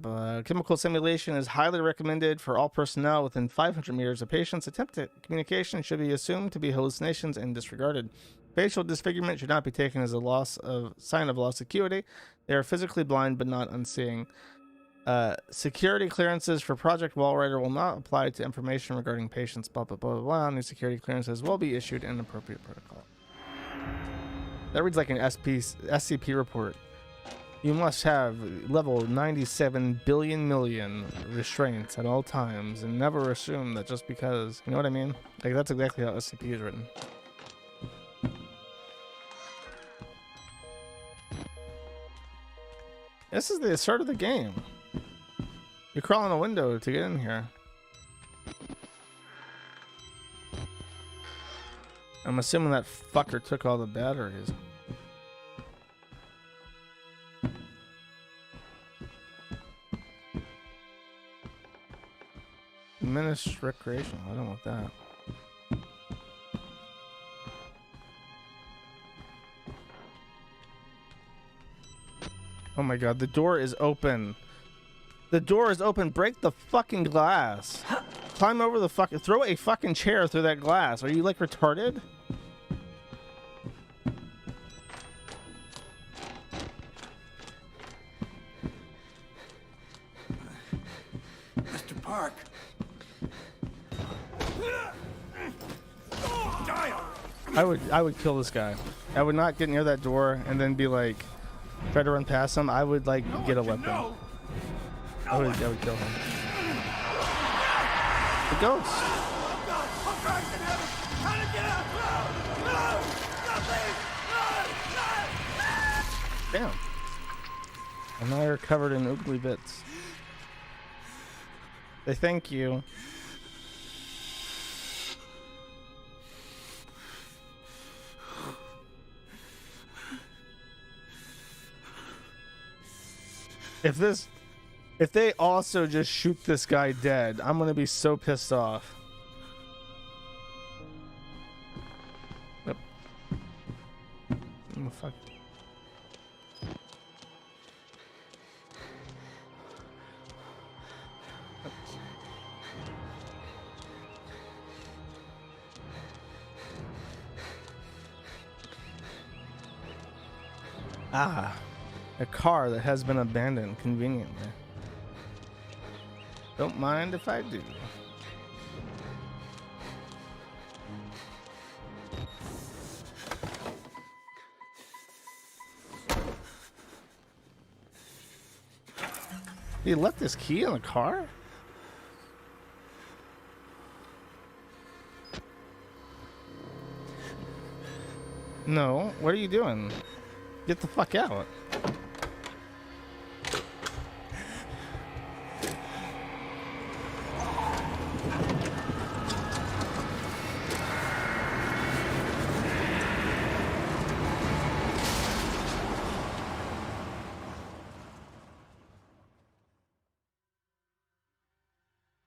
simulation is highly recommended for all personnel within 500 meters of patients. Attempted communication should be assumed to be hallucinations and disregarded. Facial disfigurement should not be taken as a sign of loss of acuity. They are physically blind but not unseeing. Security clearances for Project Wallrider will not apply to information regarding patients, blah, blah, blah, blah, blah. New security clearances will be issued in an appropriate protocol. That reads like an SCP report. You must have level 97 billion million restraints at all times and never assume that just because, you know what I mean? Like, that's exactly how SCP is written. This is the start of the game. You're crawling a window to get in here. I'm assuming that fucker took all the batteries. Diminished recreational. I don't want that. Oh my god, the door is open. The door is open. Break the fucking glass. Climb over the fucking... Throw a fucking chair through that glass. Are you, like, retarded? Mr. Park. I would kill this guy. I would not get near that door and then be like... Try to run past him. I would, like, get a weapon. I would kill him. The ghost. Damn. And now you're covered in oogly bits. Say thank you. If they also just shoot this guy dead, I'm gonna be so pissed off. Yep. Oh, fuck. Ah. A car that has been abandoned conveniently. Don't mind if I do. He left his key in the car? No, what are you doing? Get the fuck out.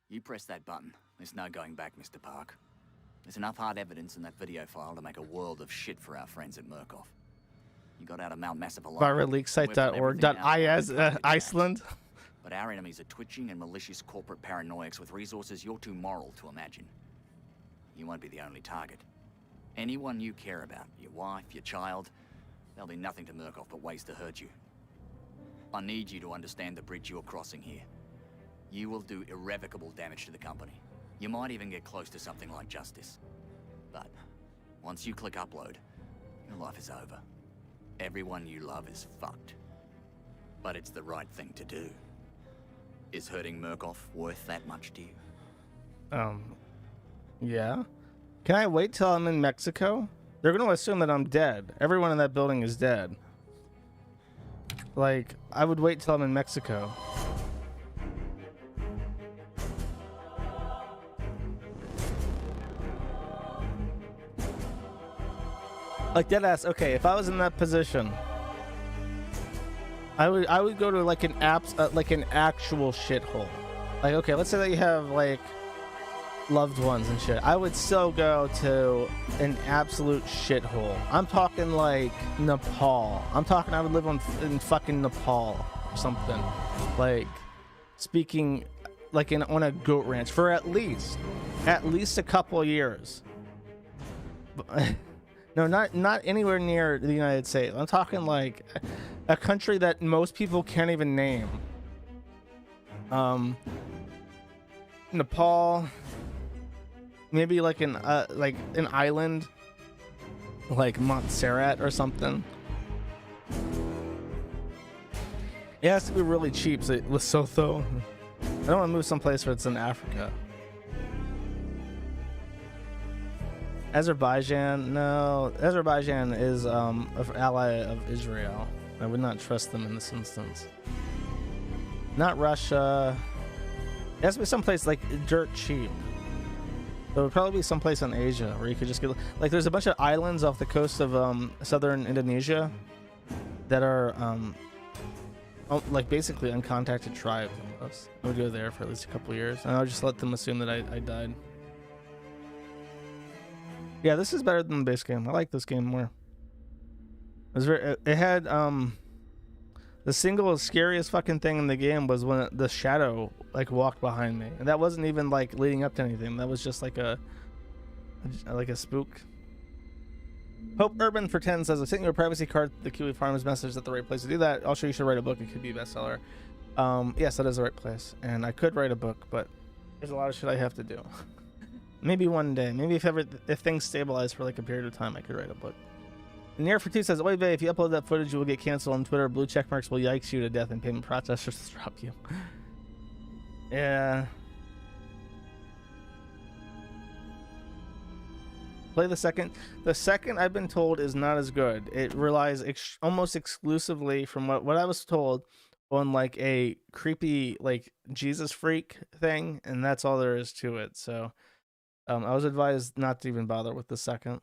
You press that button. There's no going back, Mr. Park. There's enough hard evidence in that video file to make a world of shit for our friends at Murkoff. You got out of Mount Massive alive. Viraleaksite.org. Iceland. But our enemies are twitching and malicious corporate paranoiacs with resources you're too moral to imagine. You won't be the only target. Anyone you care about, your wife, your child, there'll be nothing to Murkoff but ways to hurt you. I need you to understand the bridge you're crossing here. You will do irrevocable damage to the company. You might even get close to something like justice. But once you click upload, your life is over. Everyone you love is fucked. But it's the right thing to do. Is hurting Murkoff worth that much to you? Yeah. Can I wait till I'm in Mexico? They're gonna assume that I'm dead. Everyone in that building is dead. Like, I would wait till I'm in Mexico. Like, deadass, okay, if I was in that position, I would go to like an actual shithole. Like, okay, let's say that you have like loved ones and shit. I would still go to an absolute shithole. I'm talking like Nepal. I'm talking I would live in fucking Nepal or something. Like, speaking like on a goat ranch for at least a couple of years. No, not anywhere near the United States. I'm talking like a country that most people can't even name. Nepal, maybe like an island, like Montserrat or something. It has to be really cheap. So Lesotho. I don't want to move someplace where it's in Africa. Azerbaijan, no. Azerbaijan is an ally of Israel. I would not trust them in this instance. Not Russia. It has to be someplace like dirt cheap. It would probably be someplace in Asia where you could just get like there's a bunch of islands off the coast of southern Indonesia that are like basically uncontacted tribes almost. I would go there for at least a couple years and I would just let them assume that I died. Yeah, this is better than the base game. I like this game more. It had the single scariest fucking thing in the game was when the shadow like walked behind me, and that wasn't even like leading up to anything. That was just like a spook. Hope Urban for 10 says, I sent you a privacy card. The Kiwi Farmers message at the right place to do that. Also, you should write a book. It could be a bestseller. Yes, that is the right place, and I could write a book, but there's a lot of shit I have to do. Maybe one day. Maybe if things stabilize for like a period of time, I could write a book. Near for 2 says, wait, babe, if you upload that footage, you will get canceled on Twitter. Blue check marks will yikes you to death and payment processors drop you. Yeah. Play the second. The second, I've been told, is not as good. It relies almost exclusively, from what I was told, on like a creepy like Jesus freak thing, and that's all there is to it. So I was advised not to even bother with the second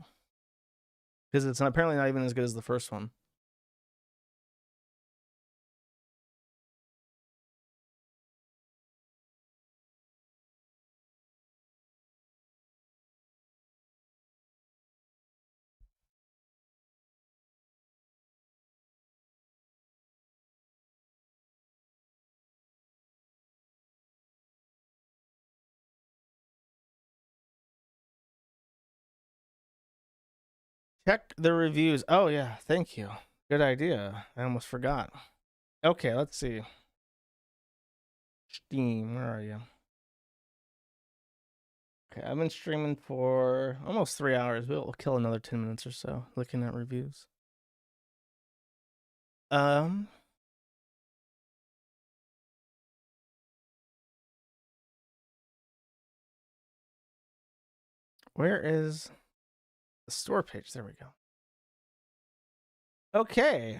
because it's apparently not even as good as the first one. Check the reviews. Oh yeah, thank you. Good idea. I almost forgot. Okay, let's see. Steam, where are you? Okay, I've been streaming for almost 3 hours. We'll kill another 10 minutes or so looking at reviews. Where is the store page? There we go. Okay.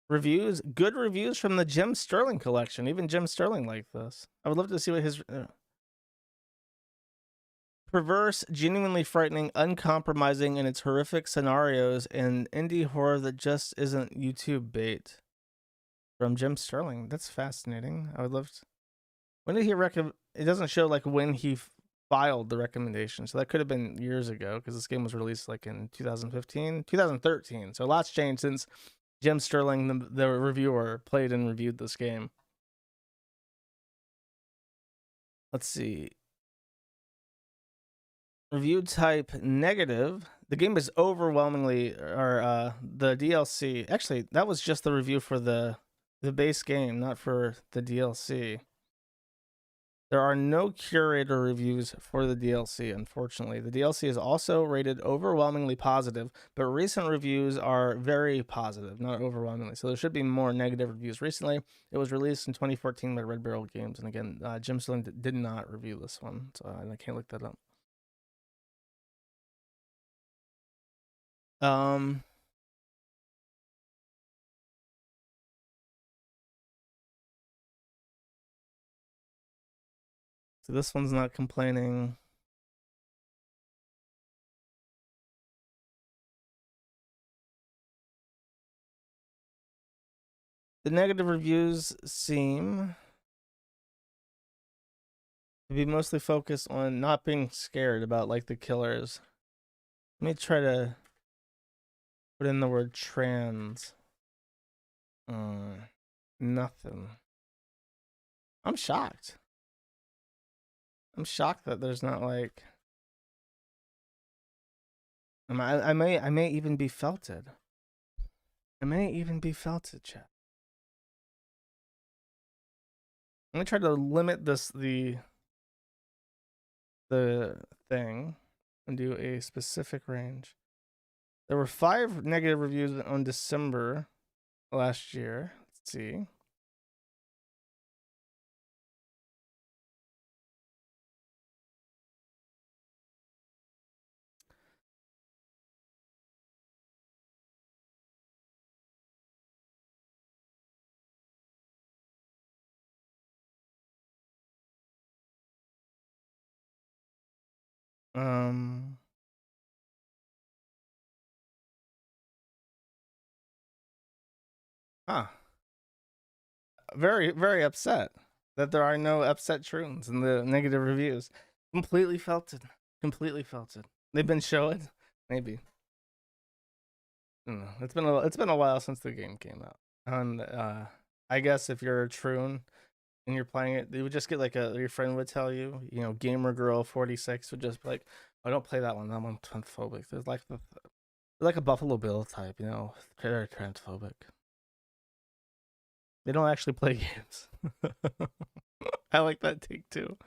Reviews, good reviews from the Jim Sterling collection. Even Jim Sterling liked this. I would love to see what his perverse, genuinely frightening, uncompromising in its horrific scenarios, and indie horror that just isn't YouTube bait. From Jim Sterling. That's fascinating. I would love to... When did he recommend? It doesn't show like when he filed the recommendation, so that could have been years ago because this game was released like in 2015, 2013. So a lot's changed since Jim Sterling, the reviewer, played and reviewed this game. Let's see. Review type negative. The game is overwhelmingly, or the DLC. Actually, that was just the review for the base game, not for the DLC. There are no curator reviews for the DLC, unfortunately. The DLC is also rated overwhelmingly positive, but recent reviews are very positive, not overwhelmingly. So there should be more negative reviews. Recently, it was released in 2014 by Red Barrel Games, and again, Jim Sterling did not review this one, so I can't look that up. So this one's not complaining. The negative reviews seem to be mostly focused on not being scared about like the killers. Let me try to put in the word trans. Nothing. I'm shocked. I'm shocked that there's not like. I may even be felted. I may even be felted, chat. Let me try to limit the thing and do a specific range. There were 5 negative reviews on December last year. Let's see. Very, very upset that there are no upset troons in the negative reviews. Completely felt it. Completely felt it. They've been showing. Maybe. I don't know. It's been a while since the game came out. And I guess if you're a troon and you're playing it, they would just get like your friend would tell you, Gamer Girl 46 would just be like, "Oh, don't play that one. That one's transphobic." There's like a Buffalo Bill type, very transphobic. They don't actually play games. I like that take too.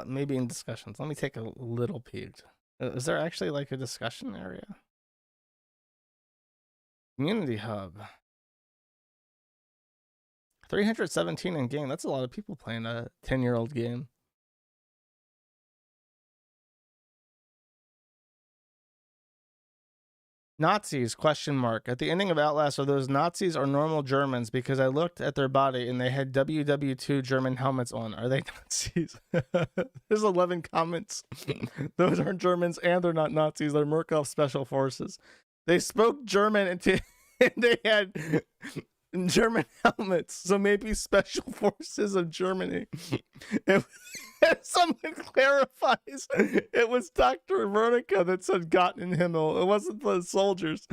Maybe in discussions. Let me take a little peek. Is there actually like a discussion area? Community hub. 317 in game. That's a lot of people playing a 10-year-old game. Nazis, question mark. At the ending of Outlast, are those Nazis or normal Germans? Because I looked at their body and they had WW2 German helmets on. Are they Nazis? There's 11 comments. Those aren't Germans and they're not Nazis. They're Murkoff Special Forces. They spoke German and they had German helmets. So maybe Special Forces of Germany. Someone clarifies it was Dr. Veronica that said Gotten Himmel. It wasn't the soldiers.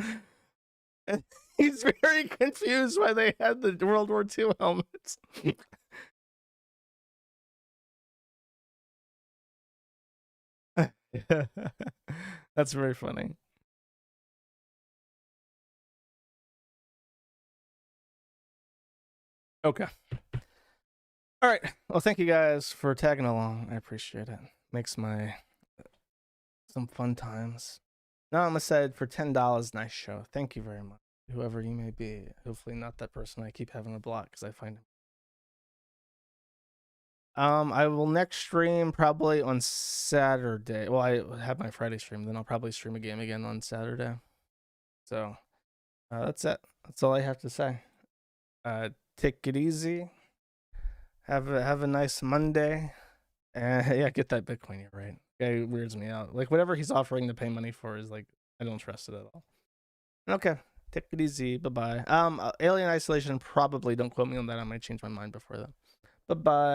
And he's very confused why they had the World War II helmets. That's very funny. Okay. All right. Well, thank you guys for tagging along. I appreciate it. Makes my some fun times. Now I'm excited for $10. Nice show. Thank you very much, whoever you may be. Hopefully not that person I keep having to block because I find him. I will next stream probably on Saturday. Well, I have my Friday stream, then I'll probably stream a game again on Saturday. So that's it. That's all I have to say. Take it easy. Have a nice Monday. And yeah, get that Bitcoin here, right? Guy weirds me out. Like whatever he's offering to pay money for is like I don't trust it at all. Okay, take it easy. Bye bye. Alien Isolation probably don't quote me on that. I might change my mind before then. Bye bye.